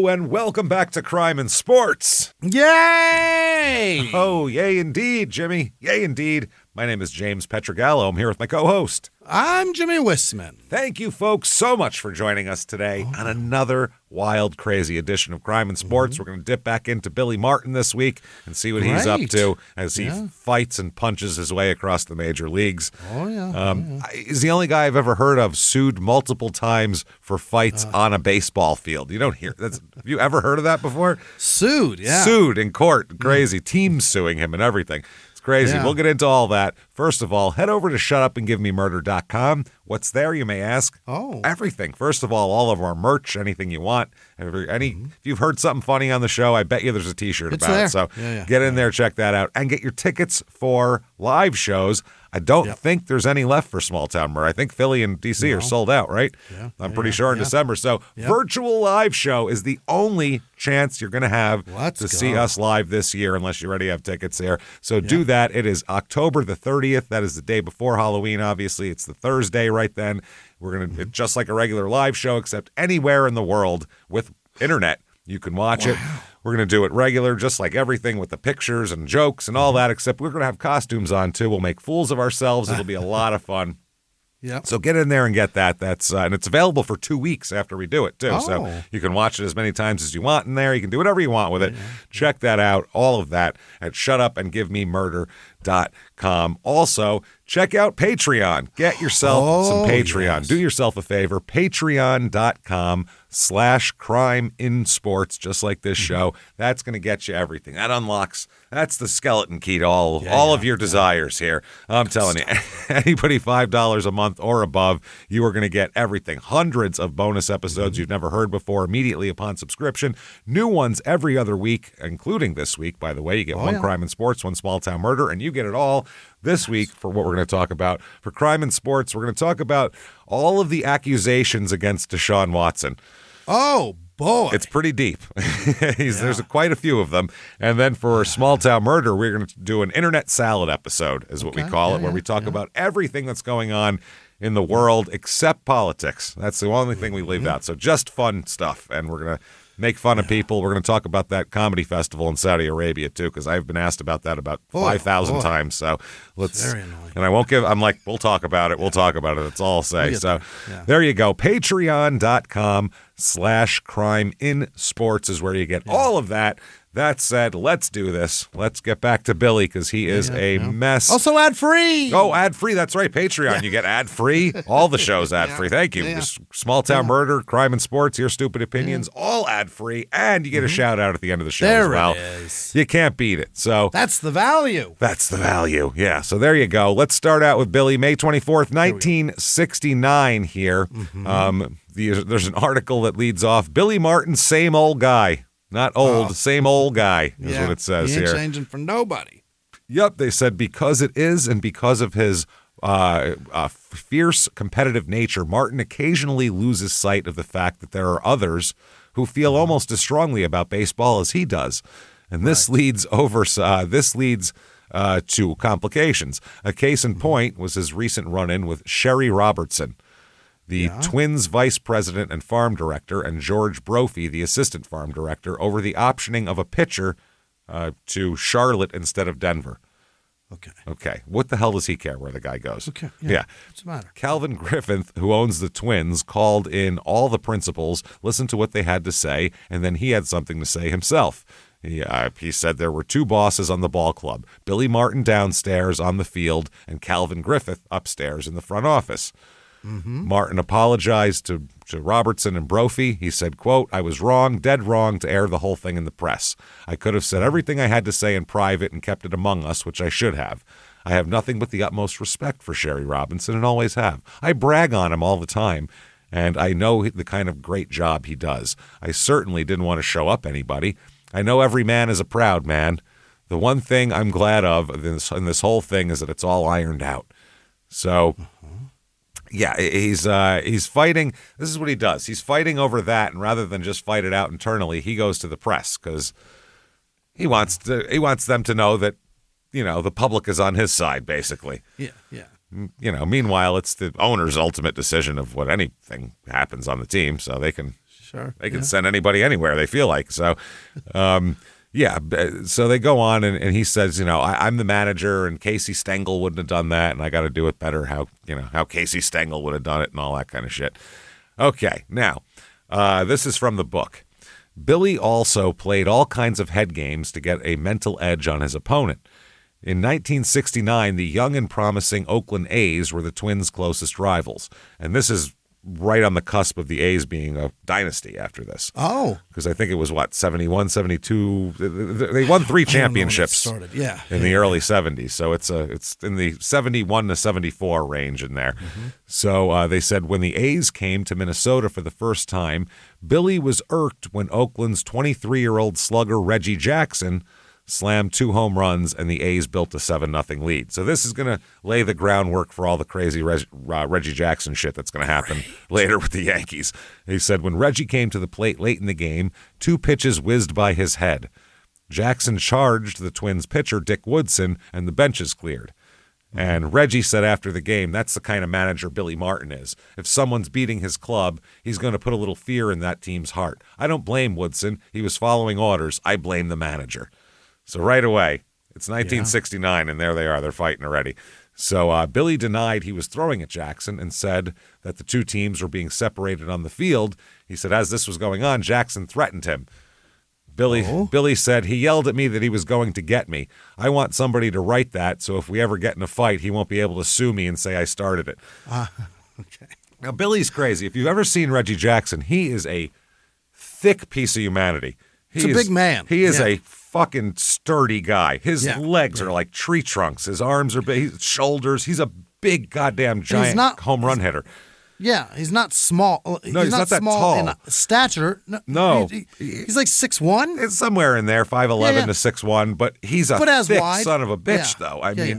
and welcome back to Crime and Sports. Yay! Oh, yay indeed, Jimmy. Yay indeed. My name is James Pietragallo. I'm here with my co-host. I'm Jimmie Whisman. Thank you, folks, so much for joining us today on another wild, crazy edition of Crime and Sports. We're going to dip back into Billy Martin this week and see what he's up to as he fights and punches his way across the major leagues. He's the only guy I've ever heard of sued multiple times for fights on a baseball field. You don't hear that. Have you ever heard of that before? Sued in court. Crazy. Teams suing him and everything. Crazy. Yeah. We'll get into all that. First of all, head over to shutupandgivememurder.com. What's there, you may ask? Oh. Everything. First of all of our merch, anything you want. If you've heard something funny on the show, I bet you there's a T-shirt It's about there. it. So Yeah. get in there, check that out, and get your tickets for live shows. I don't think there's any left for Small Town Murder. I think Philly and D.C. are sold out, right? Yeah. I'm pretty sure in December. So virtual live show is the only chance you're going to have to see us live this year, unless you already have tickets there. So do that. It is October the 30th. That is the day before Halloween, obviously. It's the Thursday right then. We're going to, just like a regular live show, except anywhere in the world with internet, you can watch it. We're going to do it regular, just like everything with the pictures and jokes and all that, except we're going to have costumes on, too. We'll make fools of ourselves. It'll be a lot of fun. So get in there and get that. That's and it's available for 2 weeks after we do it, too. So you can watch it as many times as you want in there. You can do whatever you want with it. Check that out, all of that, at shutupandgivememurder.com. Also, check out Patreon. Get yourself some Patreon. Yes. Do yourself a favor. Patreon.com/crime in sports, just like this show. That's going to get you everything. That's the skeleton key to all of your desires here. I'm telling you, anybody $5 a month or above, you are going to get everything. Hundreds of bonus episodes you've never heard before immediately upon subscription. New ones every other week, including this week, by the way. You get one Crime and Sports, one Small Town Murder, and you get it all this week for what we're going to talk about. For Crime and Sports, we're going to talk about all of the accusations against Deshaun Watson. Oh, boy. It's pretty deep. There's quite a few of them. And then for Small Town Murder, we're going to do an internet salad episode, is what we call it, where we talk about everything that's going on in the world except politics. That's the only thing we leave out. So just fun stuff. And we're going to make fun of people. We're going to talk about that comedy festival in Saudi Arabia, too, because I've been asked about that about 5,000 times. So let's. Very annoying. And I won't give. I'm like, we'll talk about it. We'll talk about it. That's all I'll say. So there you go. Patreon.com/crime in sports is where you get all of that. That said, let's do this. Let's get back to Billy because he is a mess. Also ad-free. Oh, ad-free. That's right. Patreon. You get ad-free. All the shows ad-free. Thank you. Just Small Town Murder, Crime and Sports, Your Stupid Opinions, all ad-free. And you get a shout-out at the end of the show as well. There it is. You can't beat it. So that's the value. That's the value. Yeah. So there you go. Let's start out with Billy. May 24th, 1969 here. There's an article that leads off, Billy Martin, same old guy. Not old, same old guy is what it says he ain't here. Changing for nobody. Yep, they said because it is and because of his fierce competitive nature, Martin occasionally loses sight of the fact that there are others who feel almost as strongly about baseball as he does. And this leads to complications. A case in point was his recent run-in with Sherry Robertson, the Twins vice president and farm director, and George Brophy, the assistant farm director, over the optioning of a pitcher to Charlotte instead of Denver. Okay. What the hell does he care where the guy goes? Okay. Yeah. What's the matter? Calvin Griffith, who owns the Twins, called in all the principals, listened to what they had to say, and then he had something to say himself. He said there were two bosses on the ball club, Billy Martin downstairs on the field and Calvin Griffith upstairs in the front office. Martin apologized to Robertson and Brophy. He said, quote, I was wrong, dead wrong, to air the whole thing in the press. I could have said everything I had to say in private and kept it among us, which I should have. I have nothing but the utmost respect for Sherry Robinson and always have. I brag on him all the time, and I know the kind of great job he does. I certainly didn't want to show up anybody. I know every man is a proud man. The one thing I'm glad of in this whole thing is that it's all ironed out. So... yeah, he's fighting. This is what he does. He's fighting over that, and rather than just fight it out internally, he goes to the press because he wants them to know that, the public is on his side, basically. Yeah. Meanwhile, it's the owner's ultimate decision of what anything happens on the team, so they can Sure. They can send anybody anywhere they feel like. So, yeah. So they go on, and he says, I'm the manager, and Casey Stengel wouldn't have done that, and I got to do it better. How Casey Stengel would have done it, and all that kind of shit. Okay, now this is from the book. Billy also played all kinds of head games to get a mental edge on his opponent. In 1969, the young and promising Oakland A's were the Twins' closest rivals, and this is right on the cusp of the A's being a dynasty after this. Oh. Because I think it was, 71, 72. They won 3 championships in the early 70s. So it's in the 71 to 74 range in there. Mm-hmm. So they said when the A's came to Minnesota for the first time, Billy was irked when Oakland's 23-year-old slugger Reggie Jackson slammed 2 home runs, and the A's built a 7-0 lead. So this is going to lay the groundwork for all the crazy Reggie Jackson shit that's going to happen later with the Yankees. He said when Reggie came to the plate late in the game, 2 pitches whizzed by his head. Jackson charged the Twins pitcher, Dick Woodson, and the benches cleared. And Reggie said after the game, that's the kind of manager Billy Martin is. If someone's beating his club, he's going to put a little fear in that team's heart. I don't blame Woodson. He was following orders. I blame the manager. So right away, it's 1969, and there they are. They're fighting already. So Billy denied he was throwing at Jackson and said that the 2 teams were being separated on the field. He said as this was going on, Jackson threatened him. Billy said, he yelled at me that he was going to get me. I want somebody to write that, so if we ever get in a fight, he won't be able to sue me and say I started it. Okay. Now, Billy's crazy. If you've ever seen Reggie Jackson, he is a thick piece of humanity. He's a big man. He is a fucking sturdy guy. His legs are like tree trunks. His arms are big. His shoulders. He's a big goddamn giant home run hitter. Yeah, he's not small. He's not that small tall in stature. No. He's like 6'1". It's somewhere in there, 5'11" to 6'1", but he's a thick wide. son of a bitch, though. I mean,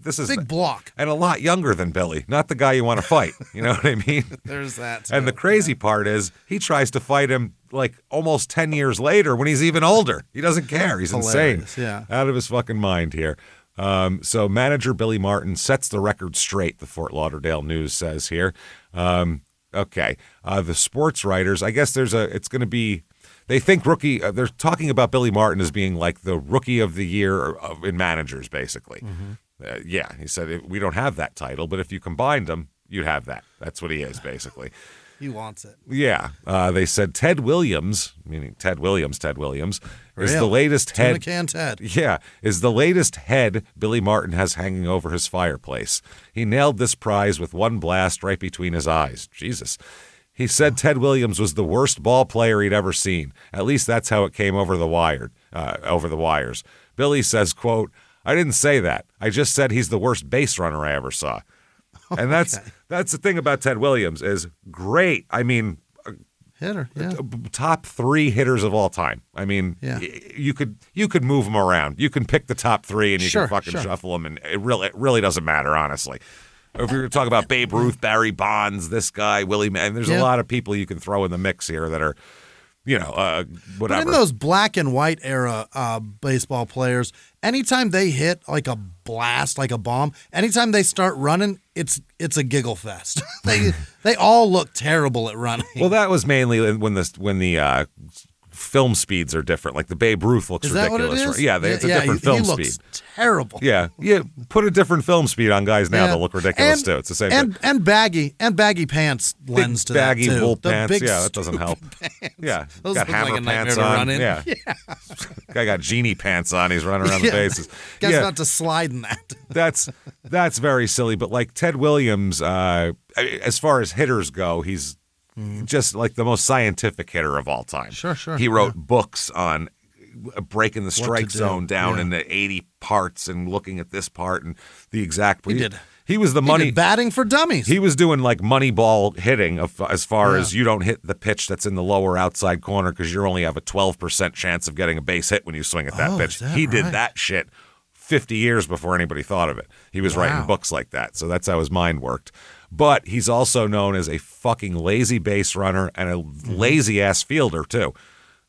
this is big block. And a lot younger than Billy. Not the guy you want to fight. You know what I mean? There's that, too. And the crazy part is he tries to fight him like almost 10 years later when he's even older. He doesn't care. He's insane. Yeah. Out of his fucking mind here. So manager Billy Martin sets the record straight, the Fort Lauderdale News says here. Okay. The sports writers, I guess it's going to be, they think rookie, they're talking about Billy Martin as being like the rookie of the year in managers, basically. Mm-hmm. He said, we don't have that title, but if you combined them, you'd have that. That's what he is, basically. He wants it. Yeah. They said Ted Williams, meaning Ted Williams, is the latest head. Can Ted. Yeah, is the latest head Billy Martin has hanging over his fireplace. He nailed this prize with one blast right between his eyes. Jesus. He said Ted Williams was the worst ball player he'd ever seen. At least that's how it came over the wires. Billy says, quote, I didn't say that. I just said he's the worst base runner I ever saw. And that's the thing about Ted Williams is great. I mean, hitter, top 3 hitters of all time. I mean, you could move them around. You can pick the top 3 and you can fucking shuffle them, and it really doesn't matter, honestly. If you're talking about Babe Ruth, Barry Bonds, this guy, Willie Mays, there's a lot of people you can throw in the mix here that are, whatever. But in those black and white era baseball players, anytime they hit like a blast, like a bomb, anytime they start running, it's a giggle fest. They all look terrible at running. Well, that was mainly when the film speeds are different. Like the Babe Ruth looks ridiculous. That what it is? Yeah, it's a different film speed. He looks terrible. Yeah. Put a different film speed on guys now; they'll look ridiculous too. It's the same thing. And baggy pants lends to that too. Baggy wool pants. Big, that doesn't help. Pants. Yeah, those got look hammer like a pants nightmare to on. run in. Yeah. Guy got genie pants on. He's running around the bases. Guy's about to slide in that. That's very silly. But like Ted Williams, as far as hitters go, he's just like the most scientific hitter of all time. Sure. He wrote books on breaking the strike zone down into 80 parts and looking at this part and the exact. He did. He was the money batting for dummies. He was doing like money ball hitting as far as you don't hit the pitch that's in the lower outside corner because you only have a 12% chance of getting a base hit when you swing at that pitch. He did that shit 50 years before anybody thought of it. He was writing books like that. So that's how his mind worked. But he's also known as a fucking lazy base runner and a lazy ass fielder too.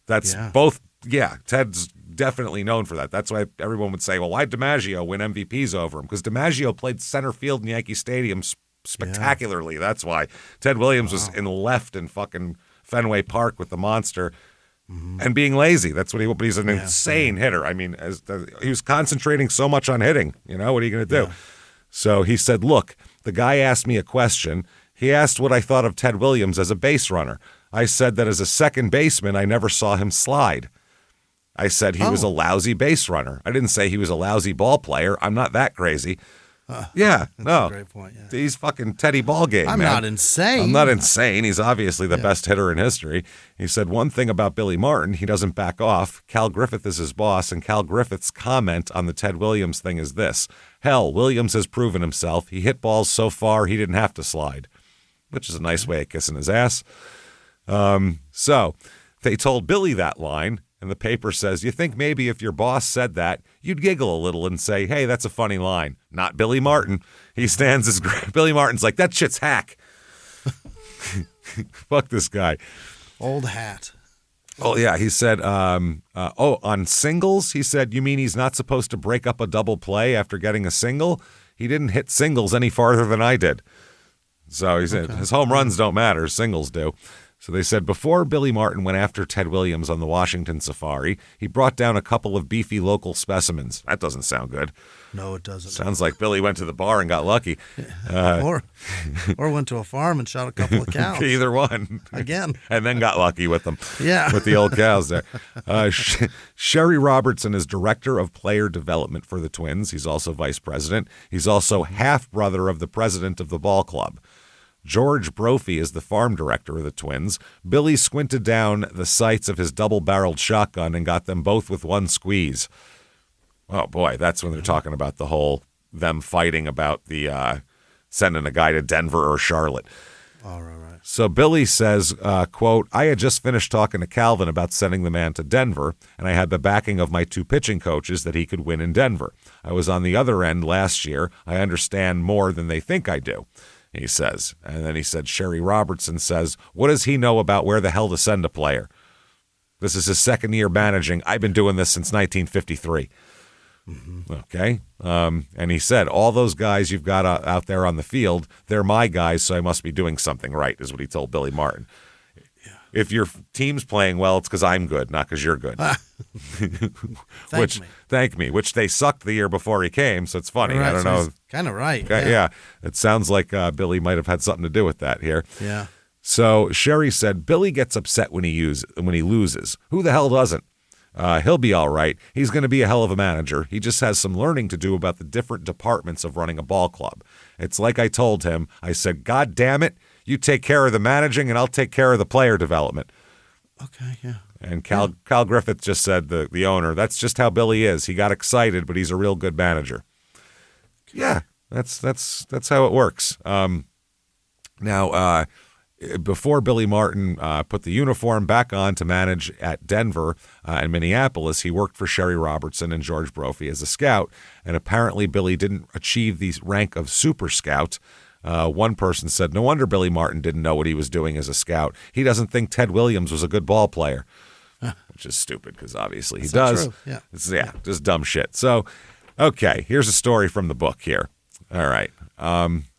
That's both. Yeah, Ted's definitely known for that. That's why everyone would say, well, why'd DiMaggio win MVPs over him? Because DiMaggio played center field in Yankee Stadium spectacularly. That's why. Ted Williams was in left and fucking Fenway Park with the monster and being lazy. That's what but he's an insane hitter. I mean, he was concentrating so much on hitting. You know, what are you going to do? Yeah. So he said, look, the guy asked me a question. He asked what I thought of Ted Williams as a base runner. I said that as a second baseman, I never saw him slide. I said he was a lousy base runner. I didn't say he was a lousy ball player. I'm not that crazy. That's a great point. Yeah. He's fucking Teddy Ballgame. I'm not insane. I'm not insane. He's obviously the best hitter in history. He said one thing about Billy Martin, he doesn't back off. Cal Griffith is his boss, and Cal Griffith's comment on the Ted Williams thing is this: hell, Williams has proven himself. He hit balls so far he didn't have to slide, which is a nice way of kissing his ass. So they told Billy that line. And the paper says, you think maybe if your boss said that, you'd giggle a little and say, hey, that's a funny line. Not Billy Martin. He stands as Billy Martin's like, that shit's hack. Fuck this guy. Old hat. Oh, yeah. He said, on singles, he said, you mean he's not supposed to break up a double play after getting a single? He didn't hit singles any farther than I did. So he said, his home runs don't matter, singles do. So they said before Billy Martin went after Ted Williams on the Washington Safari, he brought down a couple of beefy local specimens. That doesn't sound good. No, it doesn't. Sounds like Billy went to the bar and got lucky. Or went to a farm and shot a couple of cows. Either one. Again. And then got lucky with them. Yeah. With the old cows there. Sherry Robertson is director of player development for the Twins. He's also vice president. He's also half-brother of the president of the ball club. George Brophy is the farm director of the Twins. Billy squinted down the sights of his double-barreled shotgun and got them both with one squeeze. Oh, boy, that's when they're talking about the whole them fighting about the sending a guy to Denver or Charlotte. All right. So Billy says, quote, I had just finished talking to Calvin about sending the man to Denver, and I had the backing of my two pitching coaches that he could win in Denver. I was on the other end last year. I understand more than they think I do. He says. And then he said, Sherry Robertson says, what does he know about where the hell to send a player? This is his second year managing. I've been doing this since 1953. Okay. And he said, all those guys you've got out there on the field, they're my guys, so I must be doing something right, is what he told Billy Martin. Yeah. If your team's playing well, it's because I'm good, not because you're good. Thank me, which they sucked the year before he came, so it's funny. Right, I don't know. Kind of right. Yeah. It sounds like Billy might have had something to do with that here. Yeah. So Sherry said, Billy gets upset when he loses. Who the hell doesn't? He'll be all right. He's going to be a hell of a manager. He just has some learning to do about the different departments of running a ball club. It's like I told him. I said, God damn it, you take care of the managing and I'll take care of the player development. Okay, yeah. And Cal Griffith just said, the owner, that's just how Billy is. He got excited, but he's a real good manager. Yeah, that's how it works. Now, before Billy Martin put the uniform back on to manage at Denver and Minneapolis, he worked for Sherry Robertson and George Brophy as a scout, and apparently Billy didn't achieve the rank of super scout. One person said, no wonder Billy Martin didn't know what he was doing as a scout. He doesn't think Ted Williams was a good ball player, which is stupid because obviously he does. Yeah. It's just dumb shit. So, okay, here's a story from the book here. All right.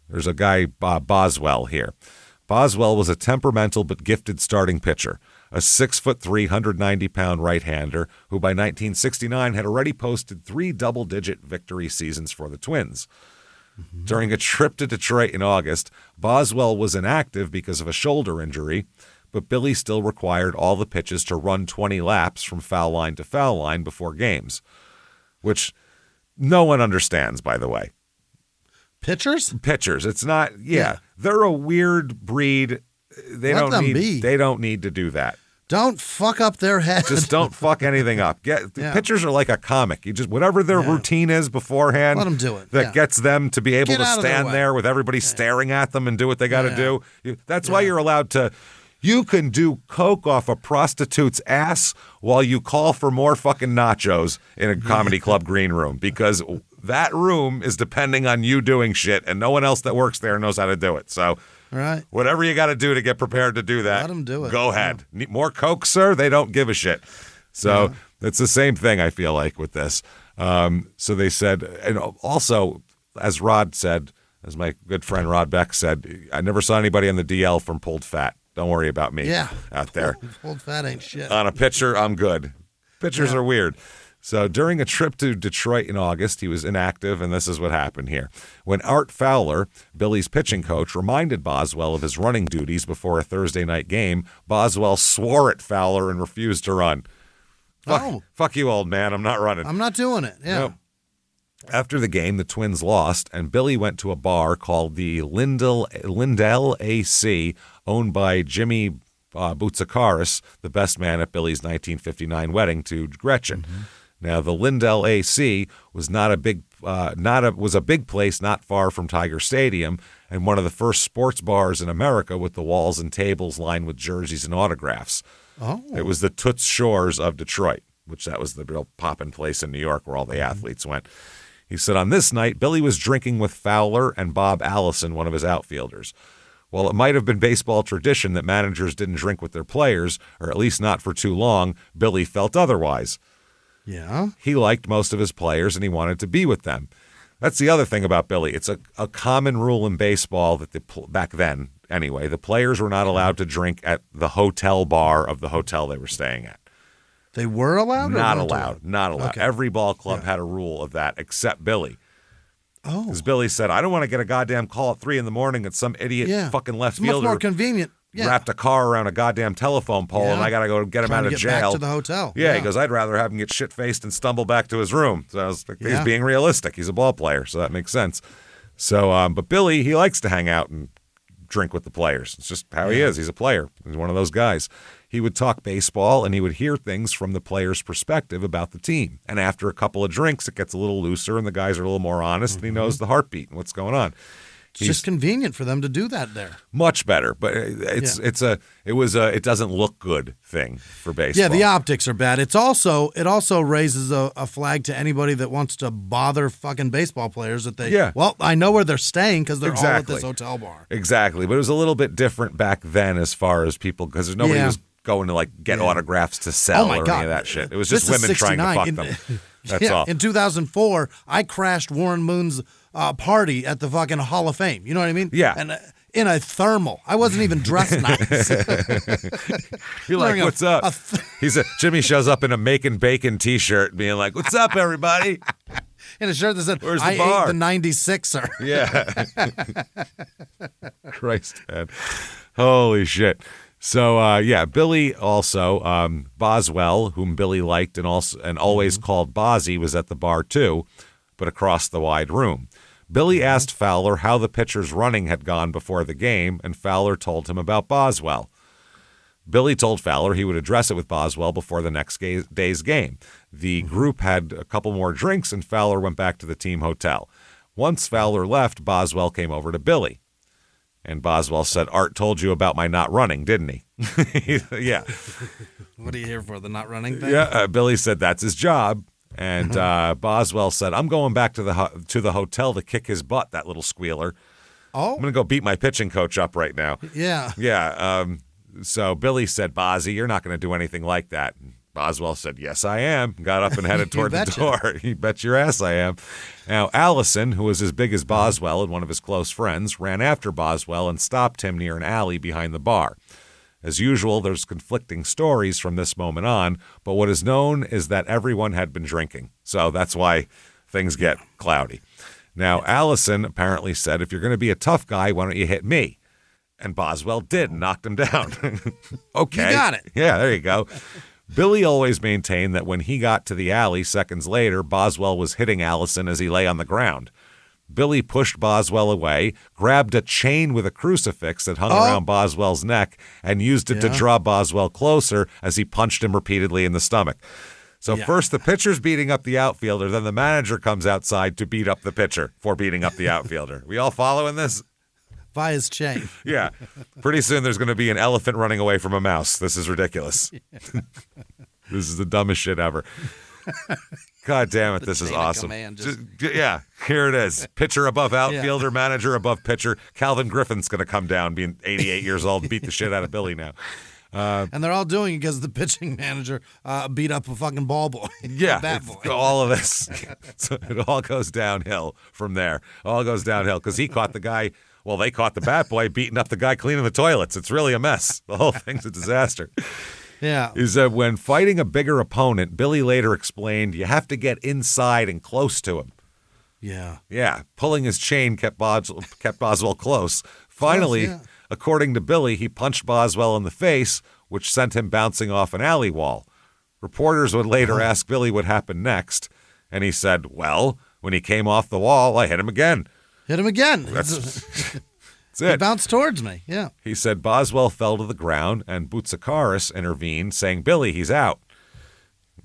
There's a guy, Boswell here. Boswell was a temperamental but gifted starting pitcher, a 6'3", 190-pound right-hander who by 1969 had already posted 3 double-digit victory seasons for the Twins. During a trip to Detroit in August, Boswell was inactive because of a shoulder injury, but Billy still required all the pitches to run 20 laps from foul line to foul line before games, which no one understands, by the way. Pitchers? It's not, they're a weird breed. They Let don't them need. be. They don't need to do that. Don't fuck up their head. Just don't fuck anything up. Pitchers are like a comic. You just whatever their routine is beforehand. Let them do it. That gets them to be able Get to out of their stand way. there with everybody staring at them and do what they got to do. That's why Yeah. you're allowed to. You can do coke off a prostitute's ass while you call for more fucking nachos in a comedy club green room because that room is depending on you doing shit and no one else that works there knows how to do it. So. Right. Whatever you got to do to get prepared to do that, Let 'em do it. Go ahead. Need more coke, sir? They don't give a shit. So it's the same thing, I feel like, with this. So they said, and also, as Rod said, as my good friend Rod Beck said, I never saw anybody on the DL from pulled fat. Don't worry about me out there. Old fat ain't shit. On a pitcher, I'm good. Pitchers are weird. So during a trip to Detroit in August, he was inactive, and this is what happened here. When Art Fowler, Billy's pitching coach, reminded Boswell of his running duties before a Thursday night game, Boswell swore at Fowler and refused to run. Fuck you, old man. I'm not running. I'm not doing it. Yeah. Nope. After the game, the Twins lost, and Billy went to a bar called the Lindell AC, owned by Jimmie Boutsikaris, the best man at Billy's 1959 wedding to Gretchen. Mm-hmm. Now, the Lindell AC was a big place not far from Tiger Stadium, and one of the first sports bars in America with the walls and tables lined with jerseys and autographs. Oh. It was the Toots Shores of Detroit, which that was the real poppin' place in New York where all the athletes went. He said, on this night, Billy was drinking with Fowler and Bob Allison, one of his outfielders. While it might have been baseball tradition that managers didn't drink with their players, or at least not for too long, Billy felt otherwise. Yeah. He liked most of his players, and he wanted to be with them. That's the other thing about Billy. It's a common rule in baseball that back then, anyway, the players were not allowed to drink at the hotel bar of the hotel they were staying at. They were allowed? Not allowed. Not allowed. Okay. Every ball club had a rule of that, except Billy. Oh. Because Billy said, I don't want to get a goddamn call at 3 a.m. that some idiot fucking left fielder much more convenient. Wrapped a car around a goddamn telephone pole, and I got to go get him out of jail. Back to the hotel. Yeah, he goes, I'd rather have him get shit-faced and stumble back to his room. So I was like, he's being realistic. He's a ball player, so that makes sense. So, but Billy, he likes to hang out and drink with the players. It's just how he is. He's a player. He's one of those guys. He would talk baseball, and he would hear things from the player's perspective about the team. And after a couple of drinks, it gets a little looser, and the guys are a little more honest, and he knows the heartbeat and what's going on. It's just convenient for them to do that there. Much better, but it doesn't look good thing for baseball. Yeah, the optics are bad. It also raises a flag to anybody that wants to bother fucking baseball players that they. Well, I know where they're staying because they're all at this hotel bar. Exactly, but it was a little bit different back then as far as people because nobody was going to like get autographs to sell or any of that shit. It was just women trying to fuck them. That's all. In 2004, I crashed Warren Moon's party at the fucking Hall of Fame. You know what I mean? Yeah. And in a thermal. I wasn't even dressed nice. You're like, what's up? Jimmie shows up in a Making Bacon t-shirt being like, what's up, everybody? In a shirt that said, Where's the I bar? ate the 96er. Yeah. Christ, man. Holy shit. So, Billy also, Boswell, whom Billy liked and always called Bozzy, was at the bar too, but across the wide room. Billy asked Fowler how the pitcher's running had gone before the game, and Fowler told him about Boswell. Billy told Fowler he would address it with Boswell before the next day's game. The group had a couple more drinks, and Fowler went back to the team hotel. Once Fowler left, Boswell came over to Billy. And Boswell said, Art told you about my not running, didn't he? Yeah. What are you here for, the not running thing? Yeah, Billy said that's his job. And Boswell said, I'm going back to the hotel to kick his butt, that little squealer. Oh. I'm going to go beat my pitching coach up right now. Yeah. Yeah. So Billy said, Bozzy, you're not going to do anything like that. Boswell said, yes, I am. Got up and headed toward the door. You bet your ass I am. Now, Allison, who was as big as Boswell and one of his close friends, ran after Boswell and stopped him near an alley behind the bar. As usual, there's conflicting stories from this moment on, but what is known is that everyone had been drinking. So that's why things get cloudy. Now, Allison apparently said, if you're going to be a tough guy, why don't you hit me? And Boswell did, knocked him down. Okay. You got it. Yeah, there you go. Billy always maintained that when he got to the alley seconds later, Boswell was hitting Allison as he lay on the ground. Billy pushed Boswell away, grabbed a chain with a crucifix that hung around Boswell's neck, and used it to draw Boswell closer as he punched him repeatedly in the stomach. So first the pitcher's beating up the outfielder, then the manager comes outside to beat up the pitcher for beating up the outfielder. We all following this? By his chain. Yeah. Pretty soon there's going to be an elephant running away from a mouse. This is ridiculous. This is the dumbest shit ever. God damn it, this is awesome. Yeah, here it is. Pitcher above outfielder, manager above pitcher. Calvin Griffin's going to come down being 88 years old and beat the shit out of Billy now. And they're all doing it because the pitching manager beat up a fucking ball boy. Yeah, bat boy. All of this. So it all goes downhill from there. All goes downhill because he caught the guy Well, they caught the bat boy beating up the guy cleaning the toilets. It's really a mess. The whole thing's a disaster. Yeah. Is that when fighting a bigger opponent, Billy later explained, you have to get inside and close to him. Yeah. Yeah, pulling his chain kept Boswell close. Finally, according to Billy, he punched Boswell in the face, which sent him bouncing off an alley wall. Reporters would later ask Billy what happened next, and he said, well, when he came off the wall, I hit him again. Hit him again. That's it. He bounced towards me, yeah. He said Boswell fell to the ground, and Boutsikaris intervened, saying, Billy, he's out.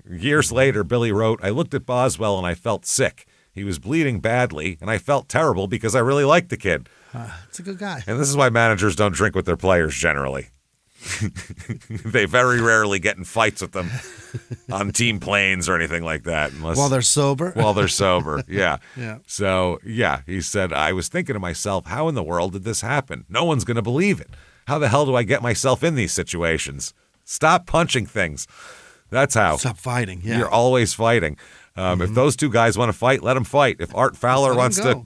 Years later, Billy wrote, I looked at Boswell and I felt sick. He was bleeding badly, and I felt terrible because I really liked the kid. It's a good guy. And this is why managers don't drink with their players generally. They very rarely get in fights with them on team planes or anything like that. While they're sober? While they're sober, yeah. Yeah. So, yeah, he said, I was thinking to myself, how in the world did this happen? No one's going to believe it. How the hell do I get myself in these situations? Stop punching things. That's how. Stop fighting, yeah. You're always fighting. If those two guys want to fight, let them fight. If Art Fowler wants to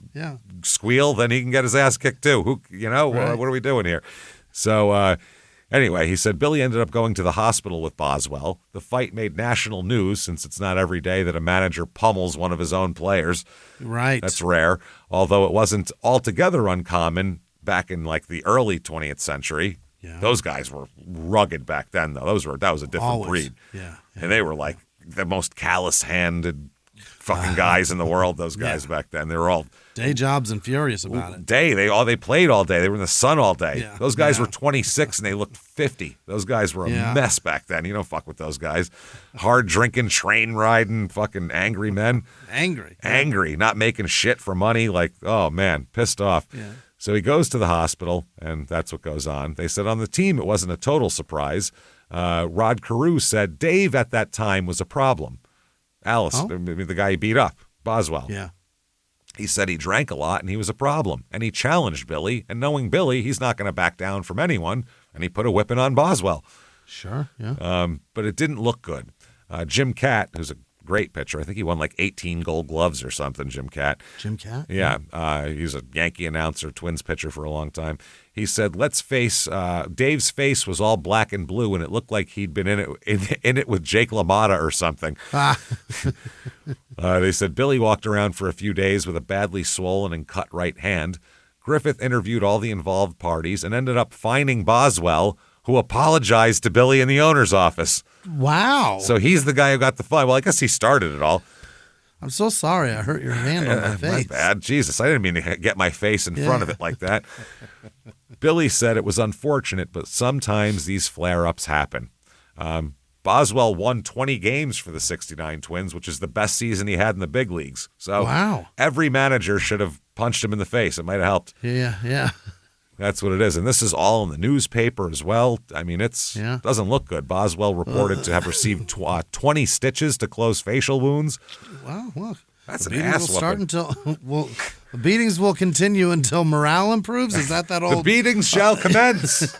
squeal, then he can get his ass kicked too. What are we doing here? So, anyway, he said Billy ended up going to the hospital with Boswell. The fight made national news since it's not every day that a manager pummels one of his own players. Right. That's rare, although it wasn't altogether uncommon back in like the early 20th century. Yeah. Those guys were rugged back then, though. That was a different breed. Yeah. And they were like the most callous-handed fucking guys in the world, those guys back then. They were all day jobs and furious about it. They played all day. They were in the sun all day. Yeah. Those guys were 26 and they looked 50. Those guys were a mess back then. You don't fuck with those guys. Hard drinking, train riding, fucking angry men. Angry, not making shit for money. Like, oh man, pissed off. Yeah. So he goes to the hospital, and that's what goes on. They said on the team it wasn't a total surprise. Rod Carew said Dave at that time was a problem. The guy he beat up, Boswell. Yeah. He said he drank a lot and he was a problem. And he challenged Billy. And knowing Billy, he's not going to back down from anyone. And he put a whipping on Boswell. Sure, yeah. But it didn't look good. Jim Catt, who's a great pitcher. I think he won like 18 Gold Gloves or something, Jim Catt. Jim Catt? Yeah. He's a Yankee announcer, Twins pitcher for a long time. He said, let's face, Dave's face was all black and blue, and it looked like he'd been in it with Jake LaMotta or something. They said Billy walked around for a few days with a badly swollen and cut right hand. Griffith interviewed all the involved parties and ended up fining Boswell, who apologized to Billy in the owner's office. Wow. So he's the guy who got the fine. Well, I guess he started it all. I'm so sorry I hurt your hand on my face. My bad. Jesus, I didn't mean to get my face in front of it like that. Billy said it was unfortunate, but sometimes these flare-ups happen. Boswell won 20 games for the 69 Twins, which is the best season he had in the big leagues. So every manager should have punched him in the face. It might have helped. Yeah. That's what it is. And this is all in the newspaper as well. I mean, doesn't look good. Boswell reported to have received 20 stitches to close facial wounds. Wow, look. That's an ass whooping. The beatings will continue until morale improves? Is that old? The beatings shall commence.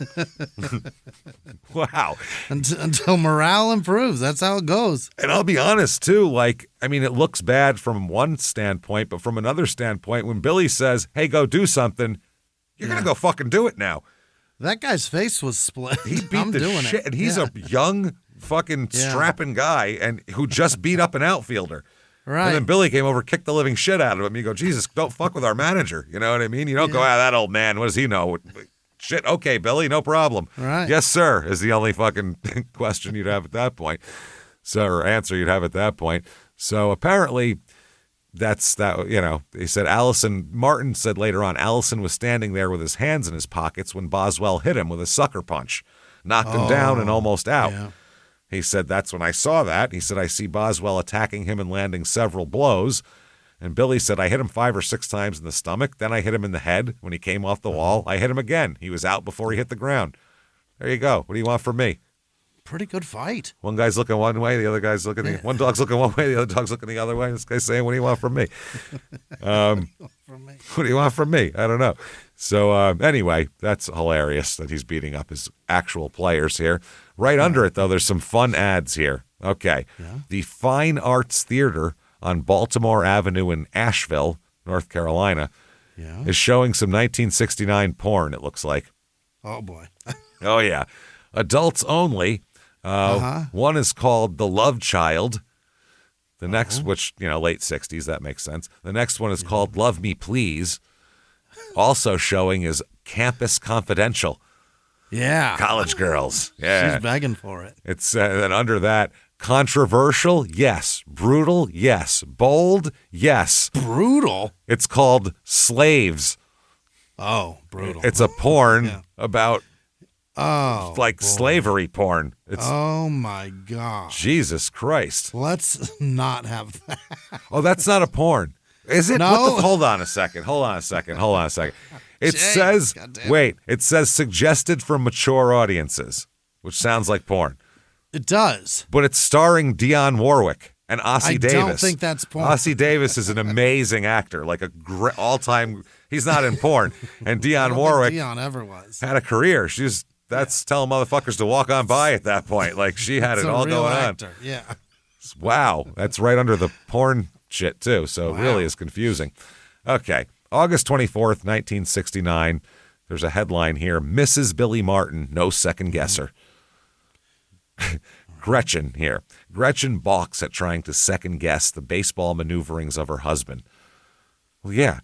Wow. Until morale improves. That's how it goes. And I'll be honest, too. It looks bad from one standpoint, but from another standpoint, when Billy says, hey, go do something, you're going to go fucking do it now. That guy's face was split. He beat the shit. And he's a young fucking strapping guy and who just beat up an outfielder. Right. And then Billy came over, kicked the living shit out of him. You go, Jesus, don't fuck with our manager. You know what I mean? You don't go, that old man, what does he know? Shit, okay, Billy, no problem. Right. Yes, sir, is the only fucking question you'd have at that point. Or answer you'd have at that point. So apparently that's that, he said Martin said later on, Allison was standing there with his hands in his pockets when Boswell hit him with a sucker punch, knocked him down and almost out. Yeah. He said, that's when I saw that. He said, I see Boswell attacking him and landing several blows. And Billy said, I hit him 5 or 6 times in the stomach. Then I hit him in the head when he came off the wall. I hit him again. He was out before he hit the ground. There you go. What do you want from me? Pretty good fight. One guy's looking one way, the other guy's looking one dog's looking one way, the other dog's looking the other way. This guy's saying, what do you want from me? What do you want from me? I don't know. So anyway, that's hilarious that he's beating up his actual players here. Right under it, though, there's some fun ads here. Okay. Yeah. The Fine Arts Theater on Baltimore Avenue in Asheville, North Carolina, Yeah. is showing some 1969 porn, it looks like. Oh, boy. Oh, yeah. Adults only. One is called The Love Child. The next, which, late 60s, that makes sense. The next one is called Love Me Please. Also showing is Campus Confidential. Yeah. College girls. Yeah. She's begging for it. It's then under that, controversial, yes. Brutal, yes. Bold, yes. Brutal? It's called Slaves. Oh, brutal. It's a porn about boy. slavery porn. Oh, my God. Jesus Christ. Let's not have that. Oh, that's not a porn. Is it? No. Hold on a second. It says, it says suggested for mature audiences, which sounds like porn. It does. But it's starring Dionne Warwick and Ossie Davis. I don't think that's porn. Ossie Davis is an amazing actor, like a all-time. He's not in porn. And Dionne Warwick Dionne ever was. had a career. That's telling motherfuckers to walk on by at that point. Like she had it all going actor. On. Yeah. Wow, that's right under the porn shit too. So it really is confusing. Okay, August 24th, 1969. There's a headline here: Mrs. Billy Martin, no second guesser. Gretchen here. Gretchen balks at trying to second guess the baseball maneuverings of her husband. Well, yeah.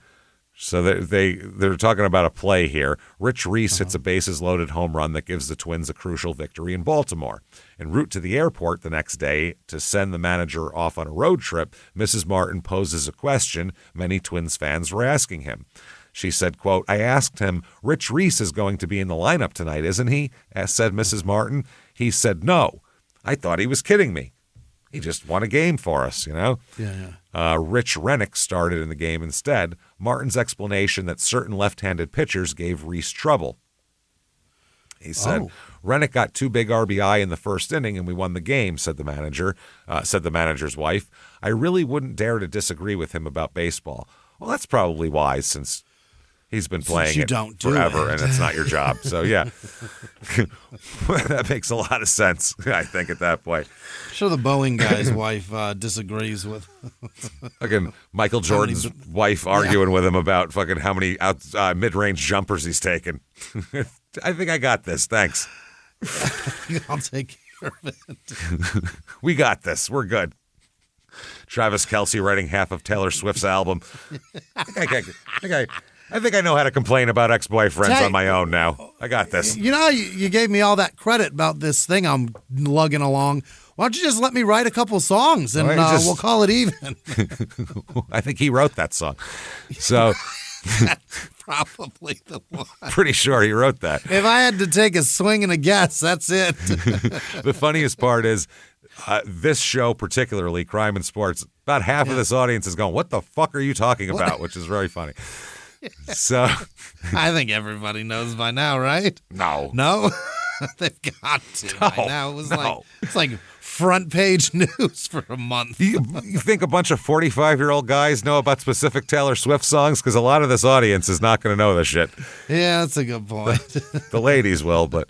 So they're talking about a play here. Rich Reese hits a bases-loaded home run that gives the Twins a crucial victory in Baltimore. En route to the airport the next day to send the manager off on a road trip, Mrs. Martin poses a question many Twins fans were asking him. She said, quote, "I asked him, Rich Reese is going to be in the lineup tonight, isn't he?" said Mrs. Martin. He said, "No. I thought he was kidding me. He just won a game for us, Yeah. Rich Rennick started in the game instead. Martin's explanation that certain left-handed pitchers gave Reese trouble. He said, Rennick got 2 big RBI in the first inning and we won the game, said the manager's wife. I really wouldn't dare to disagree with him about baseball. Well, that's probably wise since he's been playing it forever and it's not your job. So, yeah, that makes a lot of sense, I think, at that point. I'm sure the Boeing guy's wife disagrees with. Fucking Michael Jordan's wife arguing with him about fucking how many mid-range jumpers he's taken. I think I got this. Thanks. I'll take care of it. We got this. We're good. Travis Kelce writing half of Taylor Swift's album. I think I know how to complain about ex-boyfriends on my own now. I got this. You gave me all that credit about this thing I'm lugging along. Why don't you just let me write a couple songs and we'll call it even? I think he wrote that song. So that's probably the one. Pretty sure he wrote that. If I had to take a swing and a guess, that's it. The funniest part is this show, particularly Crime and Sports, about half of this audience is going, "What the fuck are you talking about?" Which is very funny. So I think everybody knows by now, right? No? They've got to by now. It's like front page news for a month. You think a bunch of 45-year-old guys know about specific Taylor Swift songs? Because a lot of this audience is not going to know this shit. Yeah, that's a good point. The ladies will, but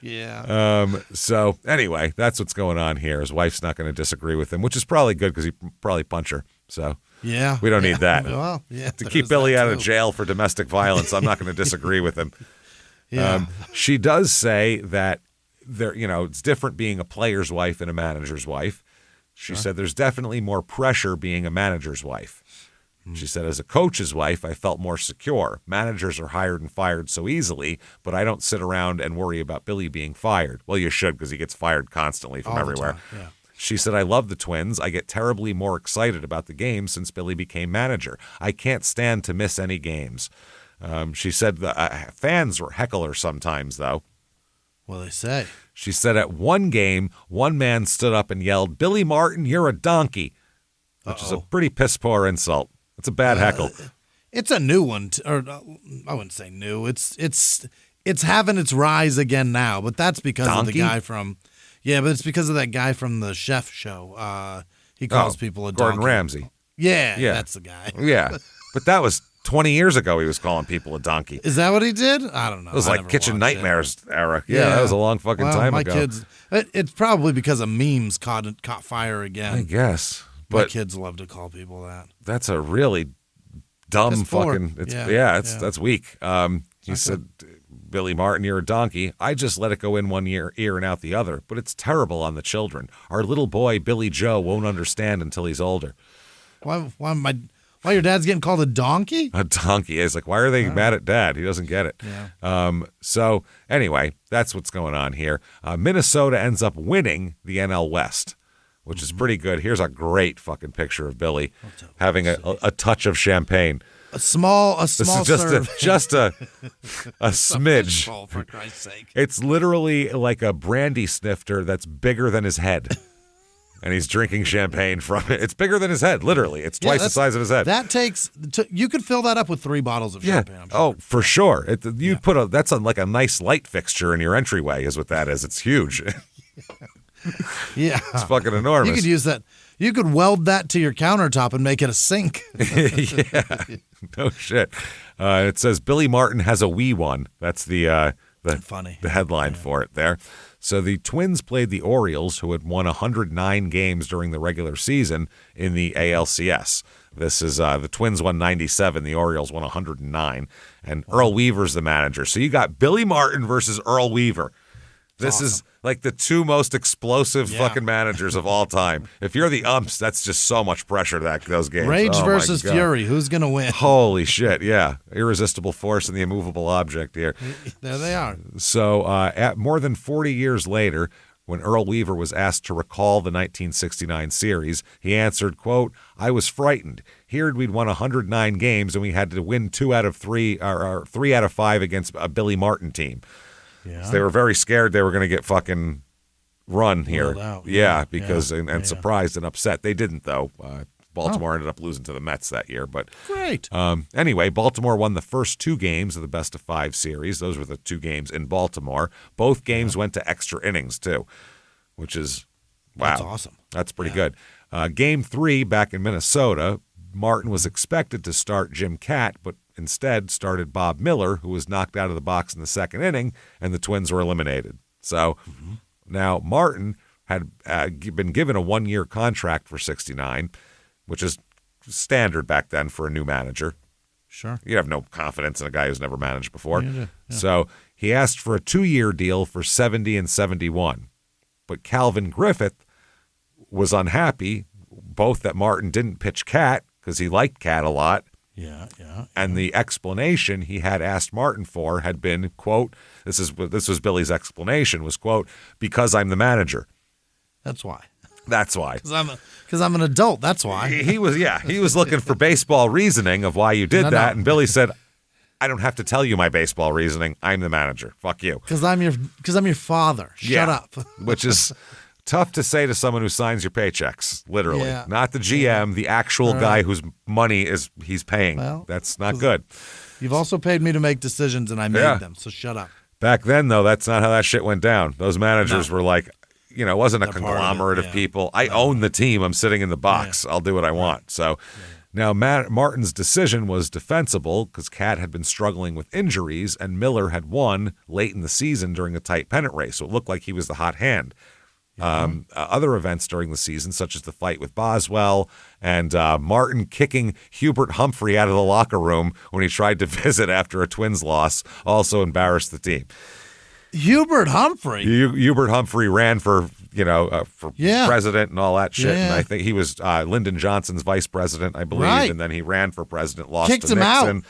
yeah. So anyway, that's what's going on here. His wife's not going to disagree with him, which is probably good because he probably punch her. So yeah, we don't need that. Well, yeah, to keep Billy out of jail for domestic violence, I'm not going to disagree with him. Yeah. She does say that it's different being a player's wife and a manager's wife. She said there's definitely more pressure being a manager's wife. She said, as a coach's wife, I felt more secure. Managers are hired and fired so easily, but I don't sit around and worry about Billy being fired. Well, you should, because he gets fired constantly from everywhere. Yeah. She said, I love the Twins. I get terribly more excited about the game since Billy became manager. I can't stand to miss any games. She said the fans were hecklers sometimes, though. Well, they say. She said at one game, one man stood up and yelled, "Billy Martin, you're a donkey," which is a pretty piss-poor insult. It's a bad heckle. It's a new one, or I wouldn't say new. It's having its rise again now, but that's because of the guy from... Yeah, but it's because of that guy from the Chef show. He calls people a donkey. Gordon Ramsay. Yeah, that's the guy. Yeah, but that was 20 years ago he was calling people a donkey. Is that what he did? I don't know. It was like Kitchen Nightmares era. Yeah, that was a long fucking time ago. Kids, it's probably because of memes caught fire again. I guess. My kids love to call people that. That's a really dumb That's poor. fucking. That's weak. He said, Billy Martin, you're a donkey. I just let it go in one ear and out the other, but it's terrible on the children. Our little boy, Billy Joe, won't understand until he's older. Why your dad's getting called a donkey? A donkey. It's like, why are they mad at Dad? He doesn't get it. Yeah. So anyway, that's what's going on here. Minnesota ends up winning the NL West, which is pretty good. Here's a great fucking picture of Billy having a touch of champagne. A small This is serve. just a smidge. For Christ's sake. It's literally like a brandy snifter that's bigger than his head. And he's drinking champagne from it. It's bigger than his head, literally. It's twice the size of his head. That takes, you could fill that up with 3 bottles of champagne. I'm sure. Oh, for sure. That's like a nice light fixture in your entryway is what that is. It's huge. Yeah. It's fucking enormous. You could use that. You could weld that to your countertop and make it a sink. Yeah. No shit. It says Billy Martin has a wee one. That's the headline for it there. So the Twins played the Orioles, who had won 109 games during the regular season in the ALCS. This is the Twins won 97, the Orioles won 109, and Earl Weaver's the manager. So you got Billy Martin versus Earl Weaver. This is like the 2 most explosive fucking managers of all time. If you're the umps, that's just so much pressure, those games. Rage versus Fury. Who's going to win? Holy shit, yeah. Irresistible force and the immovable object here. There they are. So at more than 40 years later, when Earl Weaver was asked to recall the 1969 series, he answered, quote, I was frightened. Heard we'd won 109 games and we had to win 2 out of 3 or 3 out of 5 against a Billy Martin team. Yeah. So they were very scared they were going to get fucking run here. Because and surprised and upset. They didn't, though. Baltimore ended up losing to the Mets that year. But great. Anyway, Baltimore won the first 2 games of the best of 5 series. Those were the 2 games in Baltimore. Both games went to extra innings, too, which is, wow. That's awesome. That's pretty good. Game 3 back in Minnesota, Martin was expected to start Jim Katt, but instead started Bob Miller, who was knocked out of the box in the 2nd inning, and the Twins were eliminated. So now Martin had been given a 1-year contract for 69, which is standard back then for a new manager. Sure. You have no confidence in a guy who's never managed before. Yeah. So he asked for a 2-year deal for 70 and 71. But Calvin Griffith was unhappy, both that Martin didn't pitch Katt, because he liked Katt a lot. Yeah. And the explanation he had asked Martin for had been, quote, this was Billy's explanation, was, quote, because I'm the manager. That's why. That's why. Because I'm an adult. That's why. He was looking for baseball reasoning of why you did that. And Billy said, I don't have to tell you my baseball reasoning. I'm the manager. Fuck you. Because I'm your father. Shut up. Which is tough to say to someone who signs your paychecks, literally. Yeah. Not the GM, the actual guy whose money he's paying. Well, that's not good. You've also paid me to make decisions, and I made them, so shut up. Back then, though, that's not how that shit went down. Those managers were like, it wasn't a conglomerate of people. I own the team. I'm sitting in the box. I'll do what I want. So now Martin's decision was defensible because Katt had been struggling with injuries, and Miller had won late in the season during a tight pennant race, so it looked like he was the hot hand. Other events during the season, such as the fight with Boswell and Martin kicking Hubert Humphrey out of the locker room when he tried to visit after a Twins loss, also embarrassed the team. Hubert Humphrey? Hubert Humphrey ran for president and all that shit. Yeah. And I think he was Lyndon Johnson's vice president, I believe. Right. And then he ran for president, lost Kicked to him Nixon. out.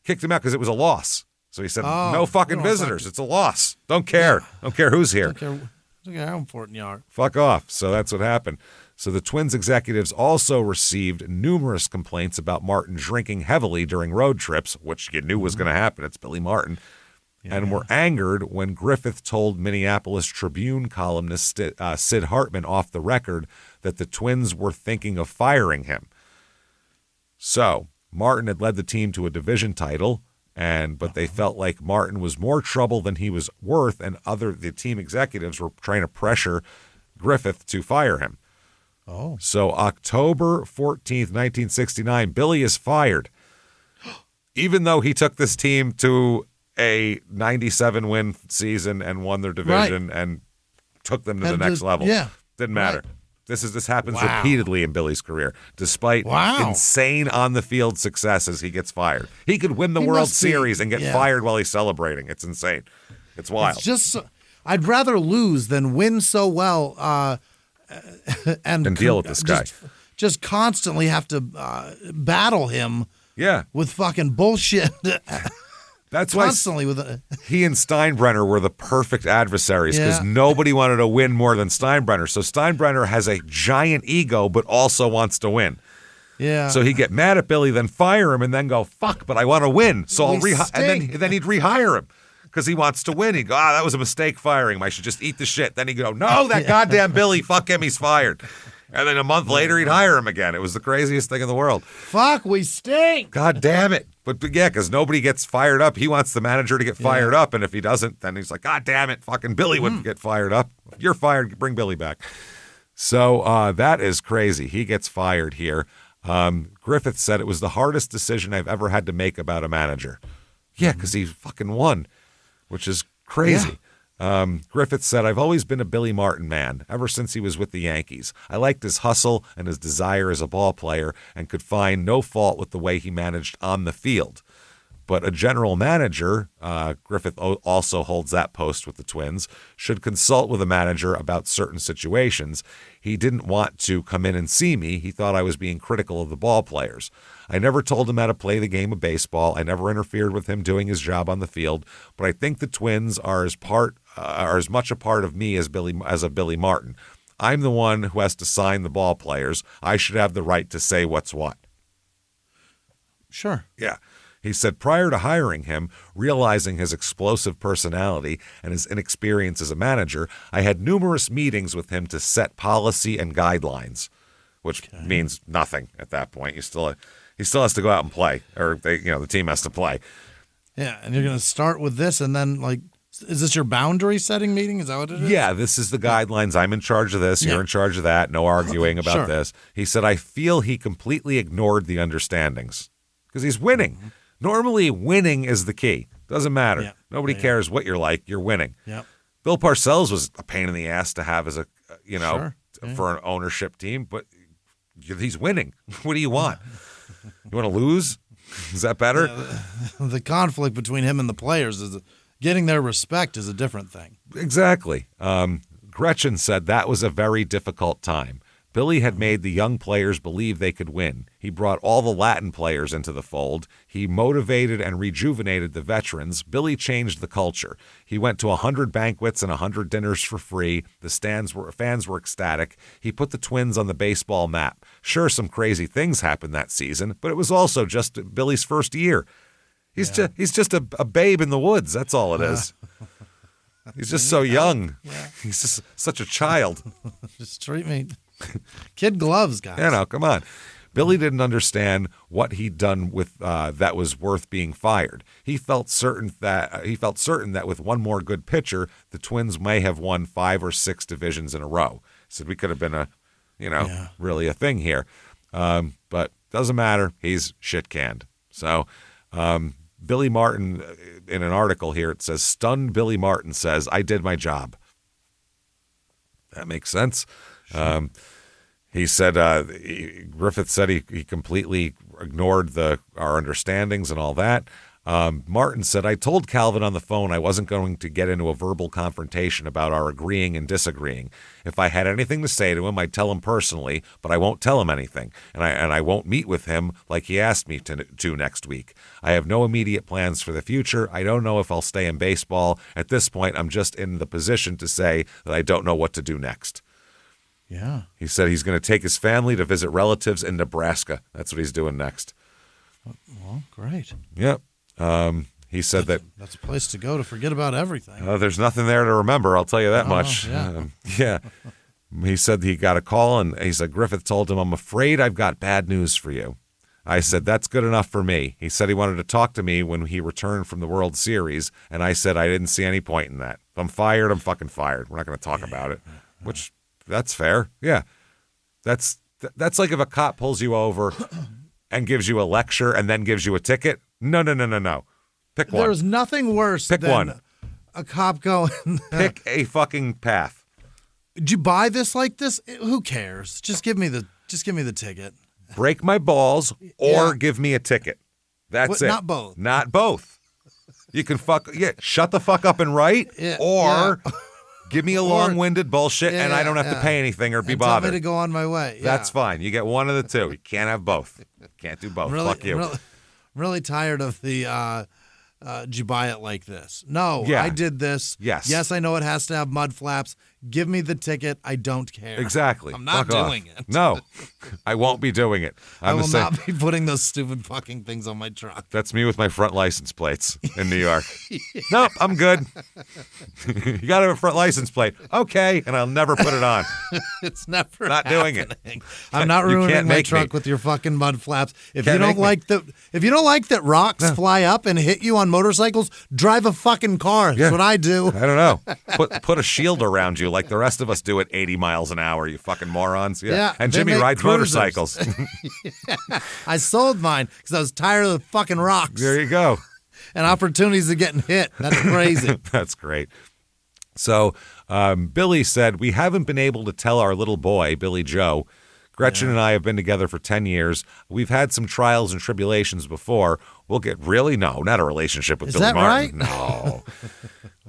Kicked him out because it was a loss. So he said, no fucking visitors. It's a loss. Don't care. Don't care who's here. Don't care how important you are. Fuck off. So that's what happened. So the Twins executives also received numerous complaints about Martin drinking heavily during road trips, which you knew was going to happen. It's Billy Martin. And were angered when Griffith told Minneapolis Tribune columnist Sid Hartman off the record that the Twins were thinking of firing him. So Martin had led the team to a division title, but they felt like Martin was more trouble than he was worth, and the team executives were trying to pressure Griffith to fire him. Oh. So October 14th, 1969, Billy is fired, even though he took this team to a 97-win season and won their division and took them to the next level. Yeah. Didn't matter. Right. This happens Wow. repeatedly in Billy's career. Despite Wow. insane on-the-field successes, he gets fired. He could win the He World must be- Series and get yeah. fired while he's celebrating. It's insane. It's wild. It's just I'd rather lose than win so well and deal with this guy. Just constantly have to battle him Yeah. with fucking bullshit. That's why Constantly with he and Steinbrenner were the perfect adversaries because Yeah. nobody wanted to win more than Steinbrenner. So Steinbrenner has a giant ego, but also wants to win. yeah. So he'd get mad at Billy, then fire him, and then go, fuck, but I want to win. So I'll We and then he'd rehire him because he wants to win. He'd go, that was a mistake firing him. I should just eat the shit. Then he'd go, no, that goddamn Billy, fuck him, he's fired. And then a month later, he'd hire him again. It was the craziest thing in the world. Fuck, we stink. God damn it. But yeah, because nobody gets fired up. He wants the manager to get fired up. And if he doesn't, then he's like, God damn it, fucking Billy wouldn't get fired up. You're fired. Bring Billy back. So that is crazy. He gets fired here. Griffith said it was the hardest decision I've ever had to make about a manager. Yeah, because he fucking won, which is crazy. Griffith said, I've always been a Billy Martin man, ever since he was with the Yankees. I liked his hustle and his desire as a ball player and could find no fault with the way he managed on the field. But a general manager, Griffith also holds that post with the Twins, should consult with a manager about certain situations. He didn't want to come in and see me. He thought I was being critical of the ball players. I never told him how to play the game of baseball. I never interfered with him doing his job on the field. But I think the Twins are as much a part of me as a Billy Martin. I'm the one who has to sign the ball players. I should have the right to say what's what. Sure. Yeah. He said, prior to hiring him, realizing his explosive personality and his inexperience as a manager, I had numerous meetings with him to set policy and guidelines, which means nothing at that point. He still has to go out and play, or the team has to play. Yeah, and you're going to start with this, and then is this your boundary setting meeting? Is that what it is? Yeah, this is the guidelines. I'm in charge of this. You're in charge of that. No arguing about Sure. this. He said, I feel he completely ignored the understandings because he's winning. Mm-hmm. Normally, winning is the key. Doesn't matter. Yeah. Nobody cares what you're like. You're winning. Yep. Bill Parcells was a pain in the ass to have as Sure. for an ownership team, but he's winning. What do you want? You want to lose? Is that better? The conflict between him and the players is getting their respect is a different thing. Exactly. Gretchen said that was a very difficult time. Billy had made the young players believe they could win. He brought all the Latin players into the fold. He motivated and rejuvenated the veterans. Billy changed the culture. He went to 100 banquets and 100 dinners for free. The fans were ecstatic. He put the Twins on the baseball map. Sure, some crazy things happened that season, but it was also just Billy's first year. He's just a babe in the woods. That's all it is. He's just so young. Yeah. He's just such a child. Just treat me. Kid gloves, guys. Come on. Billy didn't understand what he'd done with that was worth being fired. He felt certain that with one more good pitcher, the Twins may have won 5 or 6 divisions in a row. Said we could have been really a thing here, but doesn't matter. He's shit canned. So Billy Martin, in an article here, it says stunned Billy Martin says, "I did my job." That makes sense. Sure. He said, Griffith said he completely ignored our understandings and all that. Martin said, I told Calvin on the phone I wasn't going to get into a verbal confrontation about our agreeing and disagreeing. If I had anything to say to him, I'd tell him personally, but I won't tell him anything. And I won't meet with him like he asked me to next week. I have no immediate plans for the future. I don't know if I'll stay in baseball. At this point, I'm just in the position to say that I don't know what to do next. Yeah. He said he's going to take his family to visit relatives in Nebraska. That's what he's doing next. Well, great. Yep. He said that's a place to go to forget about everything. There's nothing there to remember. I'll tell you that much. Yeah. Yeah. He said he got a call and he said Griffith told him, I'm afraid I've got bad news for you. I said, that's good enough for me. He said he wanted to talk to me when he returned from the World Series. And I said, I didn't see any point in that. If I'm fired, I'm fucking fired. We're not going to talk about it, which that's fair. Yeah. That's like if a cop pulls you over and gives you a lecture and then gives you a ticket. No. Pick one. There's nothing worse Pick than one. a cop going. Pick a fucking path. Did you buy this like this? Who cares? Just give me the ticket. Break my balls or give me a ticket. That's it. Not both. Not both. You can shut the fuck up and write, or give me a long-winded bullshit and I don't have to pay anything or be bothered. Tell me to go on my way. That's fine. You get one of the two. You can't have both. Can't do both. Fuck you. I'm really tired of the did you buy it like this? No, I did this. Yes, I know it has to have mud flaps. Give me the ticket. I don't care. Exactly. I'm not doing it. No, I won't be doing it. I will not be putting those stupid fucking things on my truck. That's me with my front license plates in New York. Nope, I'm good. You got to have a front license plate. Okay, and I'll never put it on. It's never not happening. doing it. I'm not ruining my truck with your fucking mud flaps. If you don't like that rocks fly up and hit you on motorcycles, drive a fucking car. That's what I do. I don't know. Put a shield around you like the rest of us do at 80 miles an hour, you fucking morons. Yeah. And Jimmie rides motorcycles. I sold mine because I was tired of the fucking rocks. There you go. And opportunities of getting hit. That's crazy. That's great. So Billy said, we haven't been able to tell our little boy, Billy Joe. Gretchen and I have been together for 10 years. We've had some trials and tribulations before. We'll get not a relationship with Billy Martin. Right? No.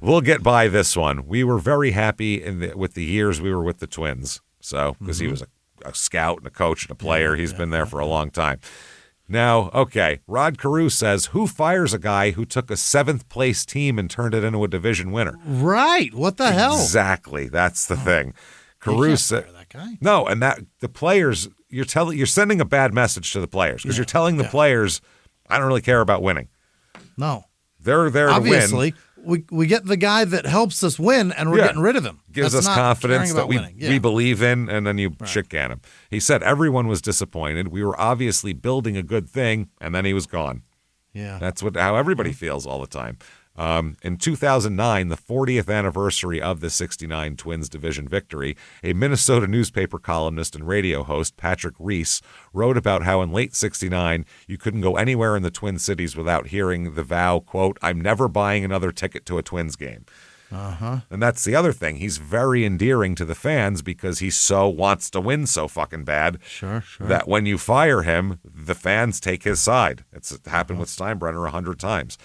We'll get by this one. We were very happy with the years we were with the Twins. So, because he was a scout and a coach and a player. He's been there for a long time. Now, okay, Rod Carew says, who fires a guy who took a 7th place team and turned it into a division winner? Right. What the hell? Exactly. That's the thing. Carew said, that guy. No, and that the players, you're sending a bad message to the players because you're telling the players, I don't really care about winning. No. They're there to win. Obviously, we get the guy that helps us win, and we're getting rid of him. Gives us confidence that we believe in, and then you shit can him. He said everyone was disappointed. We were obviously building a good thing, and then he was gone. Yeah. That's how everybody feels all the time. In 2009, the 40th anniversary of the 69 Twins division victory, a Minnesota newspaper columnist and radio host, Patrick Reese, wrote about how in late 69, you couldn't go anywhere in the Twin Cities without hearing the vow, quote, I'm never buying another ticket to a Twins game. And that's the other thing. He's very endearing to the fans because he so wants to win so fucking bad that when you fire him, the fans take his side. It's happened with Steinbrenner 100 times.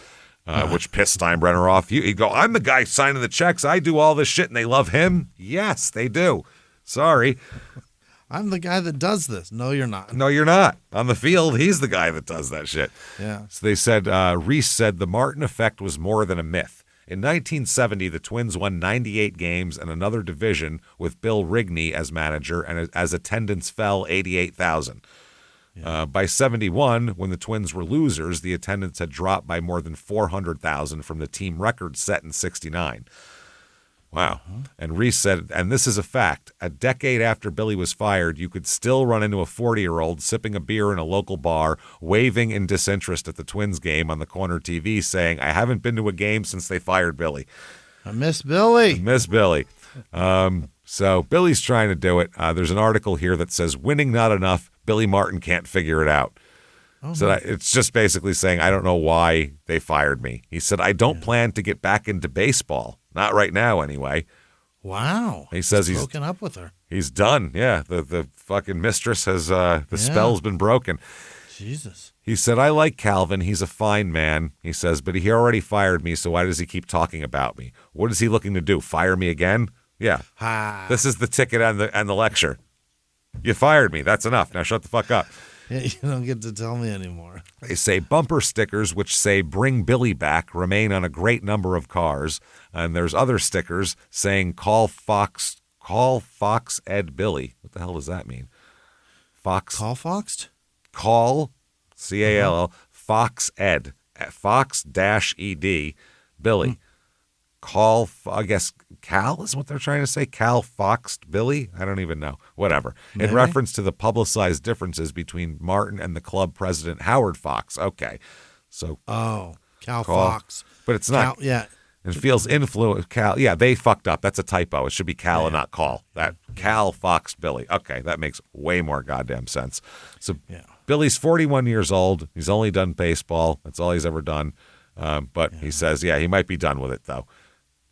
Which pissed Steinbrenner off. He'd go, I'm the guy signing the checks. I do all this shit, and they love him? Yes, they do. Sorry. I'm the guy that does this. No, you're not. No, you're not. On the field, he's the guy that does that shit. Yeah. So they said, Reese said the Martin effect was more than a myth. In 1970, the Twins won 98 games and another division with Bill Rigney as manager, and as attendance fell 88,000. By 71, when the Twins were losers, the attendance had dropped by more than 400,000 from the team record set in 69. Wow. And Reese said, and this is a fact, a decade after Billy was fired, you could still run into a 40-year-old sipping a beer in a local bar, waving in disinterest at the Twins game on the corner TV, saying, I haven't been to a game since they fired Billy. I miss Billy. So Billy's trying to do it. There's an article here that says, winning not enough, Billy Martin can't figure it out. So it's just basically saying, I don't know why they fired me. He said, I don't plan to get back into baseball. Not right now, anyway. Wow. He says he's broken up with her. He's done. Yeah, the fucking mistress has, the spell's been broken. Jesus. He said, I like Calvin. He's a fine man. He says, but he already fired me, so why does he keep talking about me? What is he looking to do? Fire me again? Yeah. This is the ticket and the lecture. You fired me. That's enough. Now shut the fuck up. Yeah, you don't get to tell me anymore. They say bumper stickers which say bring Billy back remain on a great number of cars. And there's other stickers saying call Fox Ed Billy. What the hell does that mean? Fox. Call Foxed? Call, C-A-L-L, Fox Ed, Fox-ED, Billy. Call, I guess, Cal is what they're trying to say? Cal Foxed Billy? I don't even know. Whatever. Maybe. In reference to the publicized differences between Martin and the club president, Howard Fox. Okay. So. Oh, Cal Fox. But it's not. Yeah. It feels influence. Cal. Yeah, they fucked up. That's a typo. It should be Cal and not Call. That Cal Foxed Billy. Okay, that makes way more goddamn sense. So Billy's 41 years old. He's only done baseball. That's all he's ever done. But he says, he might be done with it, though.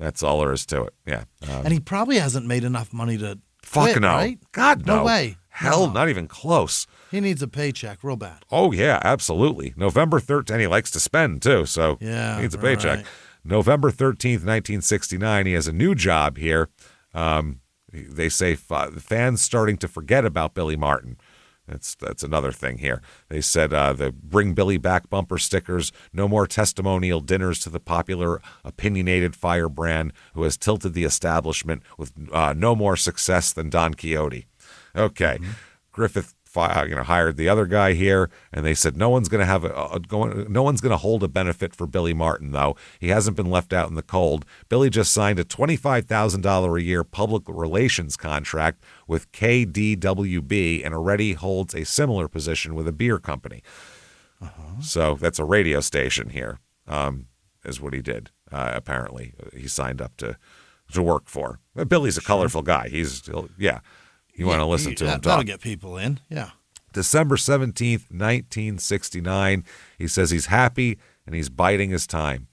That's all there is to it. Yeah. And he probably hasn't made enough money to Fuck quit, no. right? God, no. No way. Hell, No. not even close. He needs a paycheck real bad. Oh, yeah, absolutely. November 13th, and he likes to spend, too, so Yeah, he needs a paycheck. right. November 13th, 1969, he has a new job here. They say fans starting to forget about Billy Martin. That's another thing here. They said the Bring Billy Back bumper stickers, no more testimonial dinners to the popular opinionated firebrand who has tilted the establishment with no more success than Don Quixote. Okay, Griffith hired the other guy here, and they said no one's going to have no one's going to hold a benefit for Billy Martin, though. He hasn't been left out in the cold. Billy just signed a $25,000 a year public relations contract with KDWB and already holds a similar position with a beer company. So that's a radio station here, is what he did. Apparently, he signed up to work for. Billy's a colorful guy. You want to listen to him talk. That'll get people in, yeah. December 17th, 1969, he says he's happy and he's biding his time.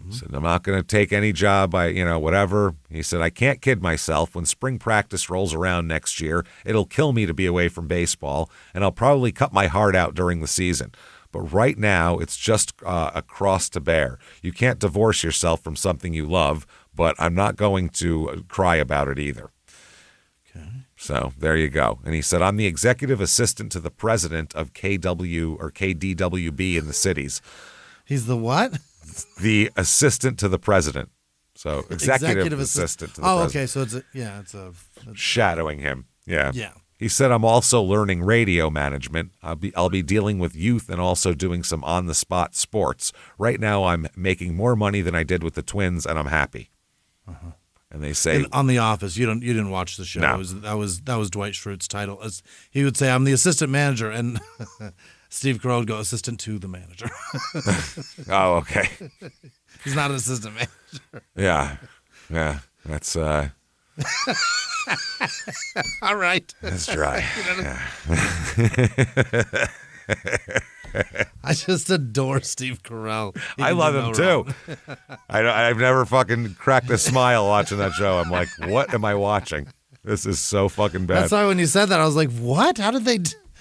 He said, I'm not going to take any job, whatever. He said, I can't kid myself. When spring practice rolls around next year, it'll kill me to be away from baseball, and I'll probably cut my heart out during the season. But right now, it's just a cross to bear. You can't divorce yourself from something you love, but I'm not going to cry about it either. Okay. So there you go. And he said, I'm the executive assistant to the president of KDWB in the cities. He's the what? The assistant to the president. So executive assistant to the president. Okay. So it's a shadowing him. Yeah. Yeah. He said, I'm also learning radio management. I'll be dealing with youth and also doing some on-the-spot sports. Right now, I'm making more money than I did with the Twins, and I'm happy. And they say on The Office, you didn't watch the show. No. That was Dwight Schrute's title. He would say, "I'm the assistant manager," and Steve Carell would go, "Assistant to the manager." Oh, okay. He's not an assistant manager. Yeah. That's All right. that's dry. I just adore Steve Carell. I love him too. I've never fucking cracked a smile watching that show. I'm like, what am I watching? This is so fucking bad. That's why when you said that, I was like, what? How did they?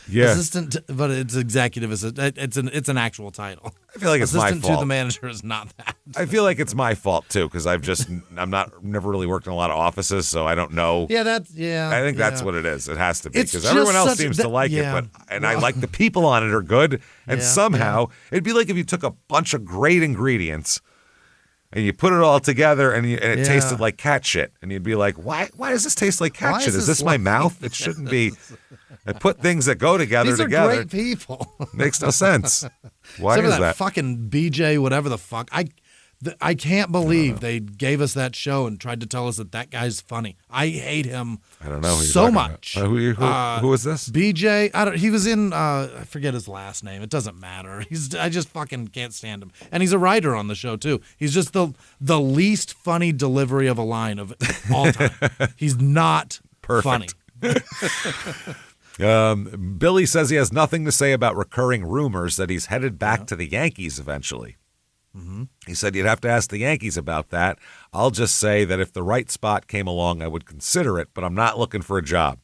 Yeah. Assistant, but it's executive assistant. It's an actual title. I feel like it's my Assistant fault. to the manager is not that. I feel like it's my fault too because never really worked in a lot of offices, so I don't know. Yeah, I think that's what it is. It has to be It's because just everyone else such- seems that- to like yeah. it, I like the people on it are good, and Yeah, somehow it'd be like if you took a bunch of great ingredients and you put it all together and it tasted like cat shit, and you'd be like, why does this taste like cat Why shit? is Is this this my like- mouth? It shouldn't be. I put things that go together These are together. great people. Makes no sense. Why Some is of that? fucking BJ, whatever the fuck. I can't believe they gave us that show and tried to tell us that guy's funny. I hate him. I don't know who you're so talking much. about. Who is this? BJ, he was in. I forget his last name. It doesn't matter. I just fucking can't stand him. And he's a writer on the show too. He's just the least funny delivery of a line of all time. He's not funny. Billy says he has nothing to say about recurring rumors that he's headed back to the Yankees eventually. He said you'd have to ask the Yankees about that. I'll just say that if the right spot came along, I would consider it, but I'm not looking for a job.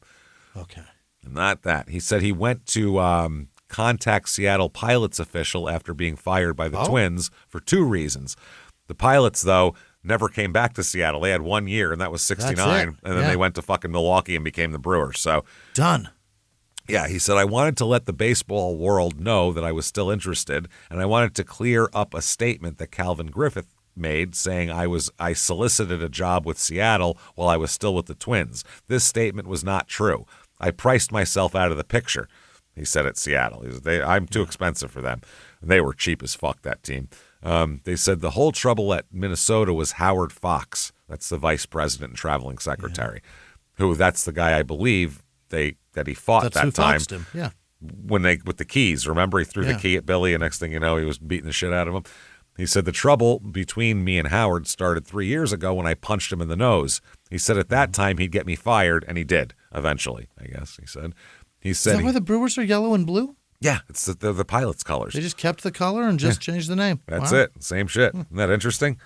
Okay. Not that. He said he went to contact Seattle Pilots official after being fired by the Twins for two reasons. The Pilots, though, never came back to Seattle. They had 1 year, and that was 69. And then they went to fucking Milwaukee and became the Brewers. So Done. yeah, he said, I wanted to let the baseball world know that I was still interested, and I wanted to clear up a statement that Calvin Griffith made saying I solicited a job with Seattle while I was still with the Twins. This statement was not true. I priced myself out of the picture, he said at Seattle. I'm too expensive for them. And they were cheap as fuck, that team. They said the whole trouble at Minnesota was Howard Fox. That's the vice president and traveling secretary, who that's the guy I believe that he fought That's that who time. foxed him. Yeah. With the keys. Remember, he threw the key at Billy, and next thing you know, he was beating the shit out of him. He said the trouble between me and Howard started 3 years ago when I punched him in the nose. He said at that time he'd get me fired, and he did eventually. I guess he said. Is that why the Brewers are yellow and blue? Yeah, it's the Pilots' colors. They just kept the color and just changed the name. That's Wow. it. Same shit. Isn't that interesting?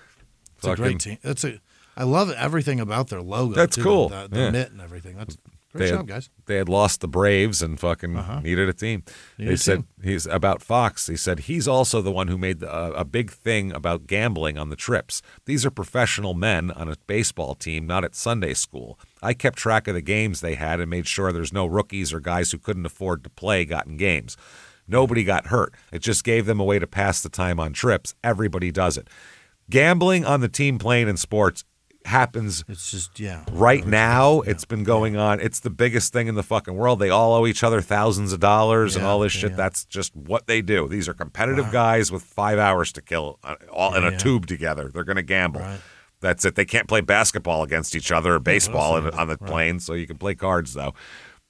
It's a great team. I love everything about their logo. That's too, cool. The mitt and everything. That's great job, guys. They had lost the Braves and fucking needed a team. They said he's about Fox. He said he's also the one who made a big thing about gambling on the trips. These are professional men on a baseball team, not at Sunday school. I kept track of the games they had and made sure there's no rookies or guys who couldn't afford to play got in games. Nobody got hurt. It just gave them a way to pass the time on trips. Everybody does it. Gambling on the team plane in sports happens. It's just right now. It's been going on. It's the biggest thing in the fucking world. They all owe each other thousands of dollars and all this shit. That's just what they do. These are competitive guys with 5 hours to kill, all in a tube together. They're going to gamble. Right. That's it. They can't play basketball against each other or baseball on the plane, so you can play cards though.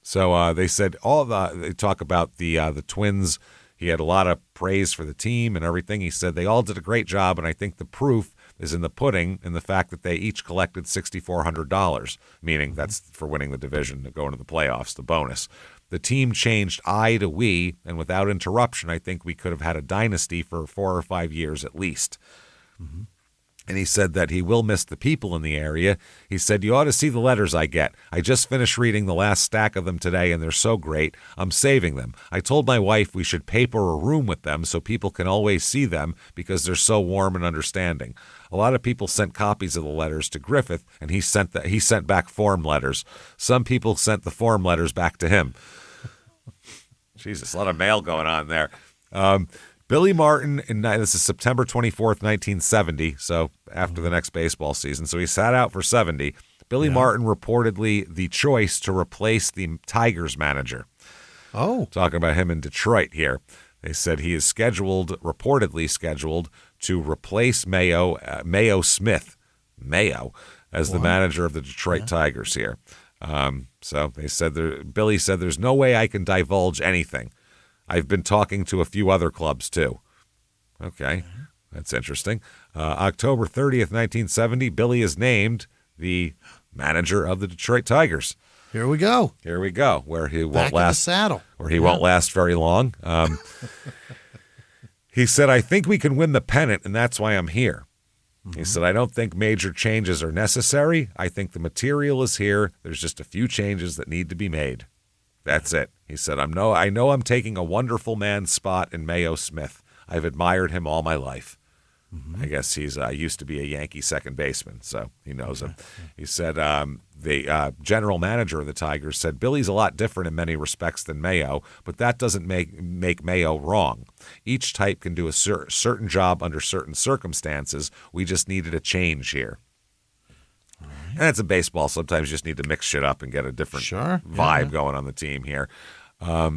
So they said they talk about the Twins. He had a lot of praise for the team and everything. He said they all did a great job, and I think the proof is in the pudding in the fact that they each collected $6,400, meaning that's for winning the division to go into the playoffs, the bonus. The team changed I to we, and without interruption, I think we could have had a dynasty for 4 or 5 years at least. Mm-hmm. And he said that he will miss the people in the area. He said, you ought to see the letters I get. I just finished reading the last stack of them today, and they're so great. I'm saving them. I told my wife we should paper a room with them so people can always see them because they're so warm and understanding. A lot of people sent copies of the letters to Griffith, and he sent back form letters. Some people sent the form letters back to him. Jesus, a lot of mail going on there. Billy Martin, this is September 24th, 1970, so after the next baseball season. So he sat out for 70. Billy Martin reportedly the choice to replace the Tigers manager. Oh. Talking about him in Detroit here. They said he is reportedly scheduled to replace Mayo Smith, as the manager of the Detroit Tigers here. So they said Billy said, there's no way I can divulge anything. I've been talking to a few other clubs, too. Okay, that's interesting. October 30th, 1970, Billy is named the manager of the Detroit Tigers. Here we go. Where he won't Back in the last. saddle. Where he won't last very long. He said, I think we can win the pennant, and that's why I'm here. Mm-hmm. He said, I don't think major changes are necessary. I think the material is here. There's just a few changes that need to be made. That's it. He said, I know I'm taking a wonderful man's spot in Mayo Smith. I've admired him all my life. Mm-hmm. I guess he's used to be a Yankee second baseman, so he knows him. He said the general manager of the Tigers said, Billy's a lot different in many respects than Mayo, but that doesn't make Mayo wrong. Each type can do a certain job under certain circumstances. We just needed a change here. And it's a baseball. Sometimes you just need to mix shit up and get a different vibe going on the team here.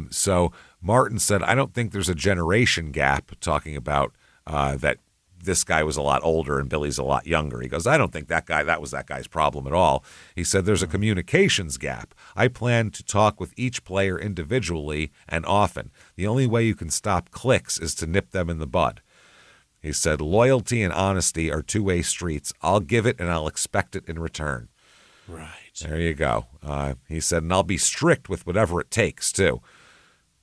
So Martin said, I don't think there's a generation gap, talking about that this guy was a lot older and Billy's a lot younger. He goes, I don't think that was that guy's problem at all. He said, there's a communications gap. I plan to talk with each player individually and often. The only way you can stop cliques is to nip them in the bud. He said, loyalty and honesty are two-way streets. I'll give it and I'll expect it in return. Right. There you go. He said, and I'll be strict with whatever it takes, too.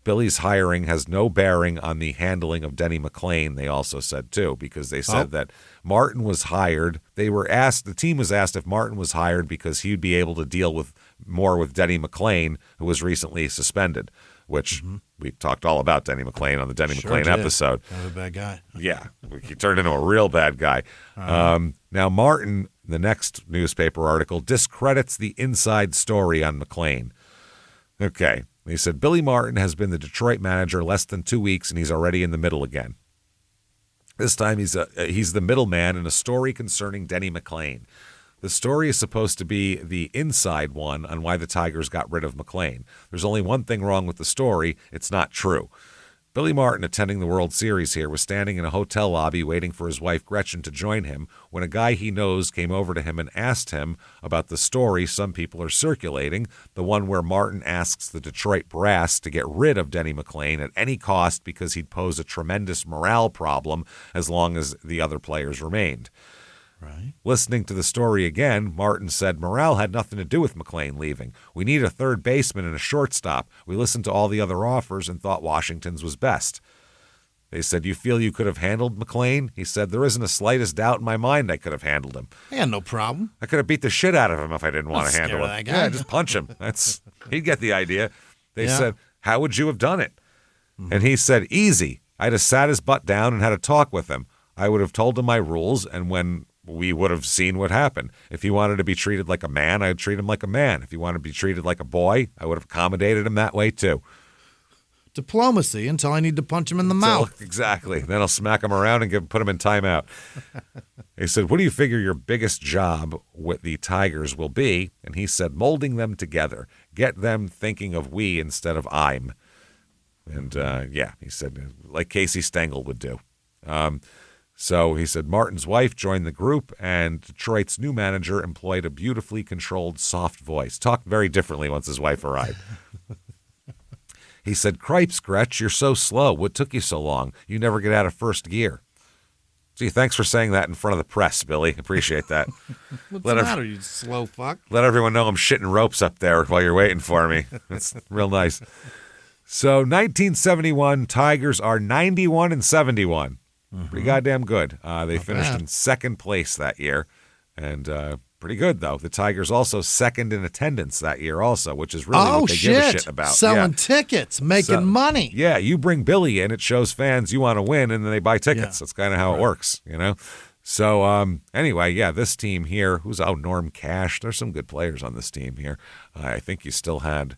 Billy's hiring has no bearing on the handling of Denny McClain, they also said, too, because they said that Martin was hired. The team was asked if Martin was hired because he'd be able to deal more with Denny McClain, who was recently suspended, which we talked all about Denny McClain on the Denny McClain episode. Kind of a bad guy. Yeah, he turned into a real bad guy. Now, Martin, the next newspaper article, discredits the inside story on McClain. Okay, he said, Billy Martin has been the Detroit manager less than 2 weeks, and he's already in the middle again. This time he's the middleman in a story concerning Denny McClain. The story is supposed to be the inside one on why the Tigers got rid of McClain. There's only one thing wrong with the story. It's not true. Billy Martin, attending the World Series here, was standing in a hotel lobby waiting for his wife Gretchen to join him when a guy he knows came over to him and asked him about the story some people are circulating, the one where Martin asks the Detroit brass to get rid of Denny McClain at any cost because he'd pose a tremendous morale problem as long as the other players remained. Right. Listening to the story again, Martin said, morale had nothing to do with McClain leaving. We need a third baseman and a shortstop. We listened to all the other offers and thought Washington's was best. They said, "You feel you could have handled McLean?" He said, "There isn't the slightest doubt in my mind I could have handled him. I had no problem. I could have beat the shit out of him if I didn't want to handle him. That guy. Yeah, just punch him. He'd get the idea." They said, "How would you have done it?" And he said, "Easy. I'd have sat his butt down and had a talk with him. I would have told him my rules, and when we would have seen what happened. If he wanted to be treated like a man, I'd treat him like a man. If he wanted to be treated like a boy, I would have accommodated him that way too." Diplomacy until I need to punch him in the mouth. Exactly. Then I'll smack him around and put him in timeout. He said, "What do you figure your biggest job with the Tigers will be?" And he said, "Molding them together. Get them thinking of we instead of I'm." And, he said, like Casey Stengel would do. So he said Martin's wife joined the group, and Detroit's new manager employed a beautifully controlled, soft voice. Talked very differently once his wife arrived. He said, "Cripes, Gretch, you're so slow. What took you so long? You never get out of first gear." Gee, thanks for saying that in front of the press, Billy. Appreciate that. What's the matter, you slow fuck? Let everyone know I'm shitting ropes up there while you're waiting for me. It's real nice. So 1971, Tigers are 91-71. Pretty goddamn good. They finished in second place that year, and pretty good, though. The Tigers also second in attendance that year also, which is really what they give a shit about. Selling tickets, making money. Yeah, you bring Billy in, it shows fans you want to win, and then they buy tickets. That's kind of how it works, So anyway, this team here, Norm Cash. There's some good players on this team here. I think you still had...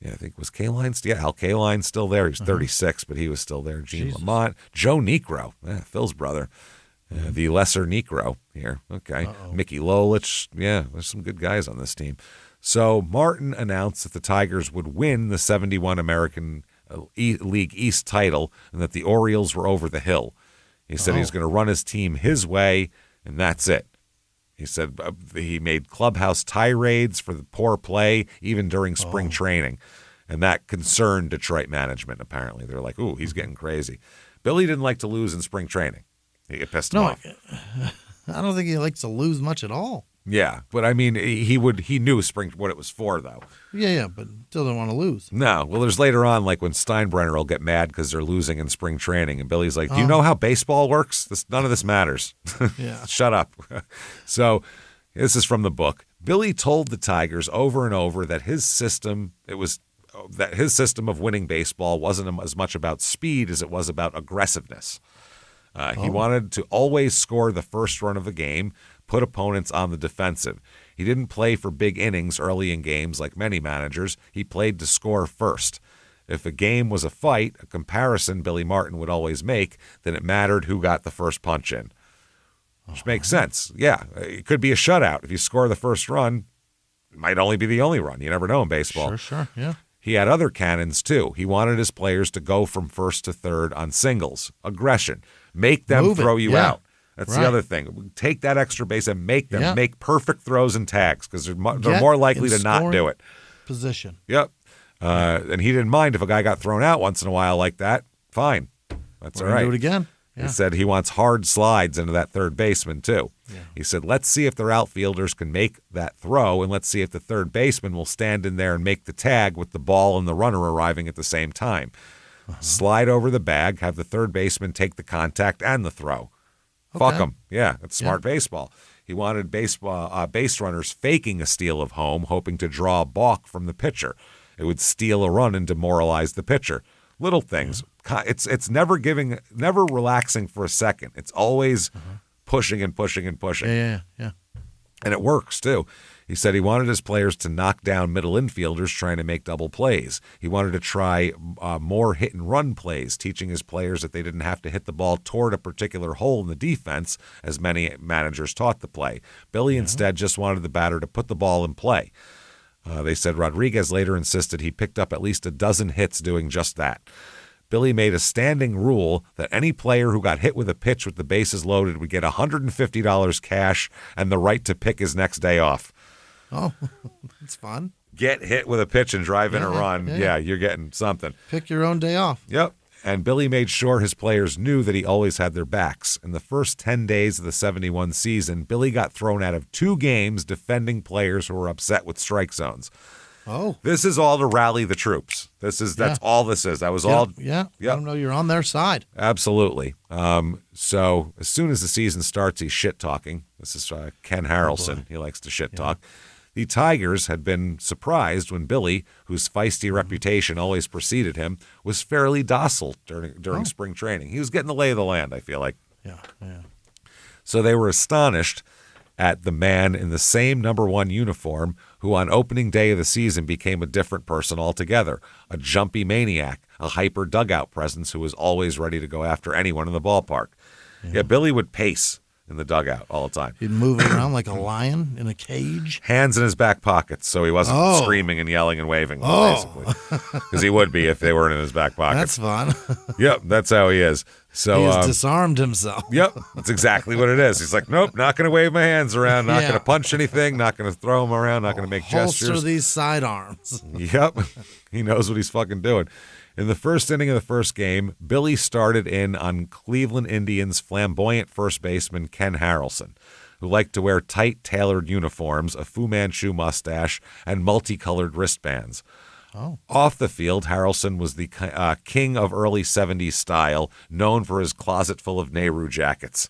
I think was Kaline. Al Kaline's still there. He's 36, but he was still there. Gene Lamont, Joe Negro, Phil's brother, the lesser Negro here. Okay, Mickey Lolich. Yeah, there's some good guys on this team. So Martin announced that the Tigers would win the 71 American League East title, and that the Orioles were over the hill. He said he was going to run his team his way, and that's it. He said he made clubhouse tirades for the poor play, even during spring training. And that concerned Detroit management, apparently. They're like, ooh, he's getting crazy. Billy didn't like to lose in spring training. It pissed him off. I don't think he likes to lose much at all. Yeah, but I mean, he knew spring what it was for, though. Yeah, but still didn't want to lose. No, well, there's later on, like when Steinbrenner will get mad because they're losing in spring training, and Billy's like, "Do you know how baseball works? None of this matters. Shut up." So, this is from the book. Billy told the Tigers over and over that his system of winning baseball wasn't as much about speed as it was about aggressiveness. He wanted to always score the first run of the game, put opponents on the defensive. He didn't play for big innings early in games like many managers. He played to score first. If a game was a fight, a comparison Billy Martin would always make, then it mattered who got the first punch in. Which makes sense. Yeah, it could be a shutout. If you score the first run, it might only be the only run. You never know in baseball. Sure, yeah. He had other cannons, too. He wanted his players to go from first to third on singles. Aggression. Make them throw you out. That's the other thing. Take that extra base and make them make perfect throws and tags because they're more likely to not do it. Position. Yep. And he didn't mind if a guy got thrown out once in a while like that. Fine. That's all right. Do it again. Yeah. He said he wants hard slides into that third baseman, too. Yeah. He said, let's see if their outfielders can make that throw, and let's see if the third baseman will stand in there and make the tag with the ball and the runner arriving at the same time. Slide over the bag, have the third baseman take the contact and the throw. Fuck them. Yeah, that's smart baseball. He wanted base runners faking a steal of home, hoping to draw a balk from the pitcher. It would steal a run and demoralize the pitcher. Little things. It's never relaxing for a second. It's always pushing and pushing and pushing. Yeah. And it works, too. He said he wanted his players to knock down middle infielders trying to make double plays. He wanted to try more hit-and-run plays, teaching his players that they didn't have to hit the ball toward a particular hole in the defense, as many managers taught the play. Billy instead just wanted the batter to put the ball in play. They said Rodriguez later insisted he picked up at least a dozen hits doing just that. Billy made a standing rule that any player who got hit with a pitch with the bases loaded would get $150 cash and the right to pick his next day off. Oh, that's fun. Get hit with a pitch and drive in a run. Yeah, you're getting something. Pick your own day off. Yep. And Billy made sure his players knew that he always had their backs. In the first 10 days of the 71 season, Billy got thrown out of 2 games defending players who were upset with strike zones. Oh. This is all to rally the troops. That's all this is. That was all. Yeah. Yep. I don't know. You're on their side. Absolutely. So as soon as the season starts, he's shit talking. This is Ken Harrelson. He likes to shit talk. The Tigers had been surprised when Billy, whose feisty reputation always preceded him, was fairly docile during spring training. He was getting the lay of the land, I feel like. Yeah. So they were astonished at the man in the same number 1 uniform who on opening day of the season became a different person altogether, a jumpy maniac, a hyper dugout presence who was always ready to go after anyone in the ballpark. Yeah, Billy would pace in the dugout all the time. He'd move around like a lion in a cage. Hands in his back pockets, so he wasn't screaming and yelling and waving, basically. Because he would be if they weren't in his back pockets. That's fun. Yep, that's how he is. So He has disarmed himself. Yep, that's exactly what it is. He's like, nope, not going to wave my hands around, not going to punch anything, not going to throw them around, not going to make Holster gestures. these sidearms. Yep, he knows what he's fucking doing. In the first inning of the first game, Billy started in on Cleveland Indians flamboyant first baseman Ken Harrelson, who liked to wear tight, tailored uniforms, a Fu Manchu mustache, and multicolored wristbands. Oh. Off the field, Harrelson was the king of early 70s style, known for his closet full of Nehru jackets.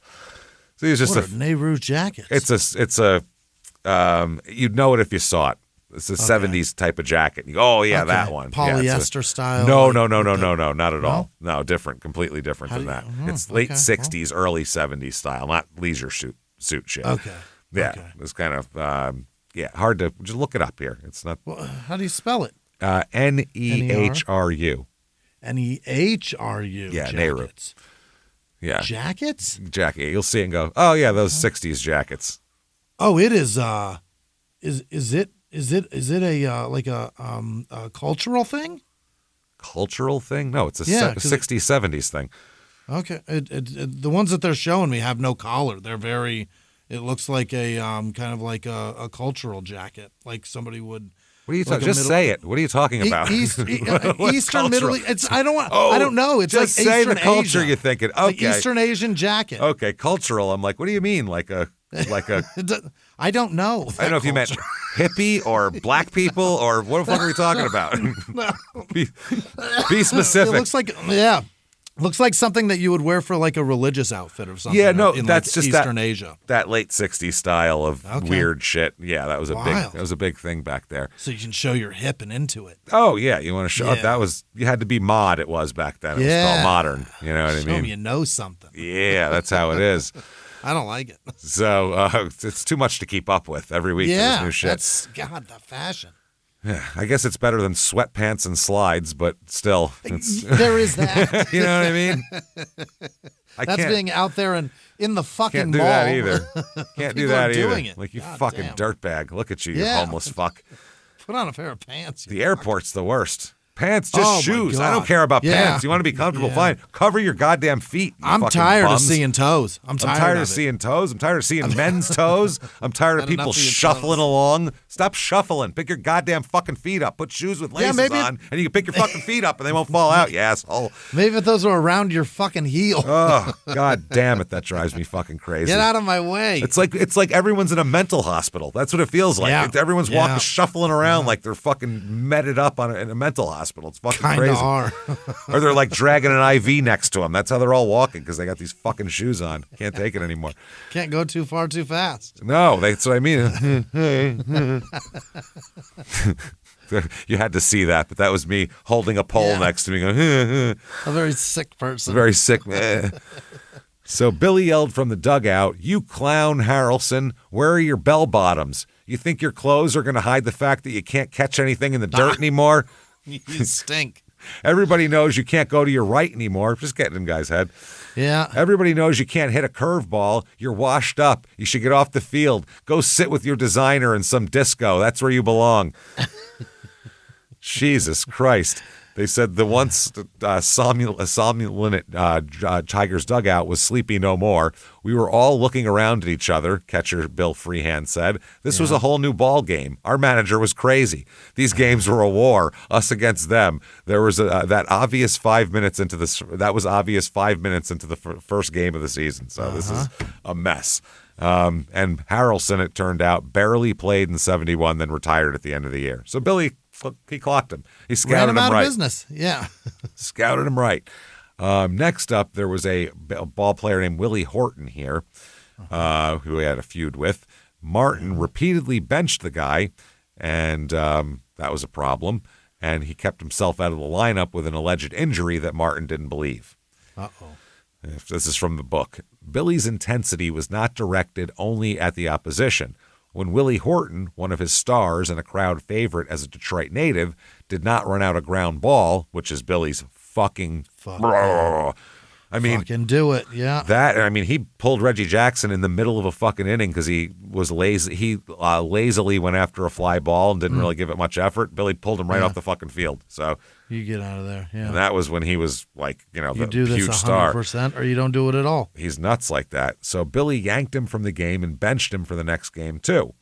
So he's just What are Nehru jackets? It's a you'd know it if you saw it. It's a 70s type of jacket. You go, oh, yeah, that one. Polyester style? No, not at all. No, different, completely different than that. Oh, It's late 60s, early 70s style, not leisure suit shit. Okay. Yeah, Okay. it's kind of, hard to, just look it up here. It's not. Well, how do you spell it? Nehru. Nehru. Yeah, jackets. Nehru. Yeah. Jackets? Jacket. You'll see it and go, oh, yeah, those 60s jackets. Oh, it is. Is it a like a cultural thing? Cultural thing? No, it's a Yeah, 60s, 70s thing. Okay. The ones that they're showing me have no collar. They're very. It looks like a kind of like a cultural jacket, like somebody would. What are you Like talking? Just say it. What are you talking about? Eastern cultural? Middle. I don't know. It's just like say Eastern the culture Asia. you're thinking. Okay, Like Eastern Asian jacket. Okay, cultural. I'm like, what do you mean? Like a. I don't know. I don't know if you meant hippie or black people or what the fuck are we talking about? Be specific. It looks like something that you would wear for like a religious outfit or something. Yeah, no, in that's like just Eastern Asia. That late '60s style of weird shit. Yeah, that was Wild. a big thing back there. So you can show your hip and into it. Oh yeah, you want to show up? Yeah. That was you had to be mod. It was back then. It was Yeah. called modern. You know what I Show mean? me you know something. Yeah, that's how it is. I don't like it. So it's too much to keep up with every week. Yeah, there's new shit. that's God the fashion. Yeah, I guess it's better than sweatpants and slides, but still, it's, There is that. you know what I mean? That's being out there and in the fucking can't do mall. that either. Can't do People that are either. doing it. Like you God fucking damn. dirtbag. Look at you, you Yeah. homeless fuck. Put on a pair of pants. The airport's the worst. Pants, just Oh, my shoes. I don't God. care about Yeah. pants. You want to be comfortable, Yeah. fine. Cover your goddamn feet. You I'm fucking tired bums. of seeing toes. I'm tired of it. seeing toes. I'm tired of seeing men's toes. I'm tired of Had people enough of your shuffling toes. along. Stop shuffling. Pick your goddamn fucking feet up. Put shoes with laces maybe- on, and you can pick your fucking feet up, and they won't fall out. You asshole. Maybe if those are around your fucking heel. Oh, god damn it, that drives me fucking crazy. Get out of my way. It's like everyone's in a mental hospital. That's what it feels like. Yeah. Everyone's Yeah. walking, shuffling around like they're fucking meted up in a mental hospital. It's fucking Kinda crazy. are. Or they're like dragging an IV next to them. That's how they're all walking because they got these fucking shoes on. Can't take it anymore. Can't go too far too fast. No, that's what I mean. You had to see that, but that was me holding a pole Yeah. next to me going, A very sick person. very sick. So Billy yelled from the dugout, "You clown, Harrelson, where are your bell bottoms? You think your clothes are going to hide the fact that you can't catch anything in the dirt anymore? You stink. Everybody knows you can't go to your right anymore." Just getting in guy's head. Yeah. Everybody knows you can't hit a curveball. You're washed up. You should get off the field. Go sit with your designer in some disco. That's where you belong. Jesus Christ. They said the once somnolent Tigers dugout was sleepy no more. We were all looking around at each other, catcher Bill Freehand said. This was a whole new ball game. Our manager was crazy. These games were a war, us against them. There was that obvious 5 minutes into this. That was obvious 5 minutes into the first game of the season. So this is a mess. And Harrelson, it turned out, barely played in 71, then retired at the end of the year. So Billy he clocked him. He Ran scouted him him out right. of business. Yeah. Scouted him right. Next up, there was a ball player named Willie Horton here, who he had a feud with. Martin repeatedly benched the guy, and that was a problem. And he kept himself out of the lineup with an alleged injury that Martin didn't believe. Uh-oh. This is from the book. Billy's intensity was not directed only at the opposition. When Willie Horton, one of his stars and a crowd favorite as a Detroit native, did not run out a ground ball, which is Billy's fucking I mean, fucking do it, yeah. He pulled Reggie Jackson in the middle of a fucking inning because he was lazy. He lazily went after a fly ball and didn't really give it much effort. Billy pulled him right off the fucking field. So you get out of there, yeah. And that was when he was like, you the do this huge 100%, star. or you don't do it at all. He's nuts like that. So Billy yanked him from the game and benched him for the next game too.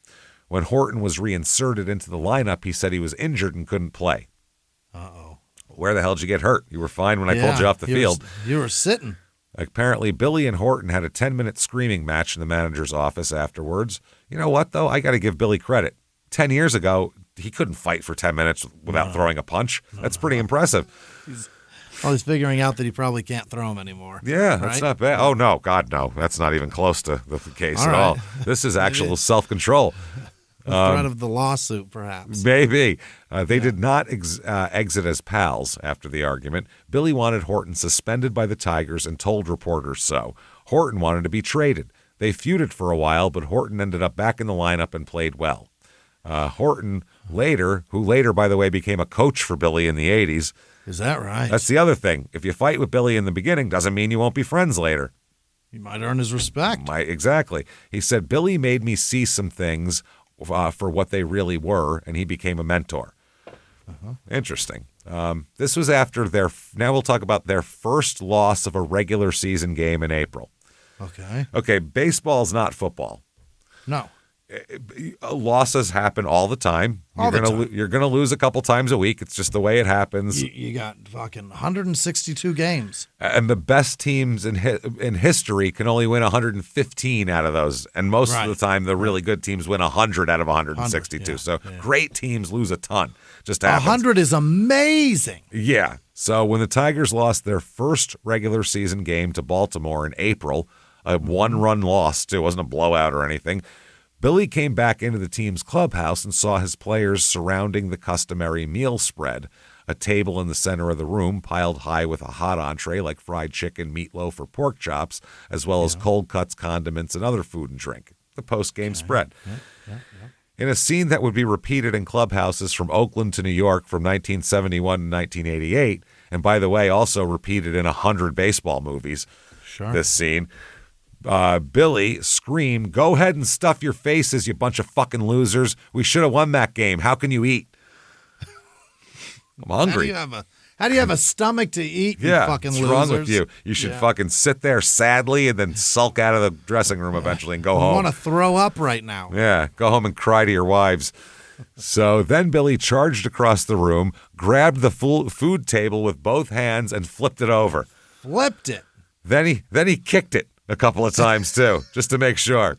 When Horton was reinserted into the lineup, he said he was injured and couldn't play. Uh-oh. Where the hell did you get hurt? You were fine when I pulled you off the field. You were sitting. Apparently, Billy and Horton had a 10-minute screaming match in the manager's office afterwards. You know what, though? I got to give Billy credit. 10 years ago, he couldn't fight for 10 minutes without throwing a punch. That's pretty impressive. He's figuring out that he probably can't throw him anymore. Yeah, that's not bad. Oh, no, God, no. That's not even close to the case at all. This is actual self-control. The threat of the lawsuit, perhaps. Maybe. They did not exit as pals after the argument. Billy wanted Horton suspended by the Tigers and told reporters so. Horton wanted to be traded. They feuded for a while, but Horton ended up back in the lineup and played well. Horton who later, by the way, became a coach for Billy in the 80s. Is that right? That's the other thing. If you fight with Billy in the beginning, doesn't mean you won't be friends later. You might earn his respect. Exactly. He said, Billy made me see some things for what they really were, and he became a mentor. Interesting. This was after now we'll talk about their first loss of a regular season game in April. Okay, baseball's not football. No. Losses happen all the time. You're gonna lose a couple times a week. It's just the way it happens. You got fucking 162 games, and the best teams in history can only win 115 out of those. And most of the time, the really good teams win 100 out of 162. Great teams lose a ton. Just happens. 100 is amazing. Yeah. So when the Tigers lost their first regular season game to Baltimore in April, a one-run loss too, it wasn't a blowout or anything. Billy came back into the team's clubhouse and saw his players surrounding the customary meal spread, a table in the center of the room piled high with a hot entree like fried chicken, meatloaf, or pork chops, as well as cold cuts, condiments, and other food and drink. The post-game spread. In a scene that would be repeated in clubhouses from Oakland to New York from 1971 to 1988, and by the way, also repeated in 100 baseball movies, this scene, Billy screamed, "Go ahead and stuff your faces, you bunch of fucking losers. We should have won that game. How can you eat?" I'm hungry. How do you have a stomach to eat, you fucking losers? What's wrong with you? You should fucking sit there sadly and then sulk out of the dressing room eventually and go home. I want to throw up right now. Yeah, go home and cry to your wives. So then Billy charged across the room, grabbed the food table with both hands, and flipped it over. Flipped it. Then he kicked it a couple of times too, just to make sure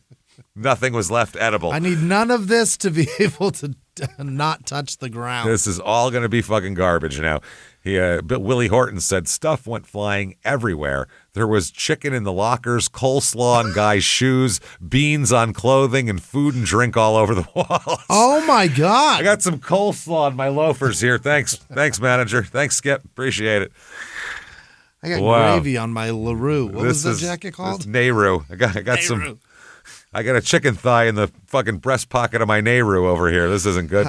nothing was left edible. I need none of this to be able to not touch the ground. This is all going to be fucking garbage now. Willie Horton said stuff went flying everywhere. There was chicken in the lockers, coleslaw on guys' shoes, beans on clothing, and food and drink all over the walls. Oh, my God. I got some coleslaw on my loafers here. Thanks, manager. Thanks, Skip. Appreciate it. I got gravy on my LaRue. What was the jacket called? Nehru. I got some. I got a chicken thigh in the fucking breast pocket of my Nehru over here. This isn't good.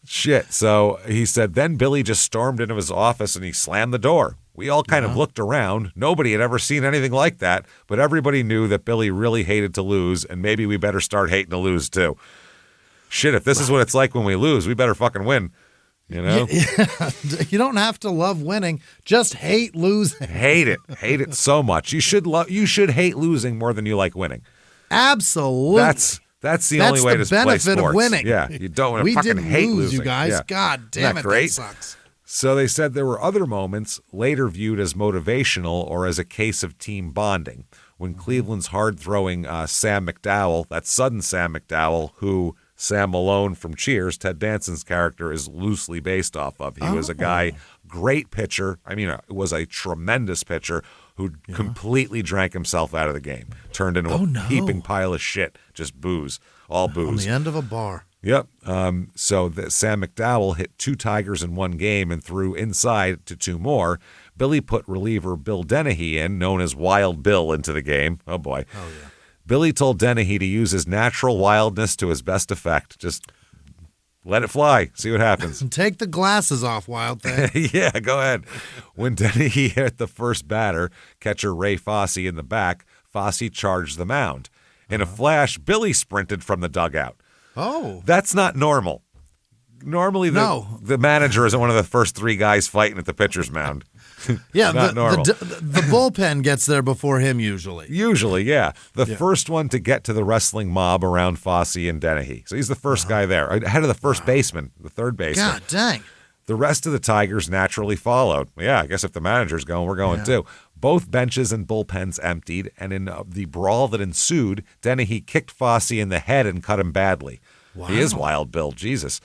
Shit. So he said, then Billy just stormed into his office and he slammed the door. We all kind of looked around. Nobody had ever seen anything like that, but everybody knew that Billy really hated to lose, and maybe we better start hating to lose too. Shit, if this is what it's like when we lose, we better fucking win. You know? You don't have to love winning. Just hate losing. Hate it. Hate it so much. You should hate losing more than you like winning. Absolutely. That's the only way to play sports. That's the benefit of winning. Yeah, you don't want to fucking hate losing. We didn't lose, you guys. Yeah. God damn it, great? That sucks. So they said there were other moments later viewed as motivational or as a case of team bonding. When Cleveland's hard-throwing Sam McDowell, that sudden Sam McDowell, who Sam Malone from Cheers, Ted Danson's character, is loosely based off of. He was a guy, great pitcher. I mean, was a tremendous pitcher who completely drank himself out of the game, turned into a heaping pile of shit, just booze, all booze. On the end of a bar. Yep. So Sam McDowell hit 2 Tigers in one game and threw inside to 2 more. Billy put reliever Bill Dennehy in, known as Wild Bill, into the game. Oh, boy. Oh, yeah. Billy told Dennehy to use his natural wildness to his best effect. Just let it fly. See what happens. Take the glasses off, Wild Thing. Yeah, go ahead. When Dennehy hit the first batter, catcher Ray Fosse in the back, Fosse charged the mound. In a flash, Billy sprinted from the dugout. Oh. That's not normal. Normally, the manager isn't one of the first 3 guys fighting at the pitcher's mound. Yeah, not normal. The bullpen gets there before him usually. Usually, yeah. The first one to get to the wrestling mob around Fosse and Dennehy. So he's the first guy there, ahead of the first baseman, the third baseman. God dang. The rest of the Tigers naturally followed. Yeah, I guess if the manager's going, we're going too. Both benches and bullpens emptied, and in the brawl that ensued, Dennehy kicked Fosse in the head and cut him badly. Wow. He is Wild Bill, Jesus.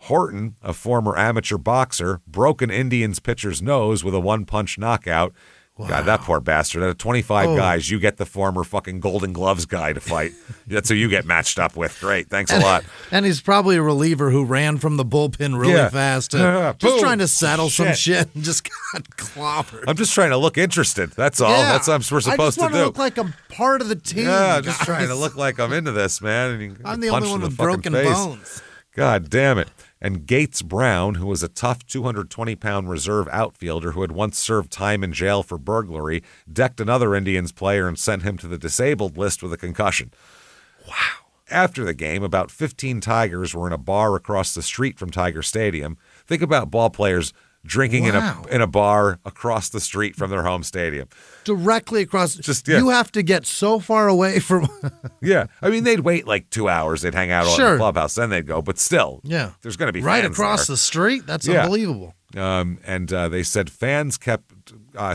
Horton, a former amateur boxer, broke an Indians pitcher's nose with a 1-punch knockout. Wow. God, that poor bastard. Out of 25 guys, you get the former fucking Golden Gloves guy to fight. That's who you get matched up with. Great. Thanks a lot. And he's probably a reliever who ran from the bullpen really fast. Just trying to settle some shit and just got clobbered. I'm just trying to look interested. That's all. That's what we're supposed to do. I just want to look like I'm part of the team. Yeah, I'm just trying to look like I'm into this, man. I'm the only one with broken bones. God damn it. And Gates Brown, who was a tough 220-pound reserve outfielder who had once served time in jail for burglary, decked another Indians player and sent him to the disabled list with a concussion. Wow. After the game, about 15 Tigers were in a bar across the street from Tiger Stadium. Think about ball players drinking in a bar across the street from their home stadium. Directly across. You have to get so far away from. Yeah. I mean, they'd wait like 2 hours. They'd hang out in the clubhouse. Then they'd go. But still, there's going to be right fans across there. the street. That's unbelievable. And they said fans kept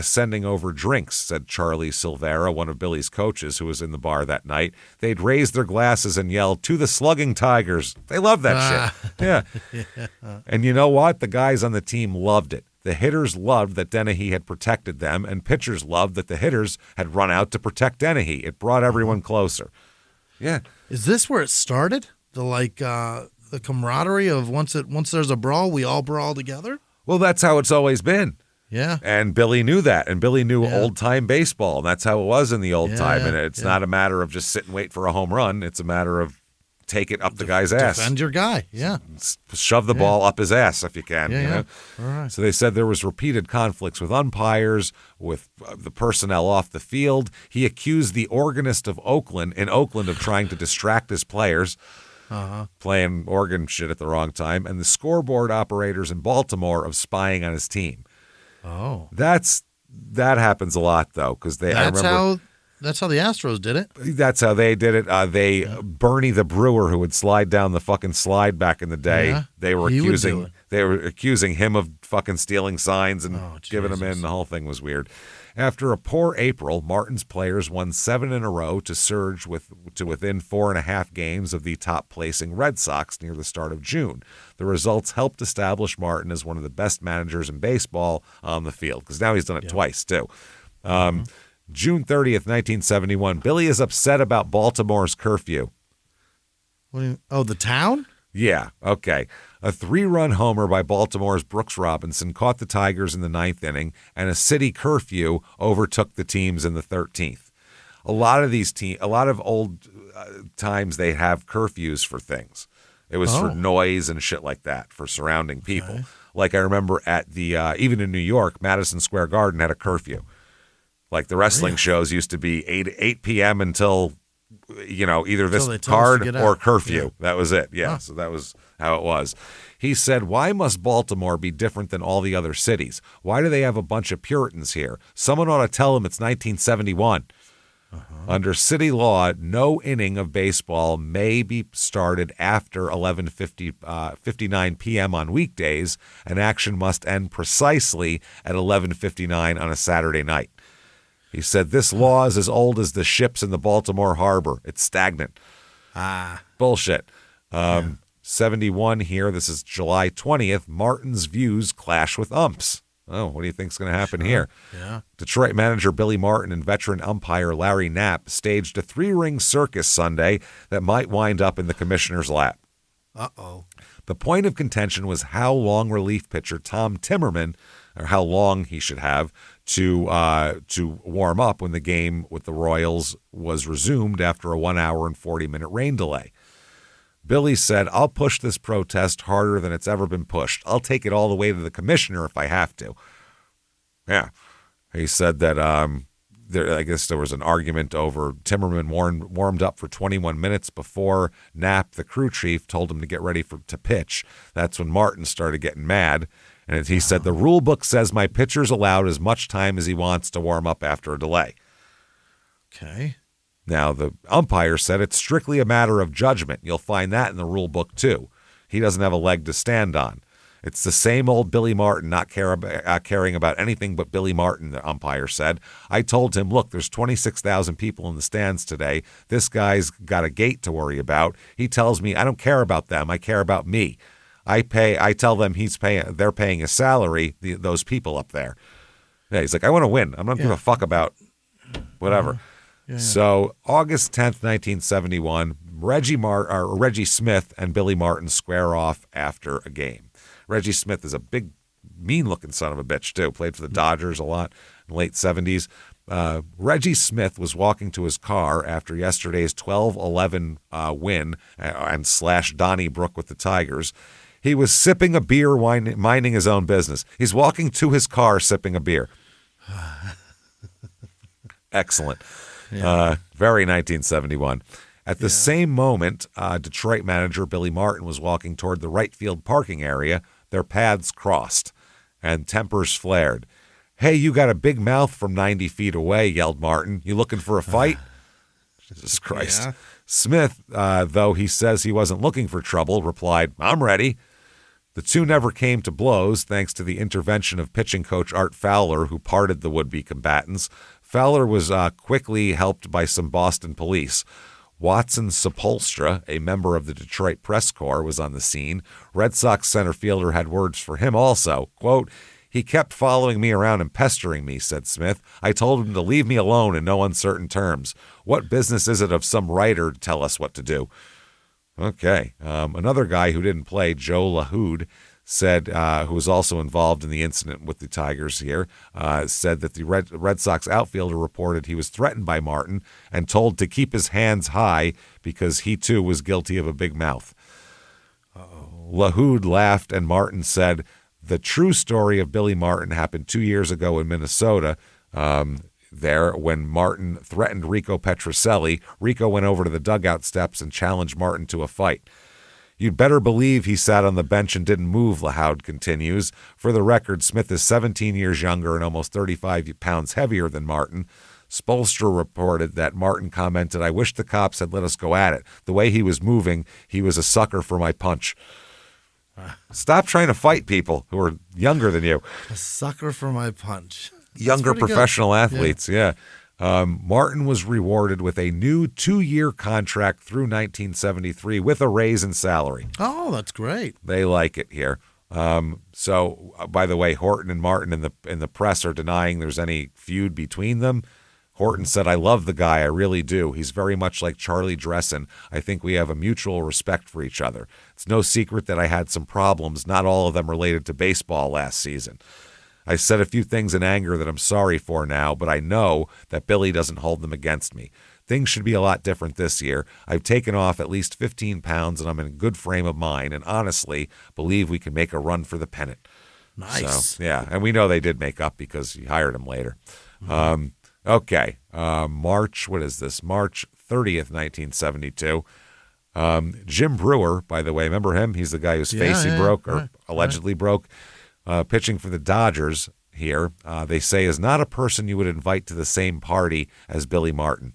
sending over drinks, said Charlie Silvera, one of Billy's coaches who was in the bar that night. They'd raise their glasses and yell, "To the slugging Tigers." They love that shit. Yeah. And you know what? The guys on the team loved it. The hitters loved that Dennehy had protected them, and pitchers loved that the hitters had run out to protect Dennehy. It brought everyone closer. Yeah. Is this where it started? The camaraderie of once there's a brawl, we all brawl together? Well, that's how it's always been. Yeah. And Billy knew that. And Billy knew old-time baseball. And that's how it was in the old time. And it's not a matter of just sit and wait for a home run. It's a matter of take it up the guy's ass. Defend your guy. Yeah. Shove the ball up his ass if you can. Yeah, you know? All right. So they said there was repeated conflicts with umpires, with the personnel off the field. He accused the organist of Oakland of trying to distract his players. Playing organ shit at the wrong time, and the scoreboard operators in Baltimore of spying on his team. Oh, that happens a lot though, because that's how the Astros did it. That's how they did it. Bernie the brewer, who would slide down the fucking slide back in the day, they were accusing him of fucking stealing signs and giving them in. The whole thing was weird. After a poor April, Martin's players won 7 in a row to surge to within 4.5 games of the top-placing Red Sox near the start of June. The results helped establish Martin as one of the best managers in baseball on the field, because now he's done it twice, too. June 30th, 1971, Billy is upset about Baltimore's curfew. What do you, the town? Yeah, okay. A 3-run homer by Baltimore's Brooks Robinson caught the Tigers in the 9th inning, and a city curfew overtook the teams in the 13th. A lot of old times they have curfews for things. It was for noise and shit like that, for surrounding people. Okay. Like I remember at the even in New York, Madison Square Garden had a curfew. Like the wrestling shows used to be 8 p.m. until either this card or curfew. Yeah. That was it. Yeah. So that was how it was. He said, "Why must Baltimore be different than all the other cities? Why do they have a bunch of Puritans here? Someone ought to tell them it's 1971. Under city law, no inning of baseball may be started after 11:59 p.m. on weekdays, and action must end precisely at 11:59 on a Saturday night." He said, "This law is as old as the ships in the Baltimore harbor. It's stagnant." Bullshit. Um, 71 here. This is July 20th. Martin's views clash with umps. Oh, what do you think's going to happen here? Yeah. Detroit manager Billy Martin and veteran umpire Larry Knapp staged a 3-ring circus Sunday that might wind up in the commissioner's lap. Uh-oh. The point of contention was how long relief pitcher Tom Timmerman, or how long he should have to warm up when the game with the Royals was resumed after a 1 hour and 40-minute rain delay. Billy said, "I'll push this protest harder than it's ever been pushed. I'll take it all the way to the commissioner if I have to." Yeah. He said that I guess there was an argument over Timmerman warmed up for 21 minutes before Knapp, the crew chief, told him to get ready to pitch. That's when Martin started getting mad. And he said, "The rule book says my pitcher's allowed as much time as he wants to warm up after a delay." Okay. Now, the umpire said it's strictly a matter of judgment. You'll find that in the rule book, too. He doesn't have a leg to stand on. It's the same old Billy Martin, not caring about anything but Billy Martin, the umpire said. I told him, look, there's 26,000 people in the stands today. This guy's got a gate to worry about. He tells me, I don't care about them. I care about me. I tell them they're paying a salary, those people up there. Yeah, he's like, I want to win. I'm not give a fuck about whatever. Yeah. So August 10th, 1971, Reggie Smith and Billy Martin square off after a game. Reggie Smith is a big, mean-looking son of a bitch, too. Played for the Dodgers a lot in the late 70s. Reggie Smith was walking to his car after yesterday's 12-11 win and slash Donnybrook with the Tigers. He was sipping a beer, minding his own business. He's walking to his car sipping a beer. Excellent. Yeah. Very 1971. At the same moment, Detroit manager Billy Martin was walking toward the right field parking area. Their paths crossed, and tempers flared. "Hey, you got a big mouth from 90 feet away," yelled Martin. "You looking for a fight?" Jesus Christ. Yeah. Smith, though he says he wasn't looking for trouble, replied, "I'm ready." The two never came to blows, thanks to the intervention of pitching coach Art Fowler, who parted the would-be combatants. Fowler was quickly helped by some Boston police. Watson Sepulstra, a member of the Detroit Press Corps, was on the scene. Red Sox center fielder had words for him also. Quote, "He kept following me around and pestering me," said Smith. "I told him to leave me alone in no uncertain terms. What business is it of some writer to tell us what to do?" Okay. Another guy who didn't play, Joe LaHood, said, who was also involved in the incident with the Tigers here, said that the Red Sox outfielder reported he was threatened by Martin and told to keep his hands high because he, too, was guilty of a big mouth. LaHood laughed, and Martin said, "The true story of Billy Martin happened 2 years ago in Minnesota. There, when Martin threatened Rico Petrocelli, Rico went over to the dugout steps and challenged Martin to a fight. You'd better believe he sat on the bench and didn't move," LaHoud continues. For the record, Smith is 17 years younger and almost 35 pounds heavier than Martin. Spolstra reported that Martin commented, "I wish the cops had let us go at it. The way he was moving, he was a sucker for my punch." Stop trying to fight people who are younger than you. A sucker for my punch. Younger professional athletes, yeah. Martin was rewarded with a new 2-year contract through 1973 with a raise in salary. Oh, that's great. They like it here. So, by the way, Horton and Martin in the press are denying there's any feud between them. Horton said, "I love the guy, I really do. He's very much like Charlie Dressen. I think we have a mutual respect for each other. It's no secret that I had some problems, not all of them related to baseball last season. I said a few things in anger that I'm sorry for now, but I know that Billy doesn't hold them against me. Things should be a lot different this year. I've taken off at least 15 pounds, and I'm in a good frame of mind, and honestly believe we can make a run for the pennant." Nice. So, yeah, and we know they did make up because he hired him later. Mm-hmm. Okay, March 30th, 1972. Jim Brewer, by the way, remember him? He's the guy whose face he broke, or allegedly broke. Pitching for the Dodgers here, they say is not a person you would invite to the same party as Billy Martin.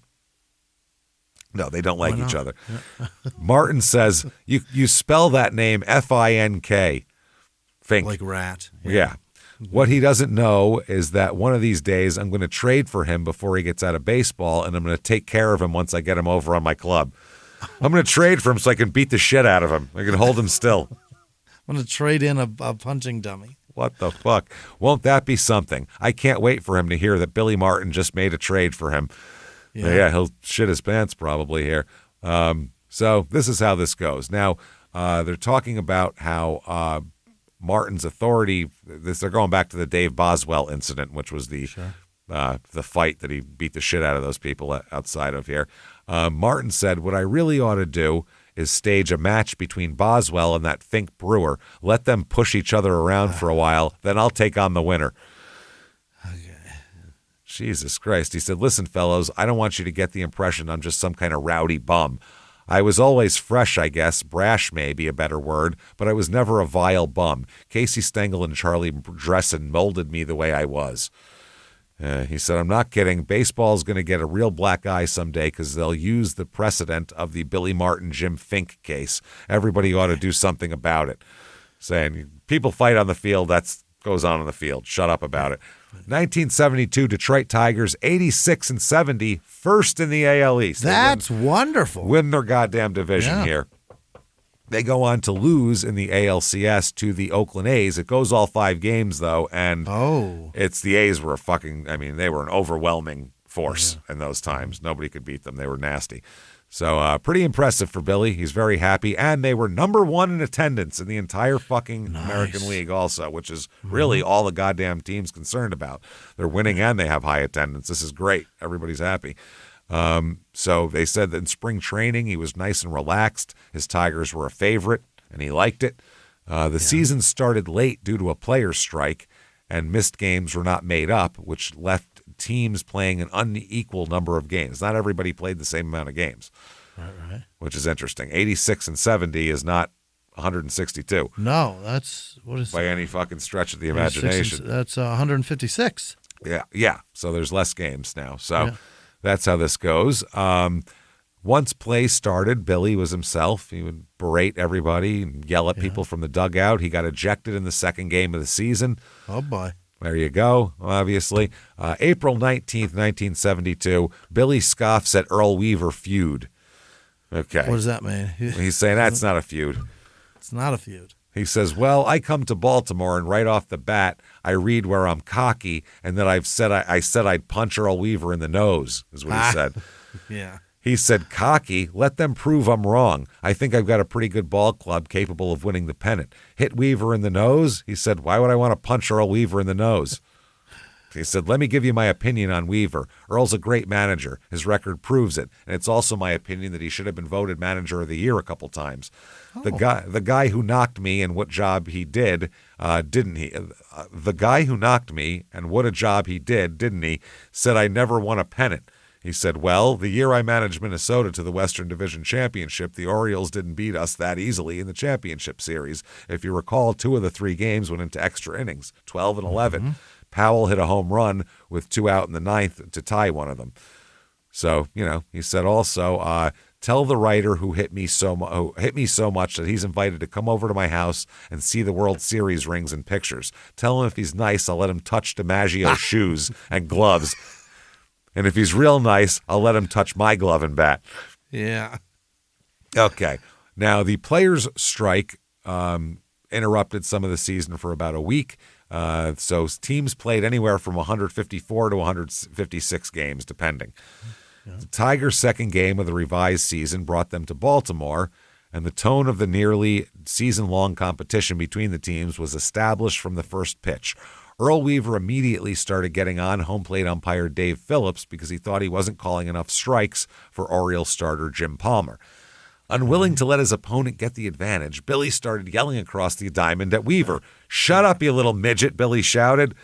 No, they don't like each other. Yeah. Martin says, you spell that name F-I-N-K. Fink. Like rat. Yeah. What he doesn't know is that one of these days I'm going to trade for him before he gets out of baseball, and I'm going to take care of him once I get him over on my club. I'm going to trade for him so I can beat the shit out of him. I can hold him still. I'm going to trade in a punching dummy. What the fuck? Won't that be something? I can't wait for him to hear that Billy Martin just made a trade for him. Yeah, he'll shit his pants probably here. So this is how this goes. Now, they're talking about how Martin's authority, they're going back to the Dave Boswell incident, which was the fight that he beat the shit out of those people outside of here. Martin said, what I really ought to do is stage a match between Boswell and that Fink Brewer. Let them push each other around for a while, then I'll take on the winner. Okay. Jesus Christ. He said, listen, fellows, I don't want you to get the impression I'm just some kind of rowdy bum. I was always fresh, I guess. Brash may be a better word, but I was never a vile bum. Casey Stengel and Charlie Dressen molded me the way I was. He said, I'm not kidding. Baseball's going to get a real black eye someday because they'll use the precedent of the Billy Martin, Jim Fink case. Everybody ought to do something about it. Saying, people fight on the field, that goes on the field. Shut up about it. 1972 Detroit Tigers, 86-70, first in the AL East. That's wonderful. Win their goddamn division here. They go on to lose in the ALCS to the Oakland A's. It goes all 5 games, though, and it's the A's were they were an overwhelming force in those times. Nobody could beat them. They were nasty. So pretty impressive for Billy. He's very happy, and they were number 1 in attendance in the entire fucking American League also, which is really all the goddamn team's concerned about. They're winning and they have high attendance. This is great. Everybody's happy. So they said that in spring training, he was nice and relaxed. His Tigers were a favorite, and he liked it. The season started late due to a players' strike, and missed games were not made up, which left teams playing an unequal number of games. Not everybody played the same amount of games, which is interesting. 86-70 is not 162. No, that's what is by any fucking stretch of the imagination. That's 156. Yeah. So there's less games now. So. That's how this goes. Once play started, Billy was himself. He would berate everybody and yell at people from the dugout. He got ejected in the second game of the season. Oh, boy. There you go, obviously. April 19th, 1972, Billy scoffs at Earl Weaver feud. Okay. What does that mean? He's saying that's not a feud. It's not a feud. He says, well, I come to Baltimore, and right off the bat, I read where I'm cocky, and that I said I'd punch Earl Weaver in the nose, is what he said. Yeah. He said, cocky, let them prove I'm wrong. I think I've got a pretty good ball club capable of winning the pennant. Hit Weaver in the nose? He said, why would I want to punch Earl Weaver in the nose? He said, let me give you my opinion on Weaver. Earl's a great manager. His record proves it. And it's also my opinion that he should have been voted manager of the year a couple times. The guy who knocked me and what job he did, didn't he? The guy who knocked me and what a job he did, didn't he, said I never won a pennant. He said, well, the year I managed Minnesota to the Western Division Championship, the Orioles didn't beat us that easily in the championship series. If you recall, 2 of the 3 games went into extra innings, 12 and 11. Powell hit a home run with 2 out in the 9th to tie one of them. So, he said also, tell the writer who hit me so much that he's invited to come over to my house and see the World Series rings and pictures. Tell him if he's nice, I'll let him touch DiMaggio's shoes and gloves. And if he's real nice, I'll let him touch my glove and bat. Yeah. Okay. Now, the players' strike interrupted some of the season for about a week. So teams played anywhere from 154 to 156 games, depending. Yeah. The Tigers' second game of the revised season brought them to Baltimore, and the tone of the nearly season-long competition between the teams was established from the first pitch. Earl Weaver immediately started getting on home plate umpire Dave Phillips because he thought he wasn't calling enough strikes for Orioles starter Jim Palmer. Unwilling to let his opponent get the advantage, Billy started yelling across the diamond at Weaver. Shut up, you little midget, Billy shouted.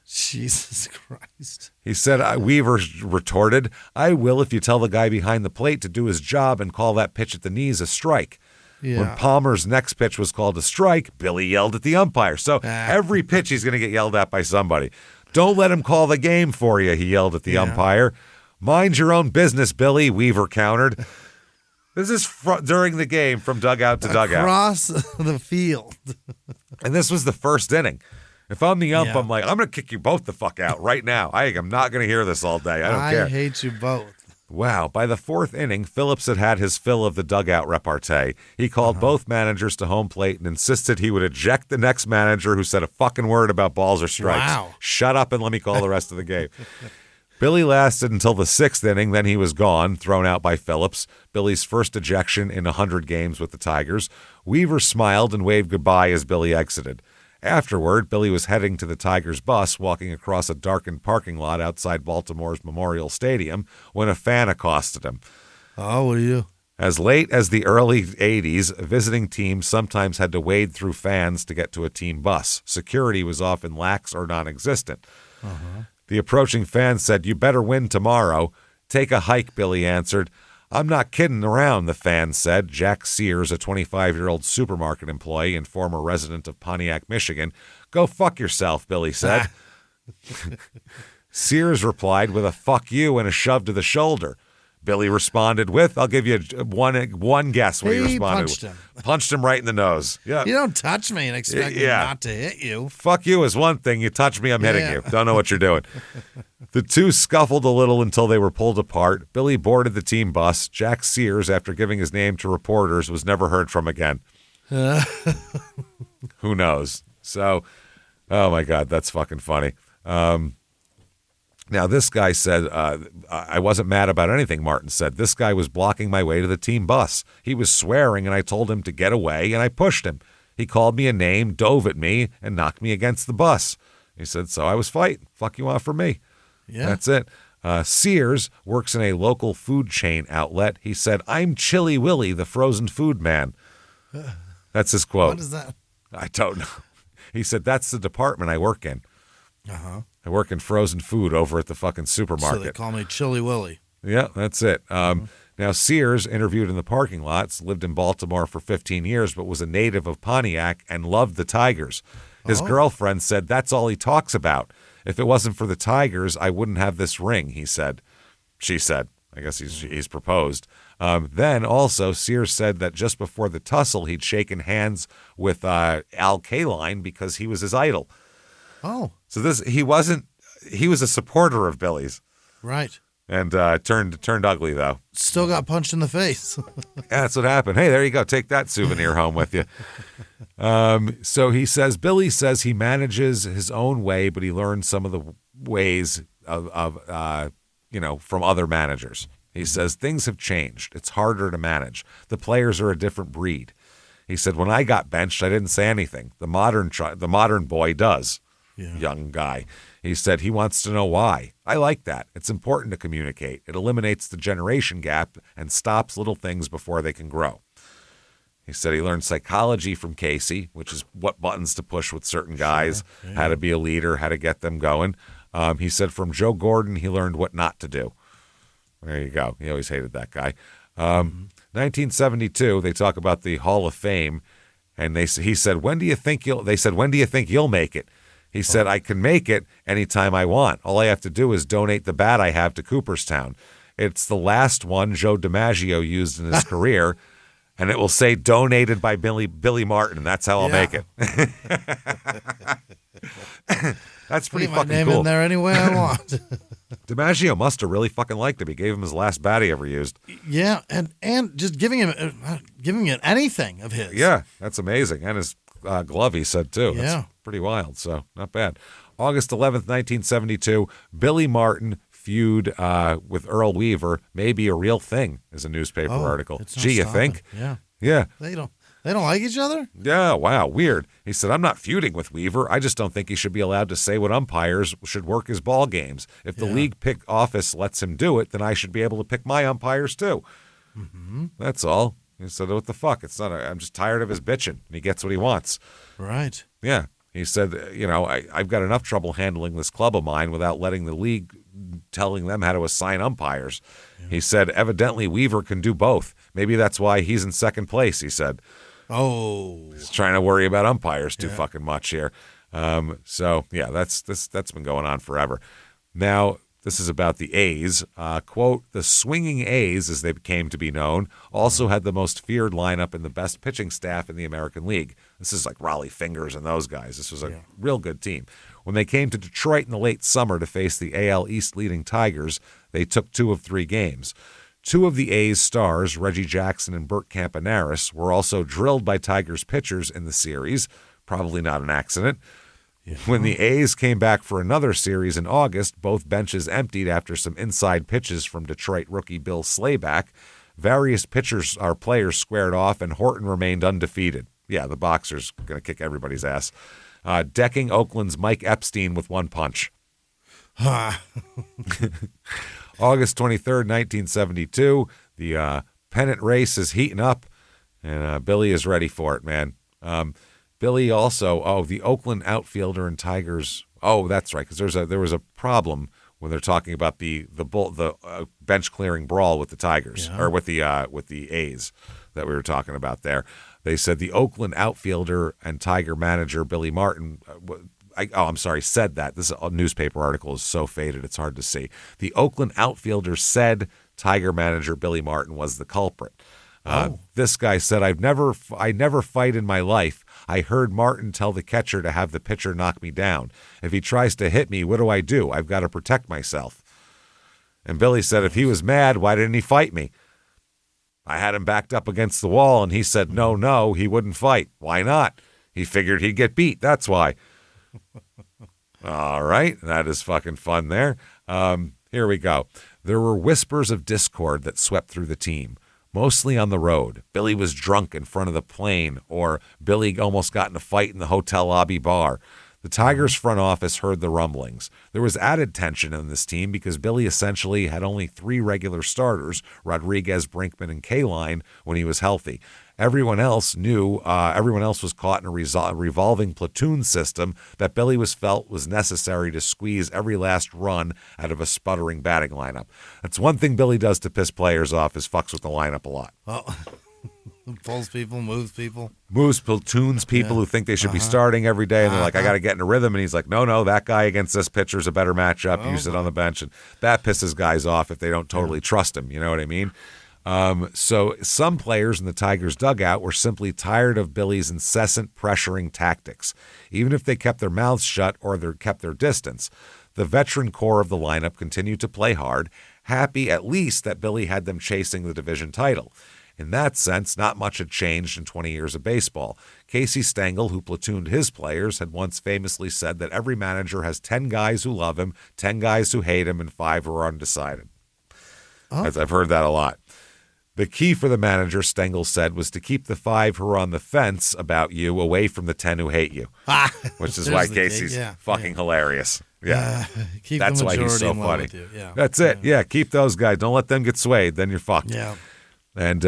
Jesus Christ. He said, Weaver retorted, I will if you tell the guy behind the plate to do his job and call that pitch at the knees a strike. Yeah. When Palmer's next pitch was called a strike, Billy yelled at the umpire. So every pitch he's going to get yelled at by somebody. Don't let him call the game for you, he yelled at the umpire. Mind your own business, Billy, Weaver countered. This is during the game from dugout to dugout. Across the field. And this was the first inning. If I'm the ump, I'm like, I'm going to kick you both the fuck out right now. I am not going to hear this all day. I don't care. I hate you both. Wow. By the fourth inning, Phillips had his fill of the dugout repartee. He called both managers to home plate and insisted he would eject the next manager who said a fucking word about balls or strikes. Wow. Shut up and let me call the rest of the game. Billy lasted until the sixth inning, then he was gone, thrown out by Phillips. Billy's first ejection in 100 games with the Tigers. Weaver smiled and waved goodbye as Billy exited. Afterward, Billy was heading to the Tigers bus, walking across a darkened parking lot outside Baltimore's Memorial Stadium, when a fan accosted him. Oh, what do you? As late as the early 80s, visiting teams sometimes had to wade through fans to get to a team bus. Security was often lax or non-existent. The approaching fan said, "You better win tomorrow." "Take a hike," Billy answered. "I'm not kidding around," the fan said. Jack Sears, a 25-year-old supermarket employee and former resident of Pontiac, Michigan. "Go fuck yourself," Billy said. Sears replied with a "fuck you" and a shove to the shoulder. Billy responded with, "I'll give you one guess what he responded punched with." him. Punched him right in the nose. Yeah. You don't touch me and expect me not to hit you. Fuck you is one thing. You touch me, I'm hitting you. Don't know what you're doing. The two scuffled a little until they were pulled apart. Billy boarded the team bus. Jack Sears, after giving his name to reporters, was never heard from again. Who knows? So, oh my God, that's fucking funny. Now, this guy said, I wasn't mad about anything, Martin said. This guy was blocking my way to the team bus. He was swearing, and I told him to get away, and I pushed him. He called me a name, dove at me, and knocked me against the bus. He said, so I was fighting. Fuck you want from me. Yeah. That's it. Sears works in a local food chain outlet. He said, I'm Chilly Willy, the frozen food man. That's his quote. What is that? I don't know. He said, that's the department I work in. Uh-huh. I work in frozen food over at the fucking supermarket. So they call me Chilly Willy. Yeah, that's it. Now, Sears, interviewed in the parking lots, lived in Baltimore for 15 years, but was a native of Pontiac and loved the Tigers. His girlfriend said, that's all he talks about. If it wasn't for the Tigers, I wouldn't have this ring, he said. She said. I guess he's proposed. Then also, Sears said that just before the tussle, he'd shaken hands with Al Kaline because he was his idol. Oh. So he was a supporter of Billy's. Right. And turned ugly, though. Still got punched in the face. Yeah, that's what happened. Hey, there you go. Take that souvenir home with you. So Billy says he manages his own way, but he learned some of the ways from other managers. He says things have changed. It's harder to manage. The players are a different breed. He said, when I got benched, I didn't say anything. The modern boy does. Yeah. Young guy. He said he wants to know why. I like that. It's important to communicate. It eliminates the generation gap and stops little things before they can grow. He said he learned psychology from Casey, which is what buttons to push with certain guys, sure. How to be a leader, how to get them going. He said from Joe Gordon, he learned what not to do. There you go. He always hated that guy. 1972, they talk about the Hall of Fame, and he said, when do you think you'll make it? He said, I can make it anytime I want. All I have to do is donate the bat I have to Cooperstown. It's the last one Joe DiMaggio used in his career, and it will say donated by Billy Martin. That's how I'll make it. That's pretty fucking cool. Put my name in there any way I want. DiMaggio must have really fucking liked him. He gave him his last bat he ever used. Yeah, and just giving him anything of his. Yeah, that's amazing. And his glove, he said, too. Yeah. That's pretty wild, so not bad. August 11th, 1972, Billy Martin feud with Earl Weaver may be a real thing, is a newspaper article. Gee, you think? Yeah. Yeah. They don't like each other? Yeah, wow, weird. He said, I'm not feuding with Weaver. I just don't think he should be allowed to say what umpires should work his ball games. If the league pick office lets him do it, then I should be able to pick my umpires too. Mm-hmm. That's all. He said, what the fuck? I'm just tired of his bitching. And he gets what he wants. Right. Yeah. He said, I've got enough trouble handling this club of mine without letting the league telling them how to assign umpires. Yeah. He said, evidently Weaver can do both. Maybe that's why he's in second place, he said. Oh. He's trying to worry about umpires too fucking much here. That's been going on forever. Now, This is about the A's. Quote, the swinging A's, as they came to be known, also had the most feared lineup and the best pitching staff in the American League. This is like Raleigh Fingers and those guys. This was a real good team. When they came to Detroit in the late summer to face the AL East leading Tigers, they took 2 of 3 games. 2 of the A's stars, Reggie Jackson and Bert Campaneris, were also drilled by Tigers pitchers in the series. Probably not an accident. Yeah. When the A's came back for another series in August, both benches emptied after some inside pitches from Detroit rookie Bill Slayback. Various players squared off, and Horton remained undefeated. Yeah, the boxer's going to kick everybody's ass. Decking Oakland's Mike Epstein with 1 punch. August 23rd, 1972, the pennant race is heating up, and Billy is ready for it, man. Billy also, the Oakland outfielder and Tigers. Oh, that's right, because there was a problem when they're talking about the bench clearing brawl with the Tigers or with the A's that we were talking about there. They said the Oakland outfielder and Tiger manager Billy Martin. Said that. This newspaper article is so faded it's hard to see. The Oakland outfielder said Tiger manager Billy Martin was the culprit. This guy said, I never fight in my life. I heard Martin tell the catcher to have the pitcher knock me down. If he tries to hit me, what do? I've got to protect myself. And Billy said, if he was mad, why didn't he fight me? I had him backed up against the wall, and he said, no, he wouldn't fight. Why not? He figured he'd get beat. That's why. All right. That is fucking fun there. Here we go. There were whispers of discord that swept through the team. Mostly on the road. Billy was drunk in front of the plane, or Billy almost got in a fight in the hotel lobby bar. The Tigers front office heard the rumblings. There was added tension in this team because Billy essentially had only 3 regular starters, Rodriguez, Brinkman, and Kaline, when he was healthy. Everyone else was caught in a revolving platoon system that Billy felt was necessary to squeeze every last run out of a sputtering batting lineup. That's one thing Billy does to piss players off, is fucks with the lineup a lot. Pulls people, moves people. Moves, platoons people who think they should be starting every day, and they're like, I got to get in a rhythm. And he's like, no, that guy against this pitcher is a better matchup. You sit on the bench. And that pisses guys off if they don't totally trust him. You know what I mean? So some players in the Tigers dugout were simply tired of Billy's incessant pressuring tactics, even if they kept their mouths shut or they kept their distance. The veteran core of the lineup continued to play hard, happy at least that Billy had them chasing the division title. In that sense, not much had changed in 20 years of baseball. Casey Stengel, who platooned his players, had once famously said that every manager has 10 guys who love him, 10 guys who hate him, and 5 who are undecided. As I've heard that a lot. The key for the manager, Stengel said, was to keep the 5 who are on the fence about you away from the 10 who hate you, which is why Casey's fucking hilarious. Yeah, that's why he's so funny. That's it. Yeah, keep those guys. Don't let them get swayed. Then you're fucked. Yeah. And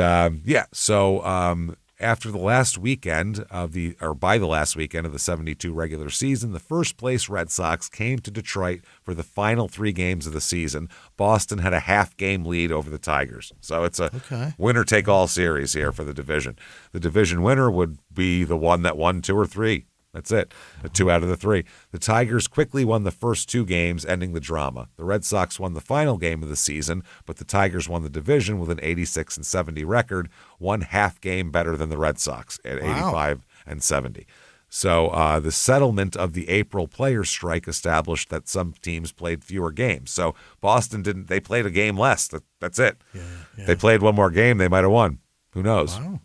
so after the last weekend by the last weekend of the 72 regular season, the first place Red Sox came to Detroit for the final 3 games of the season. Boston had a half-game lead over the Tigers. So it's a winner-take-all series here for the division. The division winner would be the one that won 2 or 3. That's it. 2 out of the 3. The Tigers quickly won the first 2 games, ending the drama. The Red Sox won the final game of the season, but the Tigers won the division with an 86-70 record, 1 half game better than the Red Sox at 85-70. So the settlement of the April players' strike established that some teams played fewer games. So Boston didn't. They played a game less. That's it. Yeah. They played 1 more game, they might have won. Who knows? Wow.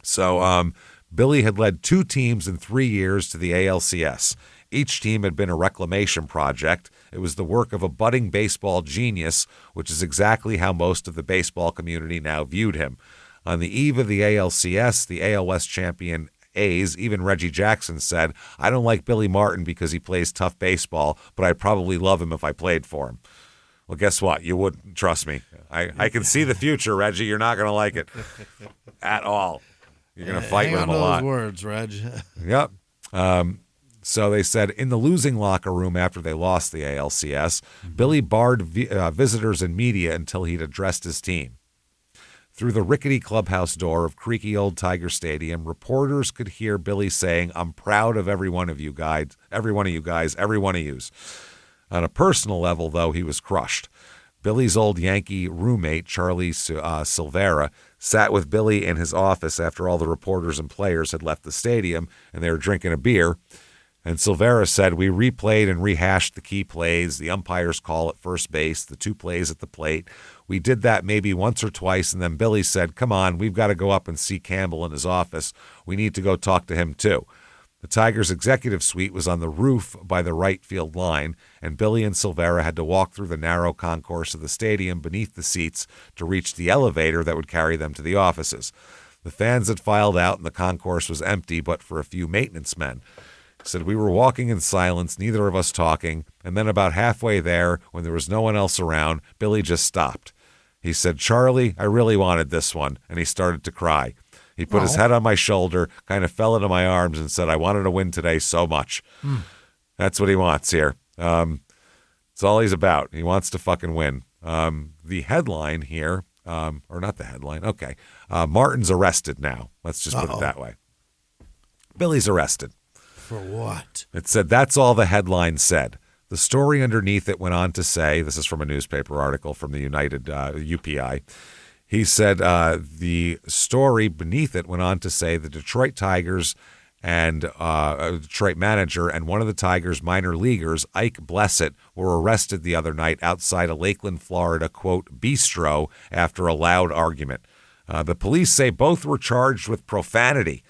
So Billy had led 2 teams in 3 years to the ALCS. Each team had been a reclamation project. It was the work of a budding baseball genius, which is exactly how most of the baseball community now viewed him. On the eve of the ALCS, the AL West champion A's, even Reggie Jackson said, I don't like Billy Martin because he plays tough baseball, but I'd probably love him if I played for him. Well, guess what? You wouldn't. Trust me. I can see the future, Reggie. You're not going to like it at all. You're going to fight with him a lot. Those words, Reg. Yep. So they said in the losing locker room after they lost the ALCS, Billy barred visitors and media until he'd addressed his team. Through the rickety clubhouse door of creaky old Tiger Stadium, reporters could hear Billy saying, I'm proud of every one of you guys, every one of yous. On a personal level, though, he was crushed. Billy's old Yankee roommate, Charlie Silvera, sat with Billy in his office after all the reporters and players had left the stadium, and they were drinking a beer. And Silvera said, we replayed and rehashed the key plays, the umpire's call at first base, the 2 plays at the plate. We did that maybe once or twice, and then Billy said, come on, we've got to go up and see Campbell in his office. We need to go talk to him too. The Tigers' executive suite was on the roof by the right field line, and Billy and Silvera had to walk through the narrow concourse of the stadium beneath the seats to reach the elevator that would carry them to the offices. The fans had filed out, and the concourse was empty but for a few maintenance men. Said we were walking in silence, neither of us talking, and then about halfway there, when there was no one else around, Billy just stopped. He said, Charlie, I really wanted this one, and he started to cry. He put his head on my shoulder, kind of fell into my arms, and said, I wanted to win today so much. That's what he wants here. It's all he's about. He wants to fucking win. The headline here, or not the headline, okay. Martin's arrested now. Let's just put it that way. Billy's arrested. For what? It said, that's all the headline said. The story underneath it went on to say, this is from a newspaper article from the United UPI. He said the story beneath it went on to say the Detroit Tigers and Detroit manager and one of the Tigers' minor leaguers, Ike Blessett, were arrested the other night outside a Lakeland, Florida, quote, bistro after a loud argument. The police say both were charged with profanity.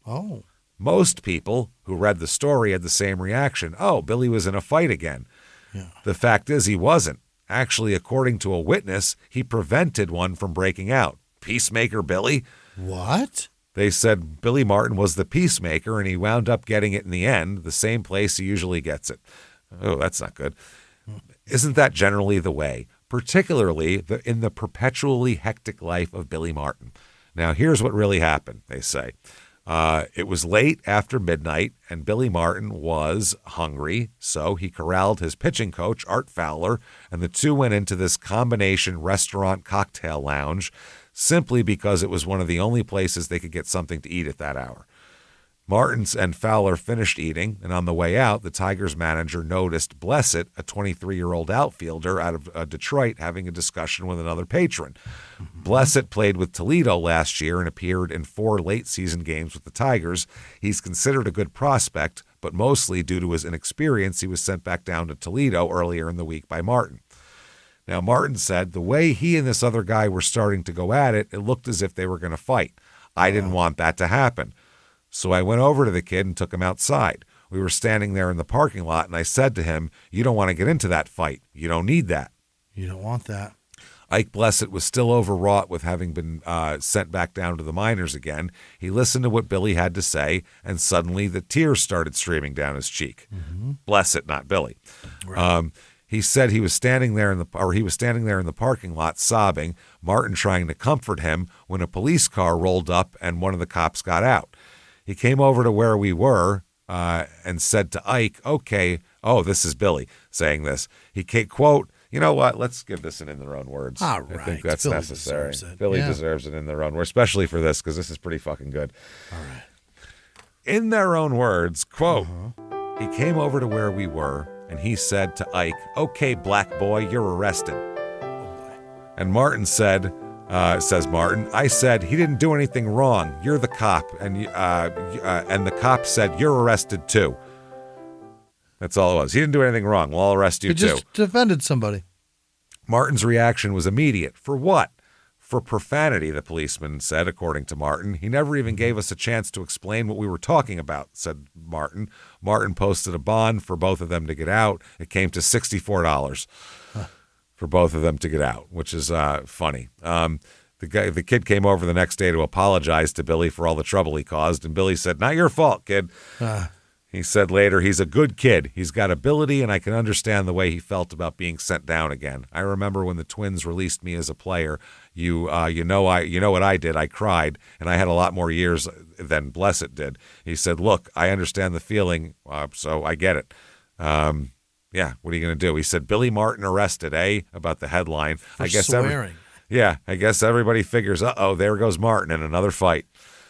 Oh. Most people who read the story had the same reaction. Oh, Billy was in a fight again. Yeah. The fact is he wasn't. Actually, according to a witness, he prevented one from breaking out. Peacemaker Billy? What? They said Billy Martin was the peacemaker, and he wound up getting it in the end, the same place he usually gets it. Oh, that's not good. Isn't that generally the way, particularly in the perpetually hectic life of Billy Martin? Now, here's what really happened, they say. It was late after midnight, and Billy Martin was hungry, so he corralled his pitching coach, Art Fowler, and the two went into this combination restaurant cocktail lounge simply because it was one of the only places they could get something to eat at that hour. Martins and Fowler finished eating, and on the way out, the Tigers manager noticed Blessett, a 23-year-old outfielder out of Detroit, having a discussion with another patron. Blessett played with Toledo last year and appeared in 4 late-season games with the Tigers. He's considered a good prospect, but mostly due to his inexperience, he was sent back down to Toledo earlier in the week by Martin. Now, Martin said the way he and this other guy were starting to go at it, it looked as if they were going to fight. I didn't want that to happen. So I went over to the kid and took him outside. We were standing there in the parking lot, and I said to him, you don't want to get into that fight. You don't need that. You don't want that. Ike Blessett was still overwrought with having been sent back down to the minors again. He listened to what Billy had to say, and suddenly the tears started streaming down his cheek. Blessett, not Billy. Right. He said he was standing there in the parking lot sobbing, Martin trying to comfort him, when a police car rolled up and one of the cops got out. He came over to where we were and said to Ike, okay, this is Billy saying this. He came, quote, you know what, let's give this in their own words. All right. I think that's Billy necessary. deserves it. Billy Yeah. deserves it in their own words, especially for this, because this is pretty fucking good. All right. In their own words, quote, he came over to where we were and he said to Ike, okay, black boy, you're arrested. Oh, boy. And Martin said, says Martin, I said, he didn't do anything wrong. You're the cop. And the cop said, you're arrested too. That's all it was. He didn't do anything wrong. We'll all arrest you He too. just defended somebody. Martin's reaction was immediate. For what? For profanity, the policeman said, according to Martin. He never even gave us a chance to explain what we were talking about, said Martin. Martin posted a bond for both of them to get out. It came to $64 for both of them to get out, which is funny. The kid came over the next day to apologize to Billy for all the trouble he caused, and Billy said, not your fault, kid. He said later, he's a good kid. He's got ability, and I can understand the way he felt about being sent down again. I remember when the Twins released me as a player. You know what I did. I cried, and I had a lot more years than Blessett did. He said, look, I understand the feeling, so I get it. Yeah, what are you going to do? He said, Billy Martin arrested, about the headline. For swearing. I guess everybody figures, there goes Martin in another fight.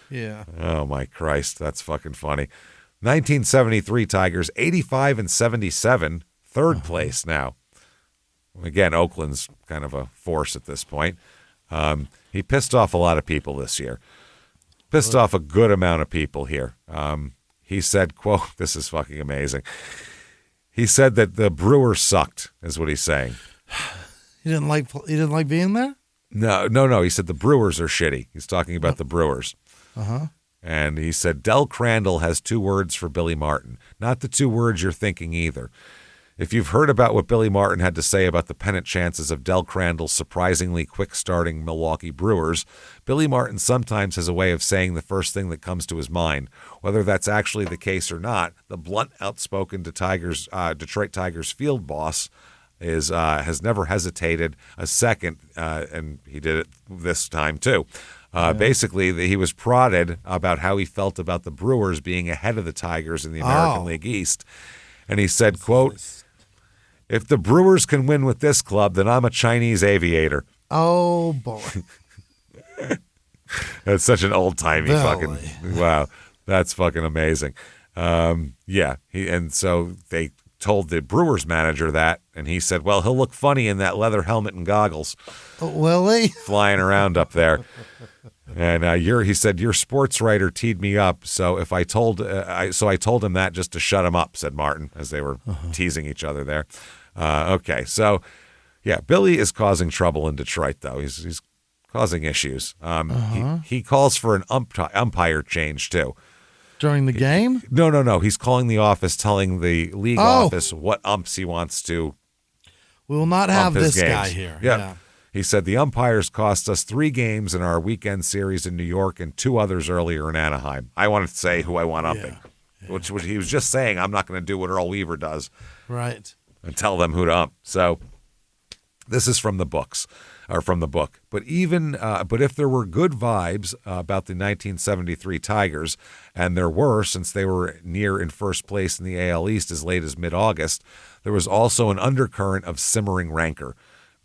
Yeah. Oh, my Christ, that's fucking funny. 1973 Tigers, 85-77, Third place now. Again, Oakland's kind of a force at this point. He pissed off a lot of people this year. Pissed off a good amount of people here. He said, quote, this is fucking amazing. He said that the Brewers sucked, is what he's saying. He didn't like being there? No. He said the Brewers are shitty. He's talking about the Brewers. Uh-huh. And he said, Del Crandall has 2 words for Billy Martin. Not the 2 words you're thinking either. If you've heard about what Billy Martin had to say about the pennant chances of Del Crandall's surprisingly quick-starting Milwaukee Brewers, Billy Martin sometimes has a way of saying the first thing that comes to his mind. Whether that's actually the case or not, the blunt, outspoken Detroit Tigers field boss has never hesitated a second, and he did it this time too. Basically, he was prodded about how he felt about the Brewers being ahead of the Tigers in the American League East. And he said, quote, if the Brewers can win with this club, then I'm a Chinese aviator. Oh, boy. That's such an old-timey fucking, wow, that's fucking amazing. And so they told the Brewers manager that, and he said, well, he'll look funny in that leather helmet and goggles. Will he? Flying around up there. And he said, your sports writer teed me up, so I told him that just to shut him up, said Martin, as they were teasing each other there. Okay, so, yeah, Billy is causing trouble in Detroit, though. He's causing issues. He calls for an umpire change, too. During the game? No. He's calling the office, telling the league office what umps he wants to. We will not have this games. guy here. Yep. Yeah. He said the umpires cost us 3 games in our weekend series in New York and 2 others earlier in Anaheim. I wanted to say who I want umping, which he was just saying I'm not going to do what Earl Weaver does. Right. And tell them who to ump. So this is from the book. But if there were good vibes about the 1973 Tigers, and there were since they were near in first place in the AL East as late as mid-August, there was also an undercurrent of simmering rancor.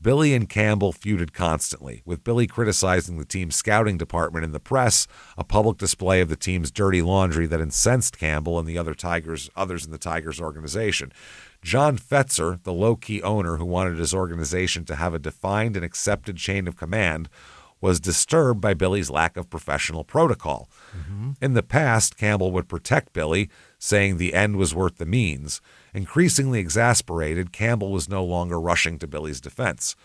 Billy and Campbell feuded constantly, with Billy criticizing the team's scouting department in the press, a public display of the team's dirty laundry that incensed Campbell and the others in the Tigers organization. John Fetzer, the low-key owner who wanted his organization to have a defined and accepted chain of command, was disturbed by Billy's lack of professional protocol. Mm-hmm. In the past, Campbell would protect Billy, saying the end was worth the means. Increasingly exasperated, Campbell was no longer rushing to Billy's defense.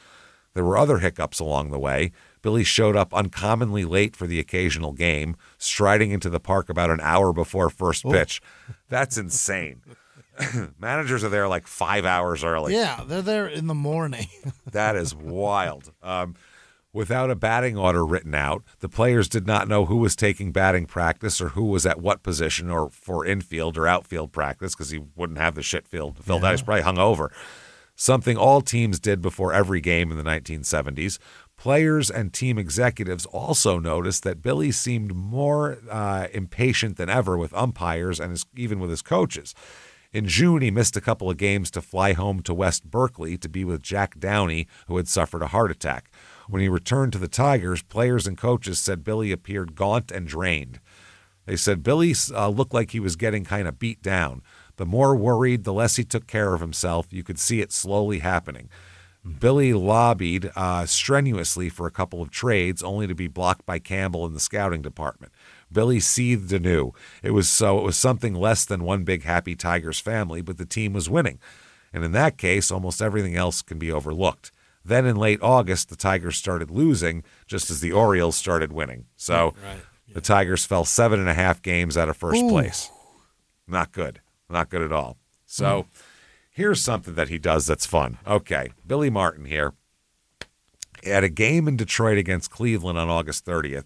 There were other hiccups along the way. Billy showed up uncommonly late for the occasional game, striding into the park about an hour before first pitch. That's insane. Managers are there like 5 hours early. Yeah, they're there in the morning. That is wild. Without a batting order written out, the players did not know who was taking batting practice or who was at what position or for infield or outfield practice because he wouldn't have the shit filled out. He's probably hungover. Something all teams did before every game in the 1970s. Players and team executives also noticed that Billy seemed more impatient than ever with umpires and even with his coaches. In June, he missed a couple of games to fly home to West Berkeley to be with Jack Downey, who had suffered a heart attack. When he returned to the Tigers, players and coaches said Billy appeared gaunt and drained. They said Billy looked like he was getting kind of beat down. The more worried, the less he took care of himself. You could see it slowly happening. Billy lobbied strenuously for a couple of trades, only to be blocked by Campbell in the scouting department. Billy seethed anew. It was something less than one big happy Tigers family, but the team was winning. And in that case, almost everything else can be overlooked. Then in late August, the Tigers started losing, just as the Orioles started winning. So the Tigers fell 7.5 games out of first place. Not good. Not good at all. So here's something that he does that's fun. Okay, Billy Martin here. At a game in Detroit against Cleveland on August 30th,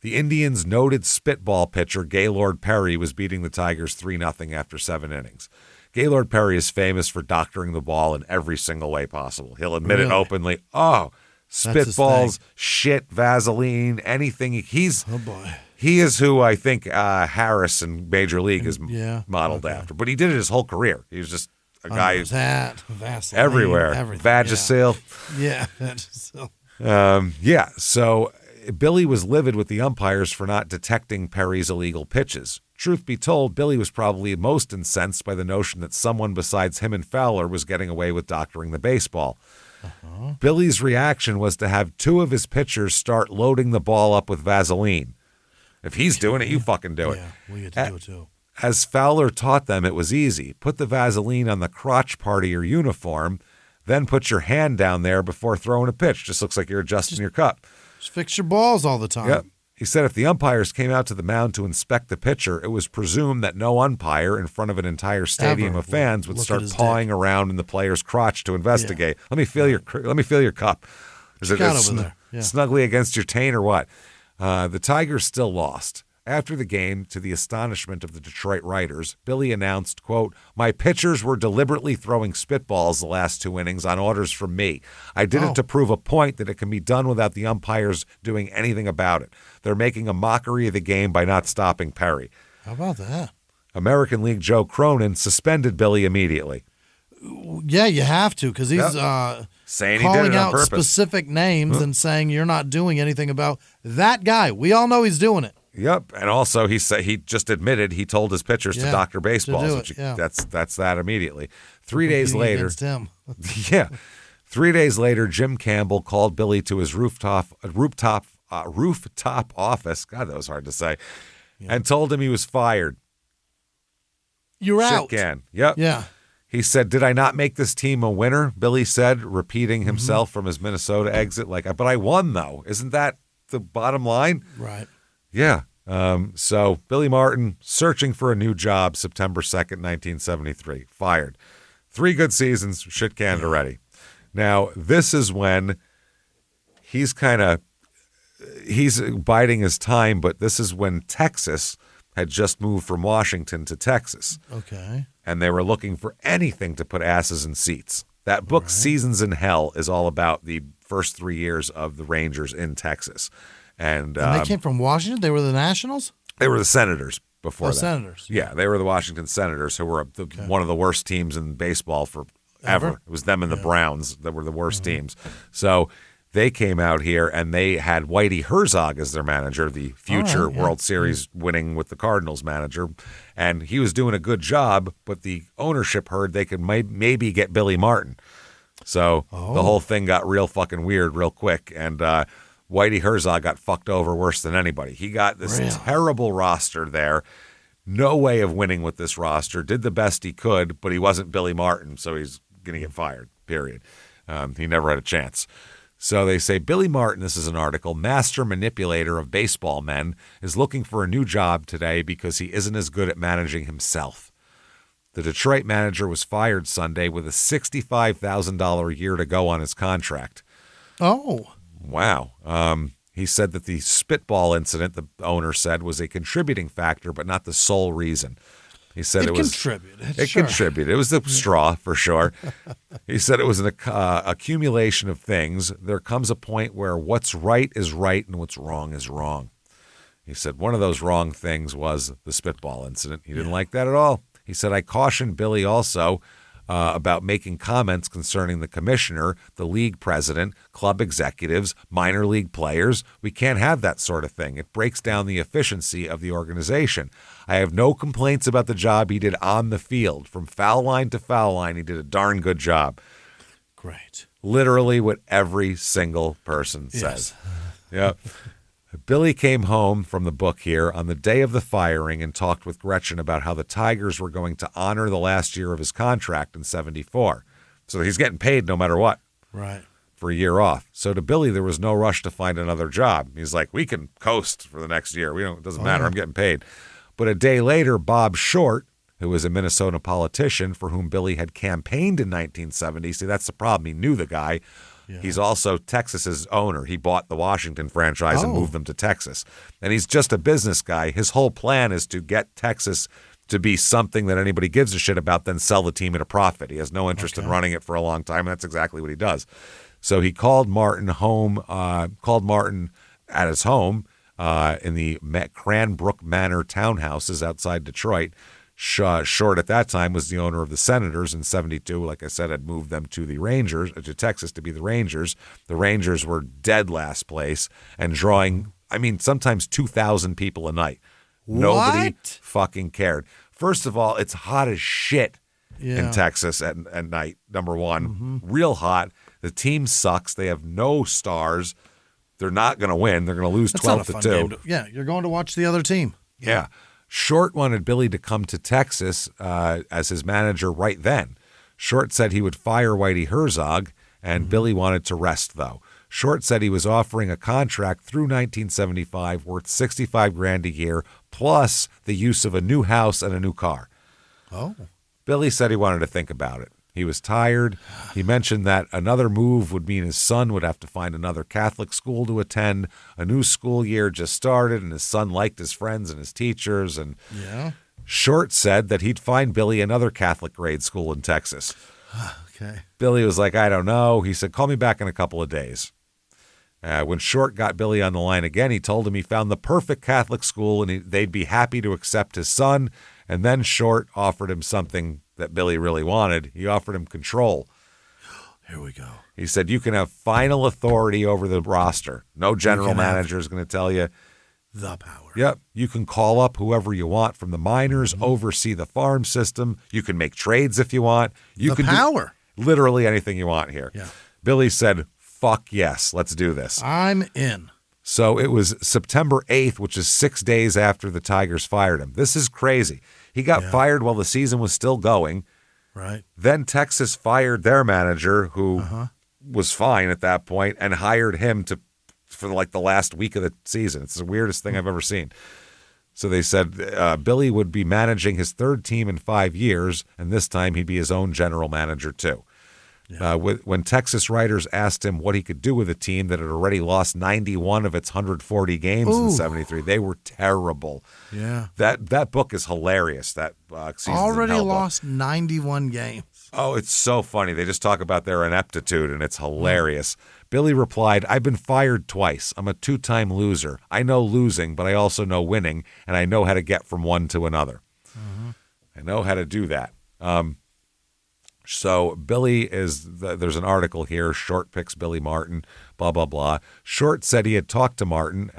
the Indians' noted spitball pitcher Gaylord Perry was beating the Tigers 3-0 after 7 innings. Gaylord Perry is famous for doctoring the ball in every single way possible. He'll admit it openly. Oh, spitballs, shit, Vaseline, anything. He is who I think Harris in Major League is modeled after. But he did it his whole career. He was just a guy who's Vaseline, everywhere. Vagisil. Yeah, Vagisil. So Billy was livid with the umpires for not detecting Perry's illegal pitches. Truth be told, Billy was probably most incensed by the notion that someone besides him and Fowler was getting away with doctoring the baseball. Billy's reaction was to have two of his pitchers start loading the ball up with Vaseline. If he's doing it, you fucking do it. Yeah, we get to do it too. As Fowler taught them, it was easy. Put the Vaseline on the crotch part of your uniform, then put your hand down there before throwing a pitch. Just looks like you're adjusting your cup. Just fix your balls all the time. Yep. He said if the umpires came out to the mound to inspect the pitcher, it was presumed that no umpire in front of an entire stadium of fans would start pawing around in the player's crotch to investigate. Yeah. Let me feel your cup. Is it over there? Yeah. Snugly against your taint or what? The Tigers still lost. After the game, to the astonishment of the Detroit writers, Billy announced, quote, "My pitchers were deliberately throwing spitballs the last 2 innings on orders from me. I did it to prove a point that it can be done without the umpires doing anything about it. They're making a mockery of the game by not stopping Perry." How about that? American League Joe Cronin suspended Billy immediately. Yeah, you have to, because he's saying calling he did it on out purpose. specific names and saying you're not doing anything about that guy. We all know he's doing it. Yep, and also he said he just admitted he told his pitchers to doctor baseballs. That's that immediately. 3 days later, against him. yeah, 3 days later, Jim Campbell called Billy to his rooftop office. God, that was hard to say, and told him he was fired. You're Shit out. can. Yep. Yeah. He said, "Did I not make this team a winner?" Billy said, repeating himself from his Minnesota exit. But I won though. Isn't that the bottom line? Right. Yeah. So Billy Martin searching for a new job September 2nd, 1973. Fired. 3 good seasons, shit canned already. Now, this is when he's biding his time, but this is when Texas had just moved from Washington to Texas. Okay. And they were looking for anything to put asses in seats. That book, Seasons in Hell, is all about the first 3 years of the Rangers in Texas. And they came from Washington? They were the Nationals? They were the Senators before that. Senators. Yeah, they were the Washington Senators, who were one of the worst teams in baseball forever. It was them and the Browns that were the worst teams. So they came out here, and they had Whitey Herzog as their manager, the future World Series winning with the Cardinals manager. And he was doing a good job, but the ownership heard they could maybe get Billy Martin. So the whole thing got real fucking weird real quick. And Whitey Herzog got fucked over worse than anybody. He got this terrible roster there. No way of winning with this roster. Did the best he could, but he wasn't Billy Martin, so he's going to get fired, period. He never had a chance. So they say Billy Martin, this is an article, master manipulator of baseball men, is looking for a new job today because he isn't as good at managing himself. The Detroit manager was fired Sunday with a $65,000 a year to go on his contract. Oh. Wow. He said that the spitball incident, the owner said, was a contributing factor, but not the sole reason. He said it contributed. Contributed. It was the straw, for sure. He said it was an accumulation of things. There comes a point where what's right is right and what's wrong is wrong. He said one of those wrong things was the spitball incident. He didn't like that at all. He said, I cautioned Billy also about making comments concerning the commissioner, the league president, club executives, minor league players. We can't have that sort of thing. It breaks down the efficiency of the organization. I have no complaints about the job he did on the field. From foul line to foul line, he did a darn good job. Great. Literally what every single person says. Yeah. Billy came home from the book here on the day of the firing and talked with Gretchen about how the Tigers were going to honor the last year of his contract in 74. So he's getting paid no matter what. Right. For a year off. So to Billy, there was no rush to find another job. He's like, we can coast for the next year. It doesn't matter. I'm getting paid. But a day later, Bob Short, who was a Minnesota politician for whom Billy had campaigned in 1970. See, that's the problem. He knew the guy. Yeah. He's also Texas's owner. He bought the Washington franchise and moved them to Texas. And he's just a business guy. His whole plan is to get Texas to be something that anybody gives a shit about, then sell the team at a profit. He has no interest in running it for a long time, and that's exactly what he does. So he called Martin at his home in the Cranbrook Manor townhouses outside Detroit. Short at that time was the owner of the Senators in 72. Like I said, had moved them to the Rangers, to Texas to be the Rangers. The Rangers were dead last place and drawing, sometimes 2,000 people a night. Nobody What? fucking cared. First of all, it's hot as shit in Texas at night, number one. Mm-hmm. Real hot. The team sucks. They have no stars. They're not going to win. They're going to lose That's 12 not a to fun 2. game. Yeah, you're going to watch the other team. Yeah. Short wanted Billy to come to Texas as his manager right then. Short said he would fire Whitey Herzog, and Billy wanted to rest, though. Short said he was offering a contract through 1975 worth $65,000 a year, plus the use of a new house and a new car. Oh. Billy said he wanted to think about it. He was tired. He mentioned that another move would mean his son would have to find another Catholic school to attend. A new school year just started, and his son liked his friends and his teachers. And Short said that he'd find Billy another Catholic grade school in Texas. Okay. Billy was like, I don't know. He said, call me back in a couple of days. When Short got Billy on the line again, he told him he found the perfect Catholic school and they'd be happy to accept his son. And then Short offered him something that Billy really wanted. He offered him control. Here we go. He said, you can have final authority over the roster. No general manager is going to tell you. The power. Yep. You can call up whoever you want from the minors, oversee the farm system. You can make trades if you want. You can power. do literally anything you want here. Yeah. Billy said, fuck yes, let's do this. I'm in. So it was September 8th, which is 6 days after the Tigers fired him. This is crazy. He got fired while the season was still going. Right. Then Texas fired their manager, who was fine at that point, and hired him for like the last week of the season. It's the weirdest thing I've ever seen. So they said Billy would be managing his third team in 5 years, and this time he'd be his own general manager too. Yeah. When Texas writers asked him what he could do with a team that had already lost 91 of its 140 games in 73, they were terrible. Yeah. That book is hilarious. That Seasons in already Hell lost 91 games. Oh, it's so funny. They just talk about their ineptitude, and it's hilarious. Billy replied, I've been fired twice. I'm a 2-time loser. I know losing, but I also know winning, and I know how to get from one to another. I know how to do that. So Billy there's an article here, Short picks Billy Martin, blah, blah, blah. Short said he had talked to Martin,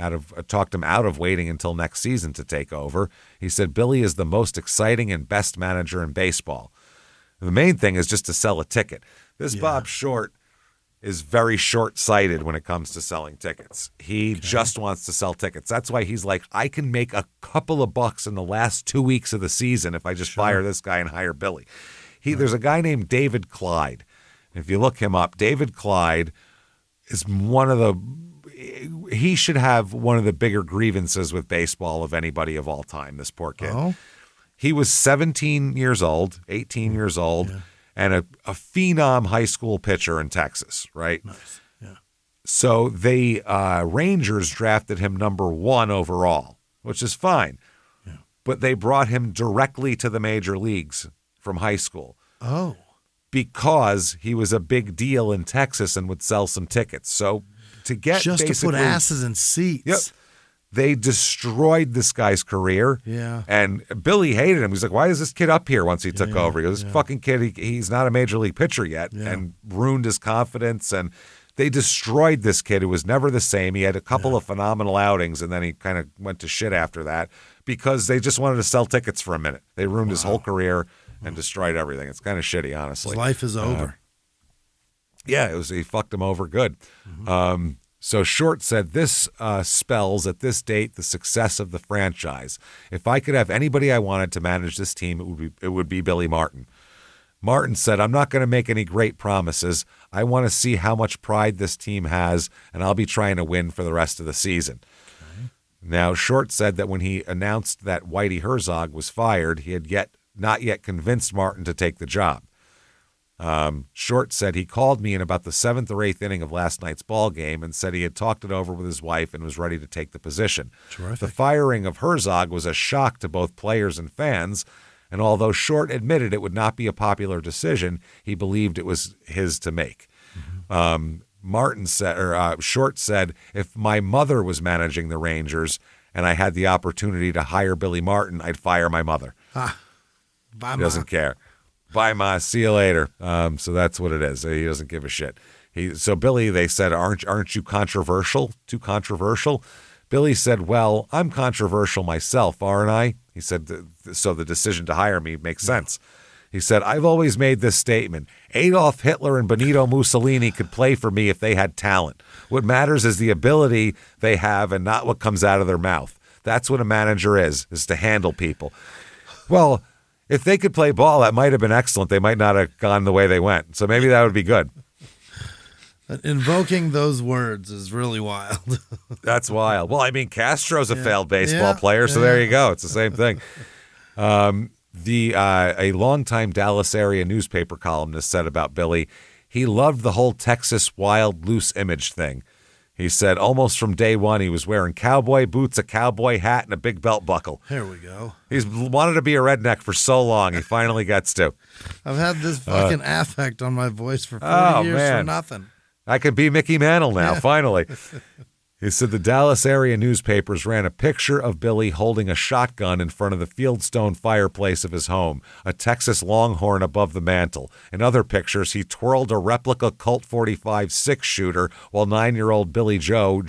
talked him out of waiting until next season to take over. He said Billy is the most exciting and best manager in baseball. The main thing is just to sell a ticket. This Bob Short is very short-sighted when it comes to selling tickets. He just wants to sell tickets. That's why he's like, I can make a couple of bucks in the last 2 weeks of the season if I just fire this guy and hire Billy. There's a guy named David Clyde. If you look him up, David Clyde is he should have one of the bigger grievances with baseball of anybody of all time, this poor kid. Oh. He was 17 years old, 18 years old, and a phenom high school pitcher in Texas, right? Nice. Yeah. So the Rangers drafted him number 1 overall, which is fine. Yeah. But they brought him directly to the major leagues from high school. Oh. Because he was a big deal in Texas and would sell some tickets. So to get just to put asses in seats. Yep. They destroyed this guy's career. Yeah. And Billy hated him. He's like, why is this kid up here once he took over? He goes, this fucking kid, he's not a major league pitcher yet, and ruined his confidence. And they destroyed this kid who was never the same. He had a couple of phenomenal outings, and then he kind of went to shit after that because they just wanted to sell tickets for a minute. They ruined his whole career and destroyed everything. It's kind of shitty, honestly. His life is over. He fucked him over good. So Short said, this spells at this date the success of the franchise. If I could have anybody I wanted to manage this team, it would be Billy Martin. Martin said, I'm not going to make any great promises. I want to see how much pride this team has, and I'll be trying to win for the rest of the season. Okay. Now, Short said that when he announced that Whitey Herzog was fired, he had not yet convinced Martin to take the job. Short said he called me in about the 7th or 8th inning of last night's ball game and said he had talked it over with his wife and was ready to take the position. Terrific. The firing of Herzog was a shock to both players and fans, and although Short admitted it would not be a popular decision, he believed it was his to make. Short said, if my mother was managing the Rangers and I had the opportunity to hire Billy Martin, I'd fire my mother. Bye, he doesn't care. Bye, Ma. See you later. So that's what it is. He doesn't give a shit. So Billy, they said, aren't you controversial? Too controversial? Billy said, well, I'm controversial myself, aren't I? He said, so the decision to hire me makes sense. He said, I've always made this statement. Adolf Hitler and Benito Mussolini could play for me if they had talent. What matters is the ability they have and not what comes out of their mouth. That's what a manager is to handle people. Well, if they could play ball, that might have been excellent. They might not have gone the way they went. So maybe that would be good. Invoking those words is really wild. That's wild. Well, I mean, Castro's a failed baseball player, so there you go. It's the same thing. A longtime Dallas area newspaper columnist said about Billy, he loved the whole Texas wild loose image thing. He said almost from day one he was wearing cowboy boots, a cowboy hat, and a big belt buckle. Here we go. He's wanted to be a redneck for so long. He finally gets to. I've had this fucking affect on my voice for 40 years for nothing. I could be Mickey Mantle now, finally. He said the Dallas area newspapers ran a picture of Billy holding a shotgun in front of the fieldstone fireplace of his home, a Texas Longhorn above the mantel. In other pictures, he twirled a replica Colt 45 six-shooter while 9-year-old Billy Joe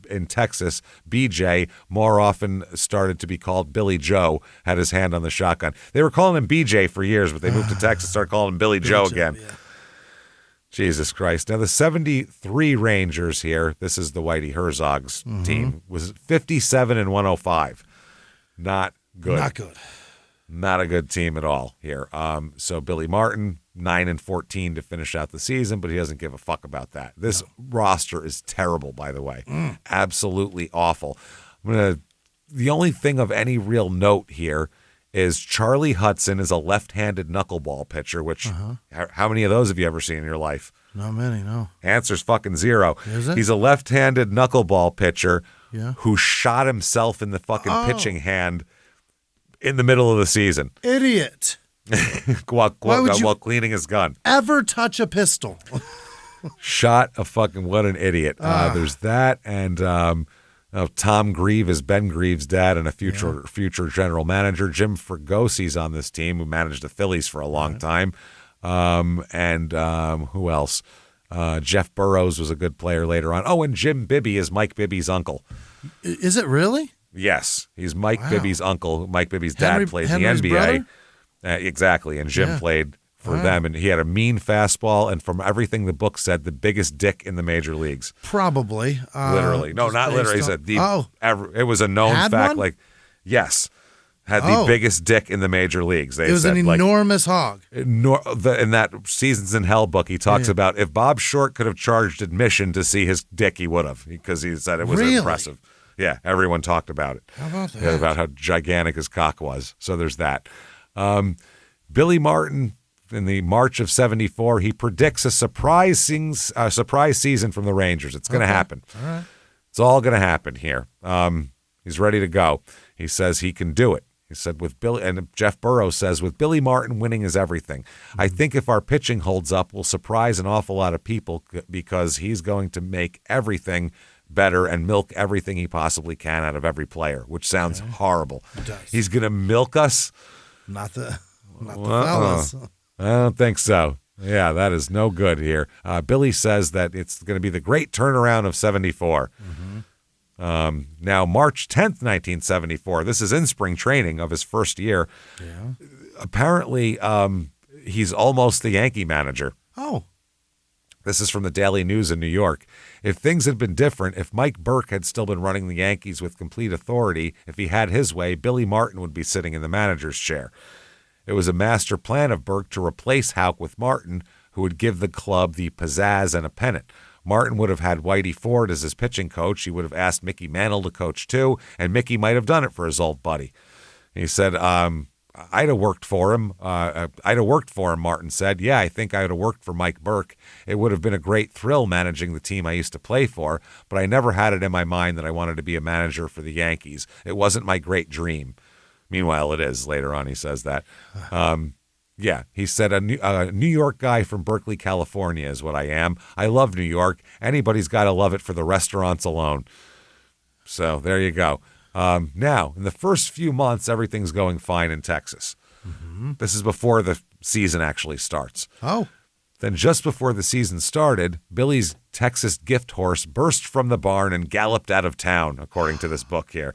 in Texas, BJ, more often started to be called Billy Joe, had his hand on the shotgun. They were calling him BJ for years, but they moved to Texas and started calling him Billy Joe again. Yeah. Jesus Christ. Now, the 73 Rangers here, this is the Whitey Herzog's team, was 57 and 105. Not good. Not good. Not a good team at all here. So Billy Martin, 9 and 14 to finish out the season, but he doesn't give a fuck about that. This roster is terrible, by the way. Absolutely awful. The only thing of any real note here is Charlie Hudson is a left-handed knuckleball pitcher, which how many of those have you ever seen in your life? Not many, no. Answer's fucking zero. Is it? He's a left-handed knuckleball pitcher who shot himself in the fucking pitching hand in the middle of the season. Idiot. while cleaning his gun. Ever touch a pistol? Shot a fucking, what an idiot. There's that, and Tom Grieve is Ben Grieve's dad and a future general manager. Jim Fragosi's on this team, who managed the Phillies for a long time. And who else? Jeff Burrows was a good player later on. Oh, and Jim Bibby is Mike Bibby's uncle. Is it really? Yes, he's Mike Bibby's uncle. Mike Bibby's dad played Henry's the NBA. Exactly, and Jim played for them, and he had a mean fastball, and from everything the book said, the biggest dick in the major leagues. Probably. Literally. No, not literally. He said it was a known fact. One? Yes. Had the biggest dick in the major leagues. It was an enormous hog. In that Seasons in Hell book, he talks about if Bob Short could have charged admission to see his dick, he would have, because he said it was impressive. Yeah, everyone talked about it. How about that? About how gigantic his cock was. So there's that. Billy Martin, in the March of 74, he predicts a surprise season from the Rangers. It's going to happen. All right. It's all going to happen here. He's ready to go. He says he can do it. He said with Billy, and Jeff Burrows says, with Billy Martin, winning is everything. I think if our pitching holds up, we'll surprise an awful lot of people because he's going to make everything better and milk everything he possibly can out of every player, which sounds horrible. It does. He's going to milk us? Not the fellas. I don't think so. Yeah, that is no good here. Billy says that it's going to be the great turnaround of 74. Now, March 10th, 1974, this is in spring training of his first year. Yeah. Apparently, he's almost the Yankee manager. Oh. This is from the Daily News in New York. If things had been different, if Mike Burke had still been running the Yankees with complete authority, if he had his way, Billy Martin would be sitting in the manager's chair. It was a master plan of Burke to replace Houck with Martin, who would give the club the pizzazz and a pennant. Martin would have had Whitey Ford as his pitching coach. He would have asked Mickey Mantle to coach too, and Mickey might have done it for his old buddy. He said, I'd have worked for him. Martin said. Yeah, I think I would have worked for Mike Burke. It would have been a great thrill managing the team I used to play for, but I never had it in my mind that I wanted to be a manager for the Yankees. It wasn't my great dream. Meanwhile, it is. Later on, he says that. Yeah, he said, a New York guy from Berkeley, California is what I am. I love New York. Anybody's got to love it for the restaurants alone. So there you go. Now, in the first few months, everything's going fine in Texas. This is before the season actually starts. Oh. Then just before the season started, Billy's Texas gift horse burst from the barn and galloped out of town, according to this book here.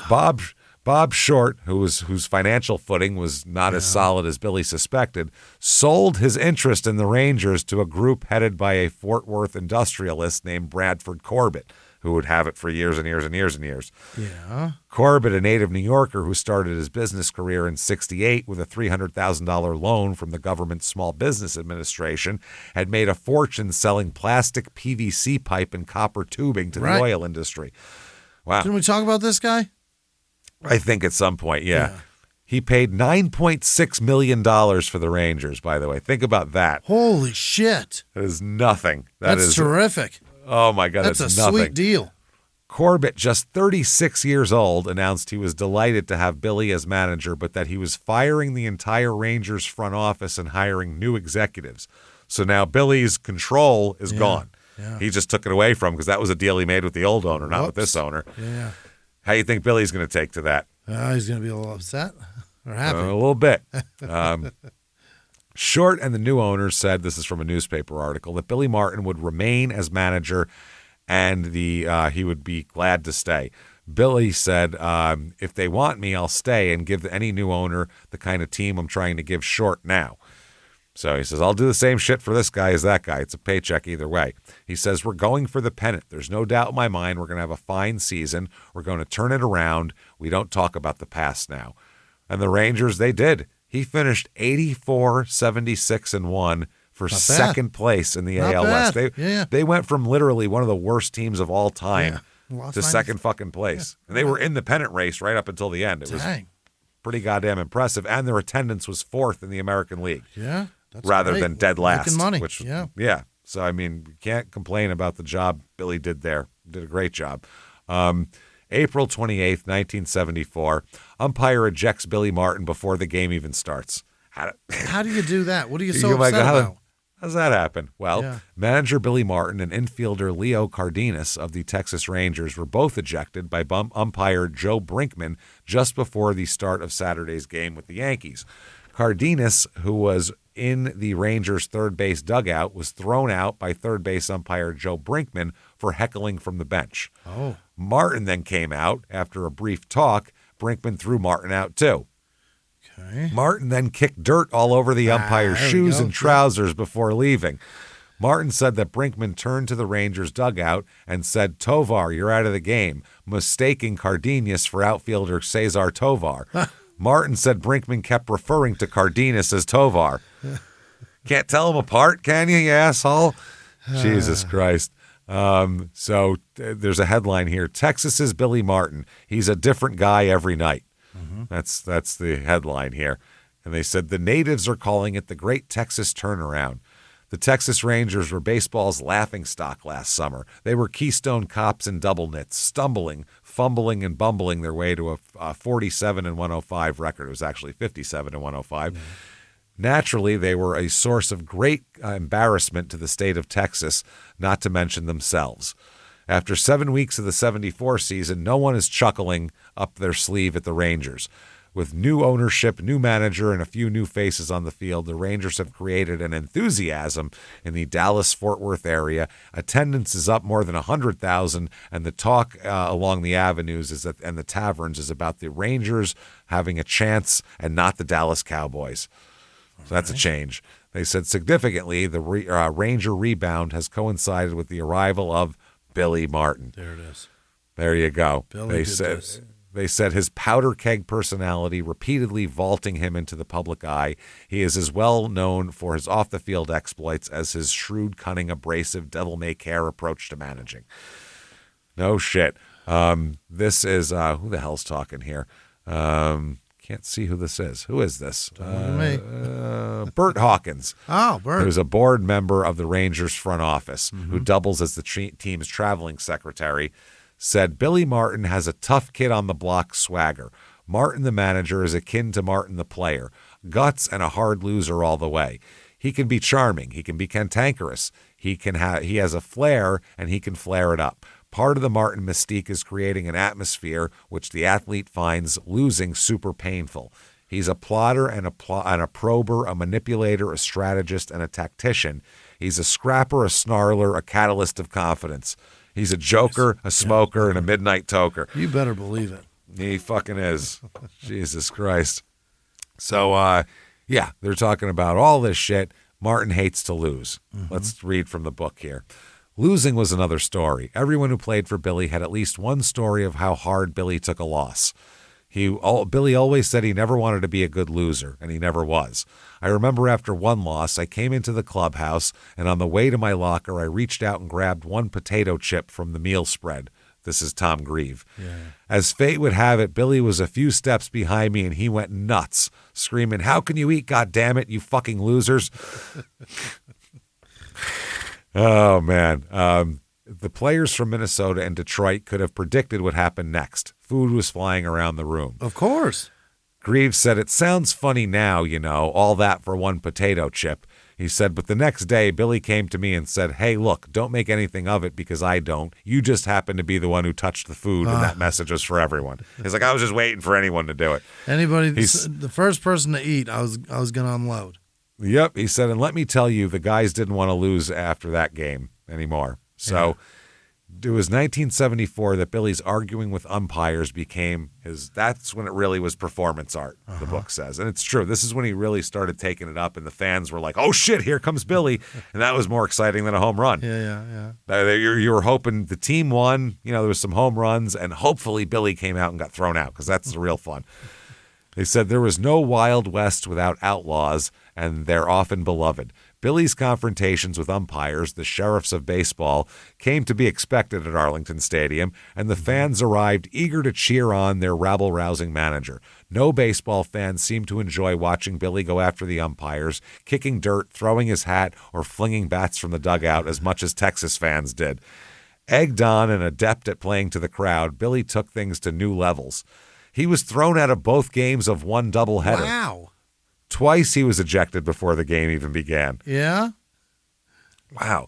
Bob Short, whose financial footing was not as solid as Billy suspected, sold his interest in the Rangers to a group headed by a Fort Worth industrialist named Bradford Corbett, who would have it for years and years and years and years. Yeah. Corbett, a native New Yorker who started his business career in '68 with a $300,000 loan from the government Small Business Administration, had made a fortune selling plastic PVC pipe and copper tubing to the oil industry. Wow. Didn't we talk about this guy? I think at some point, yeah. He paid $9.6 million for the Rangers, by the way. Think about that. Holy shit. That is nothing. That's terrific. Oh, my God, that's that's a nothing. sweet deal. Corbett, just 36 years old, announced he was delighted to have Billy as manager, but that he was firing the entire Rangers front office and hiring new executives. So now Billy's control is gone. Yeah. He just took it away from him because that was a deal he made with the old owner, not with this owner. Yeah. How do you think Billy's going to take to that? He's going to be a little upset or happy. A little bit. Short and the new owners said, this is from a newspaper article, that Billy Martin would remain as manager and he would be glad to stay. Billy said, if they want me, I'll stay and give any new owner the kind of team I'm trying to give Short now. So he says, I'll do the same shit for this guy as that guy. It's a paycheck either way. He says, we're going for the pennant. There's no doubt in my mind we're going to have a fine season. We're going to turn it around. We don't talk about the past now. And the Rangers, they did. He finished 84, 76, and 1 for second place in the AL West. They went from literally one of the worst teams of all time to second fucking place. And they were in the pennant race right up until the end. It was pretty goddamn impressive. And their attendance was fourth in the American League. Yeah. Rather than dead last. Making money. Which, yeah. So, I mean, you can't complain about the job Billy did there. Did a great job. April 28th, 1974, umpire ejects Billy Martin before the game even starts. How do you do that? What are you so upset about? How does that happen? Well, manager Billy Martin and infielder Leo Cardenas of the Texas Rangers were both ejected by umpire Joe Brinkman just before the start of Saturday's game with the Yankees. Cardenas, who was in the Rangers' third base dugout, was thrown out by third base umpire Joe Brinkman for heckling from the bench. Oh. Martin then came out. After a brief talk, Brinkman threw Martin out too. Okay. Martin then kicked dirt all over the umpire's shoes and trousers before leaving. Martin said that Brinkman turned to the Rangers' dugout and said, Tovar, you're out of the game, mistaking Cardenas for outfielder Cesar Tovar. Martin said Brinkman kept referring to Cardenas as Tovar. Can't tell them apart, can you asshole? Jesus Christ. So there's a headline here. Texas's Billy Martin. He's a different guy every night. Mm-hmm. That's the headline here. And they said the natives are calling it the Great Texas Turnaround. The Texas Rangers were baseball's laughingstock last summer. They were Keystone Cops in double knits, stumbling, fumbling, and bumbling their way to a 47-105 record. It was actually 57-105. Mm-hmm. Naturally, they were a source of great embarrassment to the state of Texas, not to mention themselves. After 7 weeks of the 74 season, no one is chuckling up their sleeve at the Rangers. With new ownership, new manager, and a few new faces on the field, the Rangers have created an enthusiasm in the Dallas-Fort Worth area. Attendance is up more than 100,000, and the talk along the avenues and the taverns is about the Rangers having a chance and not the Dallas Cowboys. So that's a change. They said significantly the Ranger rebound has coincided with the arrival of Billy Martin. There it is. There you go. Billy They said his powder keg personality repeatedly vaulting him into the public eye. He is as well known for his off-the-field exploits as his shrewd, cunning, abrasive, devil-may-care approach to managing. No shit. This is, who the hell's talking here? Can't see who this is. Who is this? Bert Hawkins. Oh, Bert. Who's a board member of the Rangers front office, who doubles as the team's traveling secretary, said Billy Martin has a tough kid on the block swagger. Martin, the manager, is akin to Martin, the player. Guts and a hard loser all the way. He can be charming. He can be cantankerous. He has a flair, and he can flare it up. Part of the Martin mystique is creating an atmosphere which the athlete finds losing super painful. He's a plotter and a prober, a manipulator, a strategist, and a tactician. He's a scrapper, a snarler, a catalyst of confidence. He's a joker, a smoker, and a midnight toker. You better believe it. He fucking is. Jesus Christ. So, yeah, they're talking about all this shit. Martin hates to lose. Let's read from the book here. Losing was another story. Everyone who played for Billy had at least one story of how hard Billy took a loss. Billy always said he never wanted to be a good loser, and he never was. I remember after one loss, I came into the clubhouse, and on the way to my locker, I reached out and grabbed one potato chip from the meal spread. This is Tom Grieve. Yeah. As fate would have it, Billy was a few steps behind me, and he went nuts, screaming, "How can you eat, goddammit, you fucking losers?" Oh, man. The players from Minnesota and Detroit could have predicted what happened next. Food was flying around the room. Of course. Greaves said, "It sounds funny now, all that for one potato chip." He said, but the next day, Billy came to me and said, "Hey, look, don't make anything of it because I don't. You just happen to be the one who touched the food, and that message was for everyone." He's like, "I was just waiting for anyone to do it." The first person to eat, I was going to unload. Yep, he said, "And let me tell you, the guys didn't want to lose after that game anymore." So it was 1974 that Billy's arguing with umpires became that's when it really was performance art, the book says. And it's true. This is when he really started taking it up, and the fans were like, "Oh, shit, here comes Billy." And that was more exciting than a home run. Yeah. You were hoping the team won, there was some home runs, and hopefully Billy came out and got thrown out because that's the real fun. They said there was no Wild West without outlaws, and they're often beloved. Billy's confrontations with umpires, the sheriffs of baseball, came to be expected at Arlington Stadium, and the fans arrived eager to cheer on their rabble-rousing manager. No baseball fans seemed to enjoy watching Billy go after the umpires, kicking dirt, throwing his hat, or flinging bats from the dugout as much as Texas fans did. Egged on and adept at playing to the crowd, Billy took things to new levels. He was thrown out of both games of one doubleheader. Wow. Twice he was ejected before the game even began. Yeah? Wow.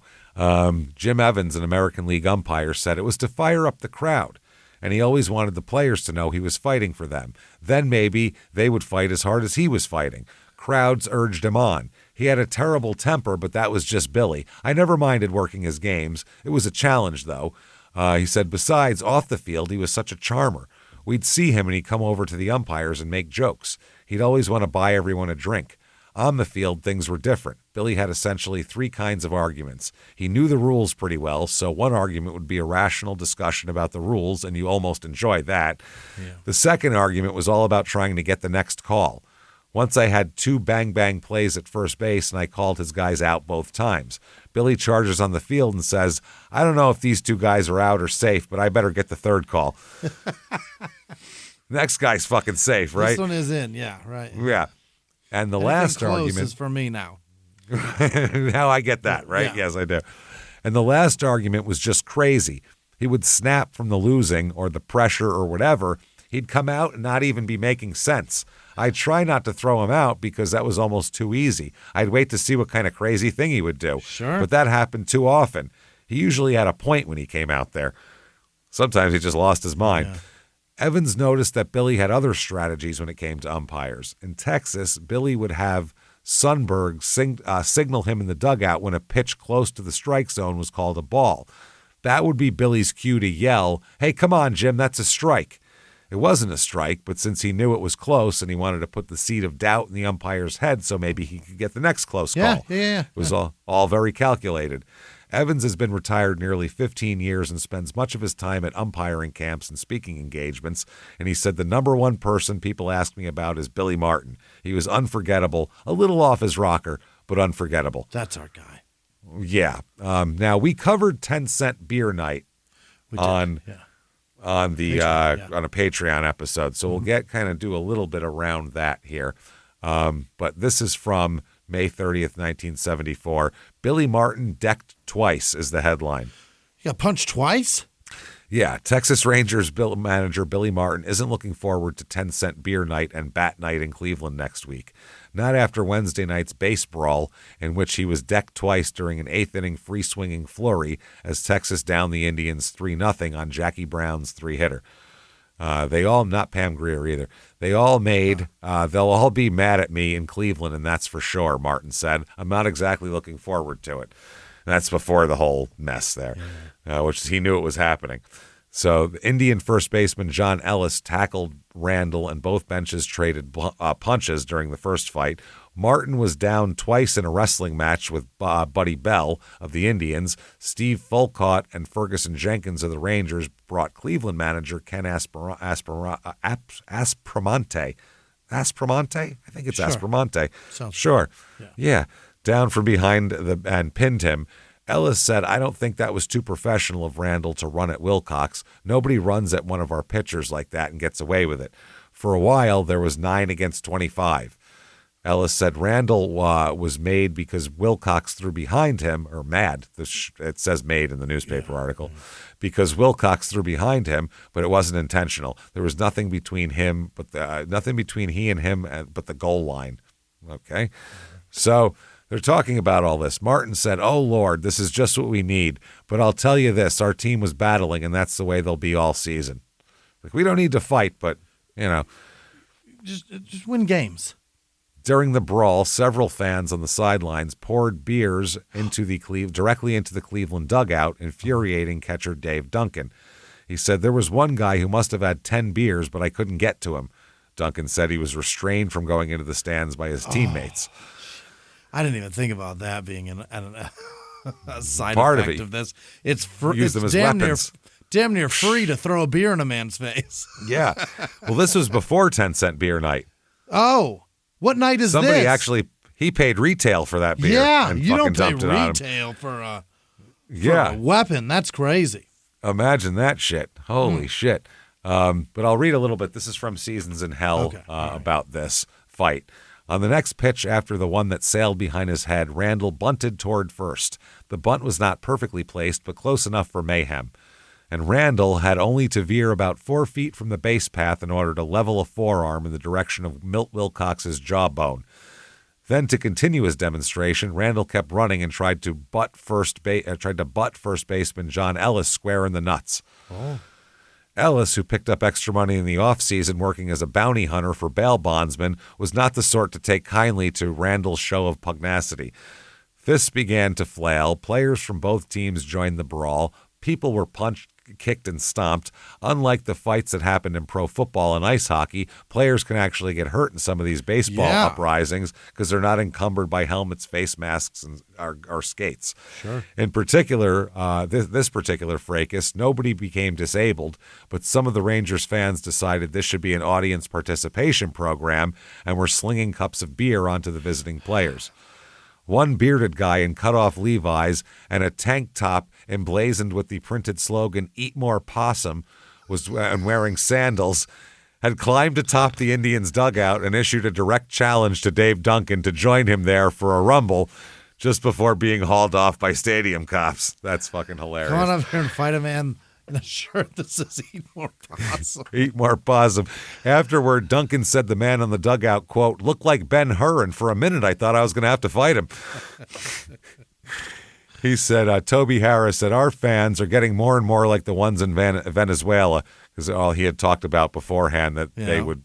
Jim Evans, an American League umpire, said it was to fire up the crowd, and he always wanted the players to know he was fighting for them. Then maybe they would fight as hard as he was fighting. Crowds urged him on. He had a terrible temper, but that was just Billy. I never minded working his games. It was a challenge, though. He said, besides, off the field, he was such a charmer. We'd see him and he'd come over to the umpires and make jokes. He'd always want to buy everyone a drink. On the field, things were different. Billy had essentially three kinds of arguments. He knew the rules pretty well, so one argument would be a rational discussion about the rules, and you almost enjoyed that. Yeah. The second argument was all about trying to get the next call. Once I had two bang-bang plays at first base, and I called his guys out both times. Billy charges on the field and says, I don't know if these two guys are out or safe, but I better get the third call. Next guy's fucking safe, right? This one is in, yeah, right. Yeah. And the Anything last close argument is for me now. Now I get that, right? Yeah. Yes, I do. And the last argument was just crazy. He would snap from the losing or the pressure or whatever. He'd come out and not even be making sense. I'd try not to throw him out because that was almost too easy. I'd wait to see what kind of crazy thing he would do. Sure. But that happened too often. He usually had a point when he came out there. Sometimes he just lost his mind. Yeah. Evans noticed that Billy had other strategies when it came to umpires. In Texas, Billy would have Sundberg signal him in the dugout when a pitch close to the strike zone was called a ball. That would be Billy's cue to yell, "Hey, come on, Jim, that's a strike." It wasn't a strike, but since he knew it was close and he wanted to put the seed of doubt in the umpire's head so maybe he could get the next close call. Yeah. It was all very calculated. Evans has been retired nearly 15 years and spends much of his time at umpiring camps and speaking engagements, and he said the number one person people ask me about is Billy Martin. He was unforgettable, a little off his rocker, but unforgettable. That's our guy. Yeah. Now, we covered 10-cent beer night on a Patreon episode, so we'll do a little bit around that here. But this is from May 30th, 1974. Billy Martin decked twice is the headline. You got punched twice? Yeah, Texas Rangers manager Billy Martin isn't looking forward to 10-cent beer night and bat night in Cleveland next week. Not after Wednesday night's base brawl, in which he was decked twice during an eighth-inning free-swinging flurry as Texas downed the Indians 3-0 on Jackie Brown's three-hitter. They all, not Pam Grier either. They all made, they'll all be mad at me in Cleveland, and that's for sure, Martin said. I'm not exactly looking forward to it. And that's before the whole mess there, which he knew it was happening. So the Indian first baseman John Ellis tackled Randall, and both benches traded punches during the first fight. Martin was down twice in a wrestling match with Buddy Bell of the Indians. Steve Folcott and Ferguson Jenkins of the Rangers brought Cleveland manager Ken Aspromonte. Aspromonte? I think it's Sure. Aspromonte. Sounds sure. Yeah. Down from behind and pinned him. Ellis said, I don't think that was too professional of Randall to run at Wilcox. Nobody runs at one of our pitchers like that and gets away with it. For a while, there was 9 against 25. Ellis said Randall was made because Wilcox threw behind him, or mad. It says made in the newspaper article, because Wilcox threw behind him, but it wasn't intentional. There was nothing between him, nothing between he and him, but the goal line. Okay, so they're talking about all this. Martin said, "Oh Lord, this is just what we need." But I'll tell you this: our team was battling, and that's the way they'll be all season. Like, we don't need to fight, but just win games. During the brawl, several fans on the sidelines poured beers directly into the Cleveland dugout, infuriating catcher Dave Duncan. He said there was one guy who must have had 10 beers, but I couldn't get to him. Duncan said he was restrained from going into the stands by his teammates. I didn't even think about that being a side Part effect of of this. It's Use them as weapons. Damn near free to throw a beer in a man's face. Yeah. Well, this was before 10-cent beer night. Oh, what night is Somebody this? actually, he paid retail for that beer. Yeah, and you fucking don't pay dumped it on him. retail for a weapon. That's crazy. Imagine that shit. Holy shit. But I'll read a little bit. This is from Seasons in Hell about this fight. On the next pitch after the one that sailed behind his head, Randall bunted toward first. The bunt was not perfectly placed, but close enough for mayhem. And Randall had only to veer about 4 feet from the base path in order to level a forearm in the direction of Milt Wilcox's jawbone. Then, to continue his demonstration, Randall kept running and tried to butt first baseman John Ellis square in the nuts. Oh. Ellis, who picked up extra money in the offseason working as a bounty hunter for bail bondsmen, was not the sort to take kindly to Randall's show of pugnacity. Fists began to flail. Players from both teams joined the brawl. People were punched, kicked, and stomped. Unlike the fights that happened in pro football and ice hockey, players can actually get hurt in some of these baseball uprisings because they're not encumbered by helmets, face masks, and or skates. Sure. In particular, this particular fracas, nobody became disabled, but some of the Rangers fans decided this should be an audience participation program and were slinging cups of beer onto the visiting players. One bearded guy in cut-off Levi's and a tank top emblazoned with the printed slogan, "Eat more possum," and wearing sandals, had climbed atop the Indians' dugout and issued a direct challenge to Dave Duncan to join him there for a rumble just before being hauled off by stadium cops. That's fucking hilarious. Come on up here and fight a man in a shirt that says "Eat more possum." Eat more possum. Afterward, Duncan said the man on the dugout, quote, "looked like Ben-Hur, and for a minute I thought I was going to have to fight him." He said, Toby Harris said, "Our fans are getting more and more like the ones in Venezuela," because all he had talked about beforehand that they would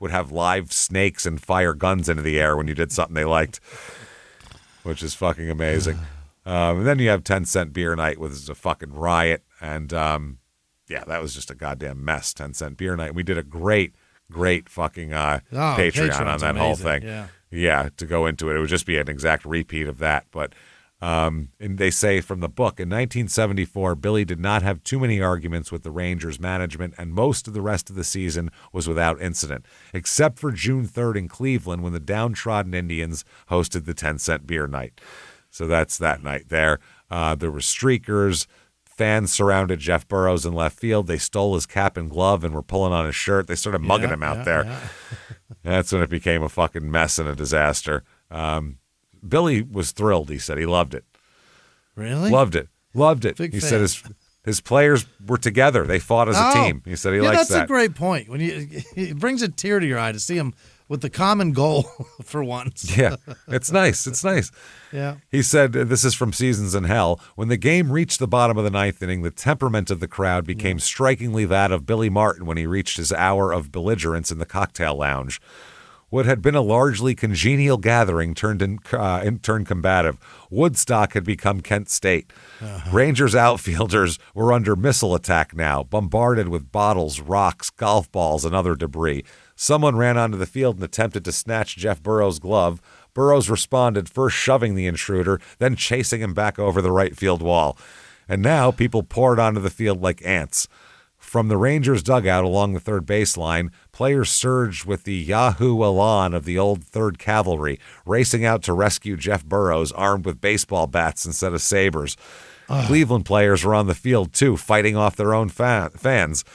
have live snakes and fire guns into the air when you did something they liked, which is fucking amazing. And then you have 10-cent beer night, which is a fucking riot. And, that was just a goddamn mess, 10-cent beer night. We did a great fucking Patreon on that whole thing. Yeah, to go into it. It would just be an exact repeat of that. But and they say from the book, in 1974, Billy did not have too many arguments with the Rangers management, and most of the rest of the season was without incident, except for June 3rd in Cleveland when the downtrodden Indians hosted the 10-cent beer night. So that's that night there. There were streakers. Fans surrounded Jeff Burrows in left field. They stole his cap and glove and were pulling on his shirt. They started mugging him out there. Yeah. That's when it became a fucking mess and a disaster. Billy was thrilled. He said he loved it. Really? Loved it. He said his players were together. They fought as a team. He said he likes that. That's a great point. When it brings a tear to your eye to see him with the common goal for once. Yeah, it's nice. It's nice. Yeah. He said, this is from Seasons in Hell, when the game reached the bottom of the ninth inning, the temperament of the crowd became strikingly that of Billy Martin when he reached his hour of belligerence in the cocktail lounge. What had been a largely congenial gathering turned combative. Woodstock had become Kent State. Rangers outfielders were under missile attack now, bombarded with bottles, rocks, golf balls, and other debris. Someone ran onto the field and attempted to snatch Jeff Burrows' glove. Burrows responded, first shoving the intruder, then chasing him back over the right field wall. And now people poured onto the field like ants. From the Rangers' dugout along the third baseline, players surged with the Yahoo elan of the old Third Cavalry, racing out to rescue Jeff Burrows, armed with baseball bats instead of sabers. Cleveland players were on the field, too, fighting off their own fans.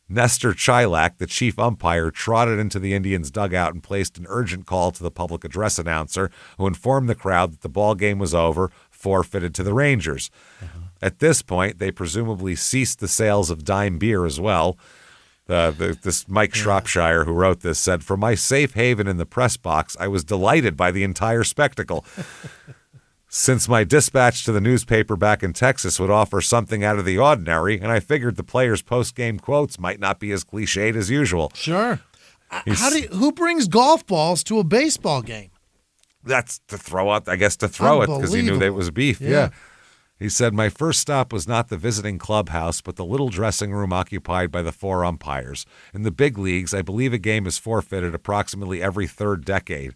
Nestor Chilak, the chief umpire, trotted into the Indians' dugout and placed an urgent call to the public address announcer, who informed the crowd that the ball game was over, forfeited to the Rangers. At this point, they presumably ceased the sales of dime beer as well. This Mike Shropshire, who wrote this, said, "From my safe haven in the press box, I was delighted by the entire spectacle. Since my dispatch to the newspaper back in Texas would offer something out of the ordinary, and I figured the players' post-game quotes might not be as cliched as usual." Sure. Who brings golf balls to a baseball game? That's to throw out, I guess, to throw it because he knew that it was beef. Yeah. He said, "My first stop was not the visiting clubhouse, but the little dressing room occupied by the 4 umpires. In the big leagues, I believe a game is forfeited approximately every third decade."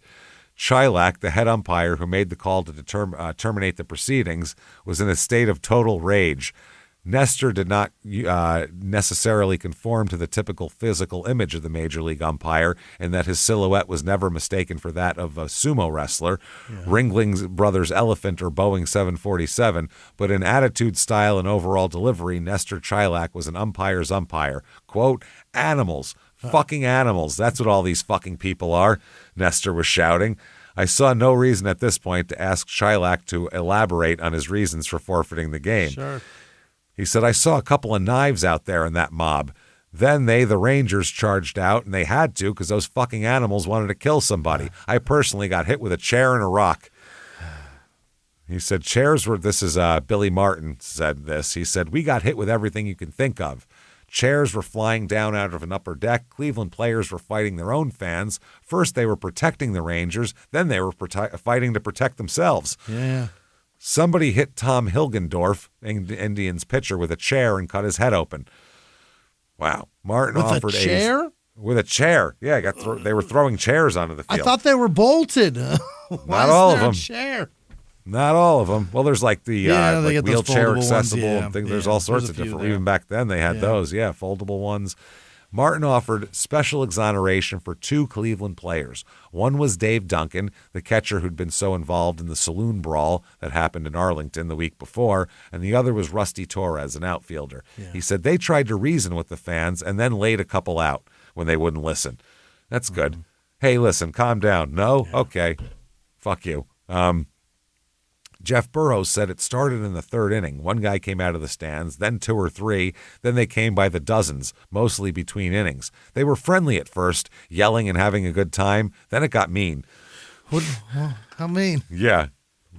Chilak, the head umpire who made the call to terminate the proceedings, was in a state of total rage. Nestor did not necessarily conform to the typical physical image of the major league umpire, in that his silhouette was never mistaken for that of a sumo wrestler, Ringling Brothers Elephant or Boeing 747, but in attitude, style, and overall delivery, Nestor Chilak was an umpire's umpire. Quote, "Animals, fucking animals, that's what all these fucking people are," Nestor was shouting. I saw no reason at this point to ask Chilak to elaborate on his reasons for forfeiting the game. Sure. He said, "I saw a couple of knives out there in that mob. Then the Rangers, charged out, and they had to because those fucking animals wanted to kill somebody. I personally got hit with a chair and a rock." He said, this is Billy Martin said this. He said, "We got hit with everything you can think of. Chairs were flying down out of an upper deck. Cleveland players were fighting their own fans. First they were protecting the Rangers, then they were fighting to protect themselves. Yeah. Somebody hit Tom Hilgendorf, Indians pitcher, with a chair and cut his head open." Wow. Martin offered with a chair? With a chair. Yeah, they were throwing chairs onto the field. I thought they were bolted. Why Not all of there them. A chair? Not all of them. Well, there's like the they get those wheelchair foldable accessible ones, and things. There's all sorts of different. Even back then, they had those. Yeah, foldable ones. Martin offered special exoneration for 2 Cleveland players. One was Dave Duncan, the catcher who'd been so involved in the saloon brawl that happened in Arlington the week before, and the other was Rusty Torres, an outfielder. Yeah. He said they tried to reason with the fans and then laid a couple out when they wouldn't listen. That's good. Hey, listen, calm down. No? Yeah. Okay. Fuck you. Jeff Burrows said it started in the 3rd inning. One guy came out of the stands, then 2 or 3, then they came by the dozens, mostly between innings. They were friendly at first, yelling and having a good time. Then it got mean. How mean? Yeah,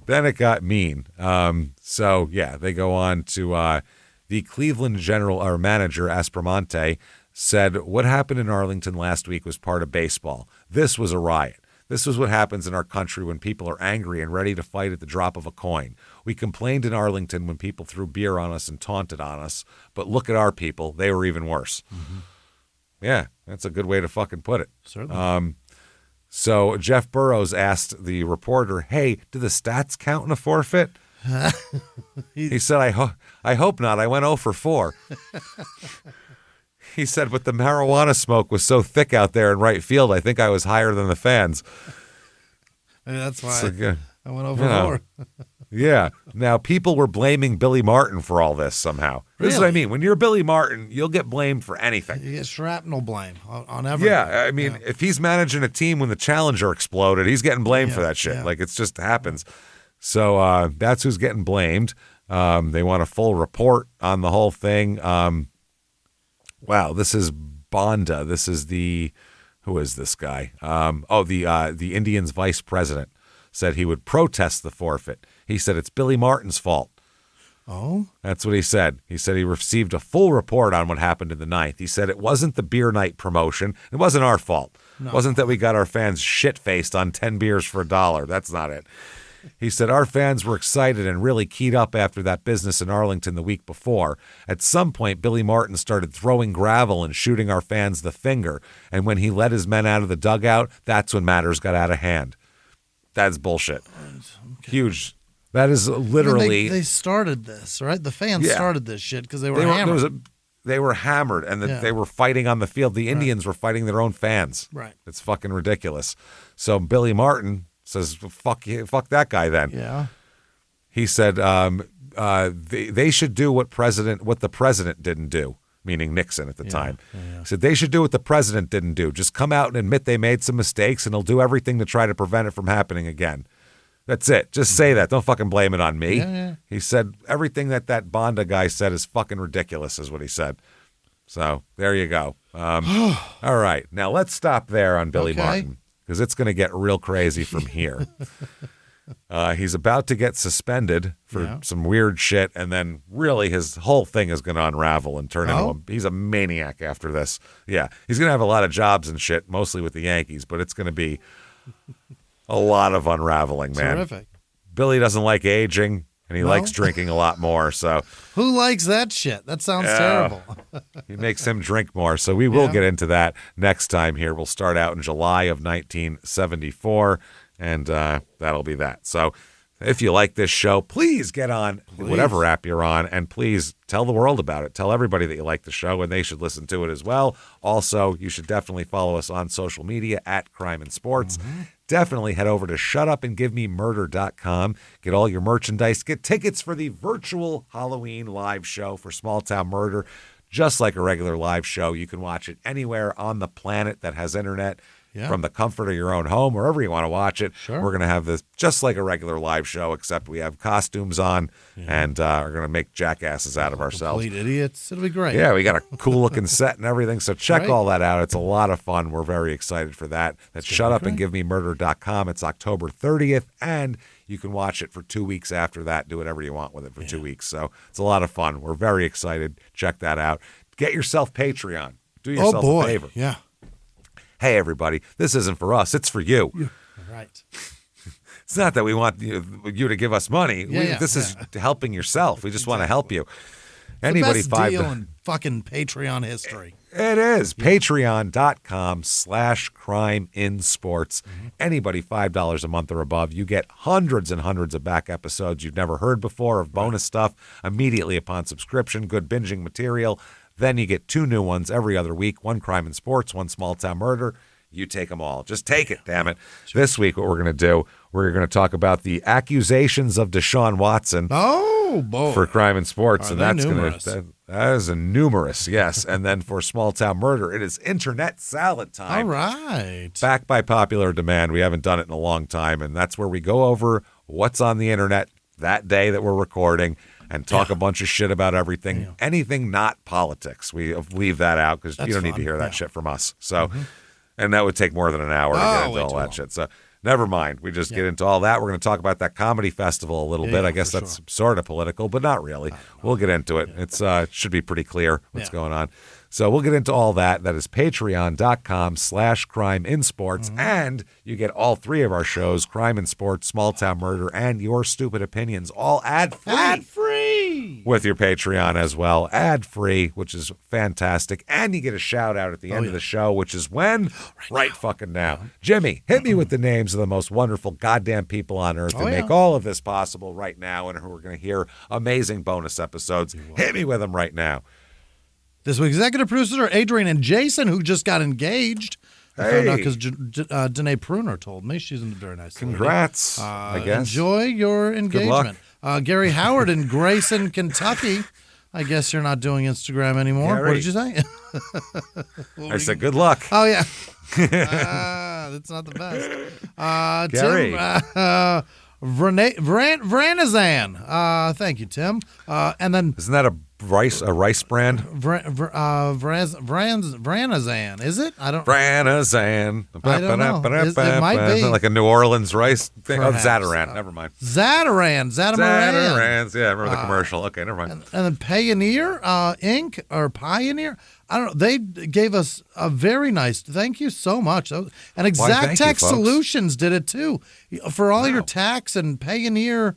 then it got mean. They go on to the Cleveland manager, Aspromonte, said what happened in Arlington last week was part of baseball. This was a riot. This is what happens in our country when people are angry and ready to fight at the drop of a coin. We complained in Arlington when people threw beer on us and taunted on us, but look at our people. They were even worse. Mm-hmm. Yeah, that's a good way to fucking put it. Certainly. So Jeff Burrows asked the reporter, "Hey, do the stats count in a forfeit?" He said, I hope not. I went 0 for 4. He said, "But the marijuana smoke was so thick out there in right field, I think I was higher than the fans." Maybe that's why I went over 4. Yeah. Now, people were blaming Billy Martin for all this somehow. Really? This is what I mean. When you're Billy Martin, you'll get blamed for anything. You get shrapnel blame on everything. Yeah. I mean, if he's managing a team when the Challenger exploded, he's getting blamed for that shit. Yeah. Like, it just happens. So that's who's getting blamed. They want a full report on the whole thing. Wow, this is Bonda. This is the who is this guy? The Indians' vice president said he would protest the forfeit. He said it's Billy Martin's fault. Oh? That's what he said. He said he received a full report on what happened in the ninth. He said it wasn't the beer night promotion. It wasn't our fault. No. It wasn't that we got our fans shit-faced on 10 beers for $1. That's not it. He said our fans were excited and really keyed up after that business in Arlington the week before. At some point, Billy Martin started throwing gravel and shooting our fans the finger. And when he let his men out of the dugout, that's when matters got out of hand. That's bullshit. Okay. Huge. That is literally... they started this, right? The fans started this shit because they were hammered. They were hammered, and they were fighting on the field. The Indians were fighting their own fans. Right. It's fucking ridiculous. So Billy Martin says, fuck that guy then. Yeah. He said they should do what the president didn't do, meaning Nixon at the time. Yeah. He said they should do what the president didn't do. Just come out and admit they made some mistakes, and he'll do everything to try to prevent it from happening again. That's it. Just say that. Don't fucking blame it on me. Yeah. He said everything that Bonda guy said is fucking ridiculous, is what he said. So there you go. All right. Now let's stop there on Billy Martin, because it's going to get real crazy from here. He's about to get suspended for some weird shit, and then really his whole thing is going to unravel and turn into he's a maniac after this. Yeah. He's going to have a lot of jobs and shit, mostly with the Yankees, but it's going to be a lot of unraveling, man. Terrific. Billy doesn't like aging, and he likes drinking a lot more. So who likes that shit? That sounds terrible. He makes him drink more. So we will get into that next time here. We'll start out in July of 1974, and that'll be that. So if you like this show, please get on whatever app you're on, and please tell the world about it. Tell everybody that you like the show, and they should listen to it as well. Also, you should definitely follow us on social media at Crime and Sports. Definitely head over to shutupandgivememurder.com. Get all your merchandise. Get tickets for the virtual Halloween live show for Small Town Murder. Just like a regular live show, you can watch it anywhere on the planet that has internet. From the comfort of your own home, wherever you want to watch it. Sure. We're going to have this just like a regular live show, except we have costumes on, and we're going to make jackasses out of ourselves. Complete idiots. It'll be great. Yeah, we got a cool-looking set and everything, so check all that out. It's a lot of fun. We're very excited for that. That's shutupandgivememurder.com. It's October 30th, and you can watch it for 2 weeks after that. Do whatever you want with it for 2 weeks. So it's a lot of fun. We're very excited. Check that out. Get yourself Patreon. Do yourself a favor. Yeah. Hey, everybody, this isn't for us. It's for you. Right. It's not that we want you to give us money. This is helping yourself. We just want to help you. Anybody the best deal in fucking Patreon history. It is. Patreon.com/crimeinsports. Anybody $5 a month or above, you get hundreds and hundreds of back episodes you've never heard before of bonus stuff immediately upon subscription, good binging material. Then you get 2 new ones every other week, 1 Crime and Sports, 1 Small Town Murder. You take them all. Just take it, damn it. This week, what we're going to do, we're going to talk about the accusations of Deshaun Watson for Crime and Sports. Are and they that's numerous? that is a numerous, yes. And then for Small Town Murder, it is Internet Salad Time. All right. Back by popular demand. We haven't done it in a long time. And that's where we go over what's on the internet that day that we're recording and talk a bunch of shit about everything, anything not politics. We leave that out because you don't need to hear that shit from us. So, and that would take more than an hour to get into all that shit. So never mind. We just get into all that. We're going to talk about that comedy festival a little bit. I guess that's sort of political, but not really. We'll get into it. It's it should be pretty clear what's going on. So we'll get into all that. That is patreon.com/crimeinsports. And you get all 3 of our shows, Crime and Sports, Small Town Murder, and Your Stupid Opinions, all ad-free. Ad-free! With your Patreon as well. Ad-free, which is fantastic. And you get a shout-out at the end of the show, which is when? Right fucking now. Jimmie, hit me with the names of the most wonderful goddamn people on earth who make all of this possible right now and who are going to hear amazing bonus episodes. Hit me with them right now. This week's executive producers are Adrian and Jason, who just got engaged. I found out because Danae Pruner told me. She's a very nice lady. Congrats, I guess. Enjoy your engagement. Gary Howard in Grayson, Kentucky. I guess you're not doing Instagram anymore. Gary. What did you say? I said good luck. Oh, yeah. That's not the best. Gary. Tim Vranazan. Thank you, Tim. And then... Isn't that a rice brand? Branazan, is it? Branazan. I don't know. It might be. Like a New Orleans rice thing. Perhaps. Oh, Zataran. Never mind. Zatarans. Yeah, I remember the commercial. Okay, never mind. And then Pioneer Inc. or Pioneer. I don't know. They gave us a very nice. Thank you so much. And Exact Tax Solutions did it too. For all your tax and Pioneer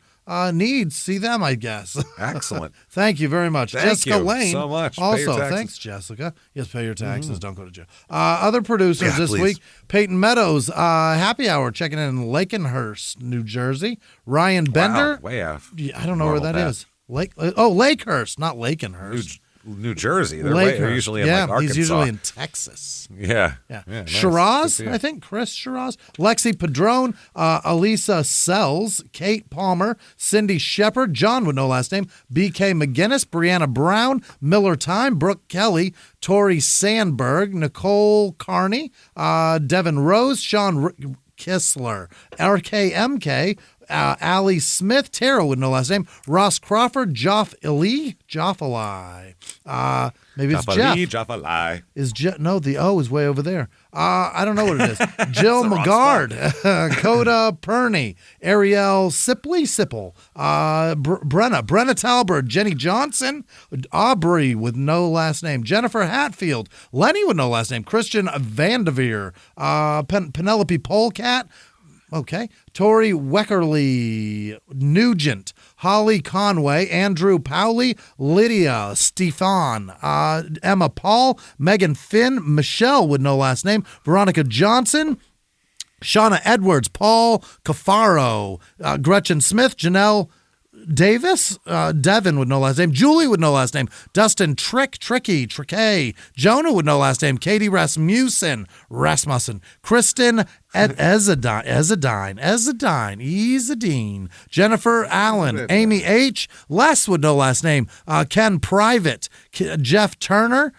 needs, see them, I guess. Excellent. Thank you very much. Thank Jessica you Lane. so much. Also, thanks, Jessica. Yes, pay your taxes. Don't go to jail. Other producers this week, Peyton Meadows, Happy Hour, checking in Lakenhurst, New Jersey. Ryan Bender. Wow, way off. I don't know where that is. Lakehurst, not Lakenhurst. New Jersey. They're usually in like Arkansas. He's usually in Texas. Yeah. Nice. Shiraz, I think, Chris Shiraz. Lexi Padron, Elisa Sells, Kate Palmer, Cindy Shepard, John with no last name, BK McGinnis, Brianna Brown, Miller Time, Brooke Kelly, Tori Sandberg, Nicole Carney, Devin Rose, Sean Kissler, RKMK, Allie Smith, Tara with no last name, Ross Crawford, Joff Eli, maybe it's Jeff. Joffali. No, the O is way over there. I don't know what it is. Jill McGard, Coda Perney, Ariel Sipple, Brenna Talbert, Jenny Johnson, Aubrey with no last name, Jennifer Hatfield, Lenny with no last name, Christian Vandeveer, Penelope Polecat. Okay. Tori Weckerly, Nugent, Holly Conway, Andrew Powley, Lydia Stefan, Emma Paul, Megan Finn, Michelle with no last name, Veronica Johnson, Shauna Edwards, Paul Cafaro, Gretchen Smith, Janelle Davis, Devin with no last name, Julie with no last name, Dustin Tricky, Jonah with no last name, Katie Rasmussen, Kristen Ezadine, Jennifer Allen, Amy H, Les with no last name, Ken Private, Jeff Turner,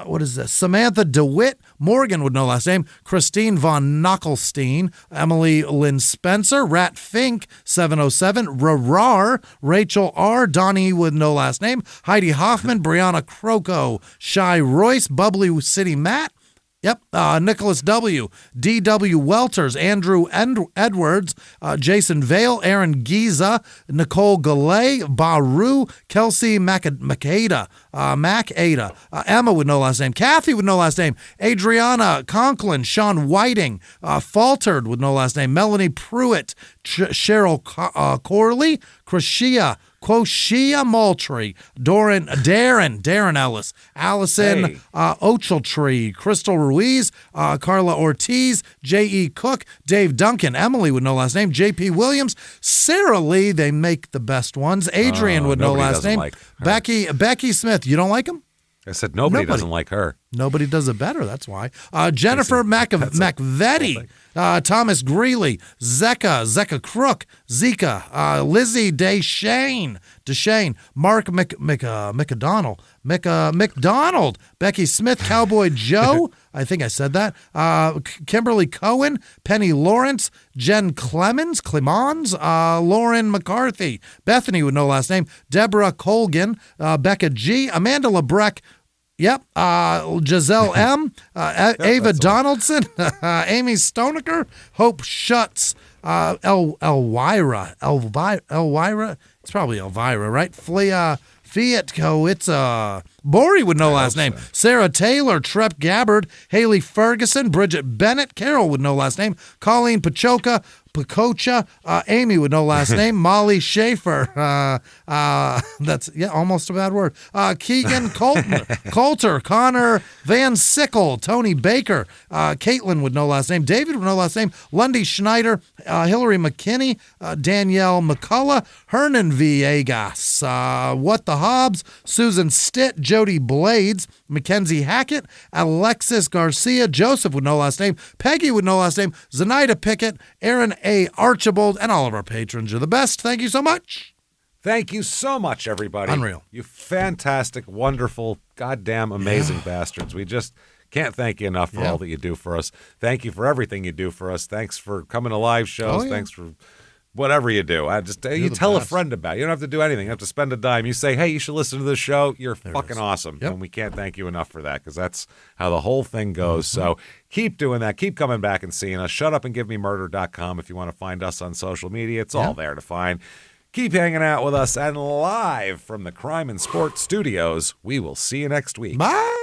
what is this? Samantha DeWitt, Morgan with no last name, Christine Von Knockelstein, Emily Lynn Spencer, Rat Fink, 707, Rarar, Rachel R, Donnie with no last name, Heidi Hoffman, Brianna Croco, Shy Royce, Bubbly City Matt, Nicholas W., D.W. Welters, Andrew Edwards, Jason Vale, Aaron Giza, Nicole Galay, Baru, Kelsey Macada, Emma with no last name, Kathy with no last name, Adriana Conklin, Sean Whiting, Faltered with no last name, Melanie Pruitt, Cheryl Corley, Quoshia Moultrie, Darren Ellis, Allison Ochiltree, Crystal Ruiz, Carla Ortiz, J.E. Cook, Dave Duncan, Emily with no last name, J.P. Williams, Sarah Lee, they make the best ones, Adrian with no last name, like Becky Smith, you don't like him? I said nobody doesn't like her. Nobody does it better, that's why. Jennifer McVetti, Thomas Greeley, Zeka Crook, Zika, Lizzie Deshane, Mark McDonald, Becky Smith, Cowboy Joe, I think I said that, Kimberly Cohen, Penny Lawrence, Jen Clemens, Lauren McCarthy, Bethany with no last name, Deborah Colgan, Becca G, Amanda LeBrecq, Giselle M, Ava Donaldson, Amy Stonecker, Hope Schutz, Elvira, it's probably Elvira, right? Fiatco, it's Bori with no last name, Sarah Taylor, Trep Gabbard, Haley Ferguson, Bridget Bennett, Carol with no last name, Colleen Pacocha, Amy with no last name, Molly Schaefer, that's almost a bad word, Keegan Coulter, Connor Van Sickle, Tony Baker, Caitlin with no last name, David with no last name, Lundy Schneider, Hillary McKinney, Danielle McCullough, Hernan Villegas, What the Hobbs, Susan Stitt, Jody Blades, Mackenzie Hackett, Alexis Garcia, Joseph with no last name, Peggy with no last name, Zenaida Pickett, Aaron A. Archibald, and all of our patrons. You're the best. Thank you so much. Thank you so much, everybody. Unreal. You fantastic, wonderful, goddamn amazing bastards. We just can't thank you enough for all that you do for us. Thank you for everything you do for us. Thanks for coming to live shows. Thanks for Whatever you do, you the tell a best. friend about it. You don't have to do anything. You have to spend a dime. You say, hey, you should listen to this show. You're fucking is. awesome. Yep. And we can't thank you enough for that because that's how the whole thing goes. So keep doing that. Keep coming back and seeing us. Shutupandgivememurder.com if you want to find us on social media. It's all there to find. Keep hanging out with us. And live from the Crime and Sports Studios, we will see you next week. Bye.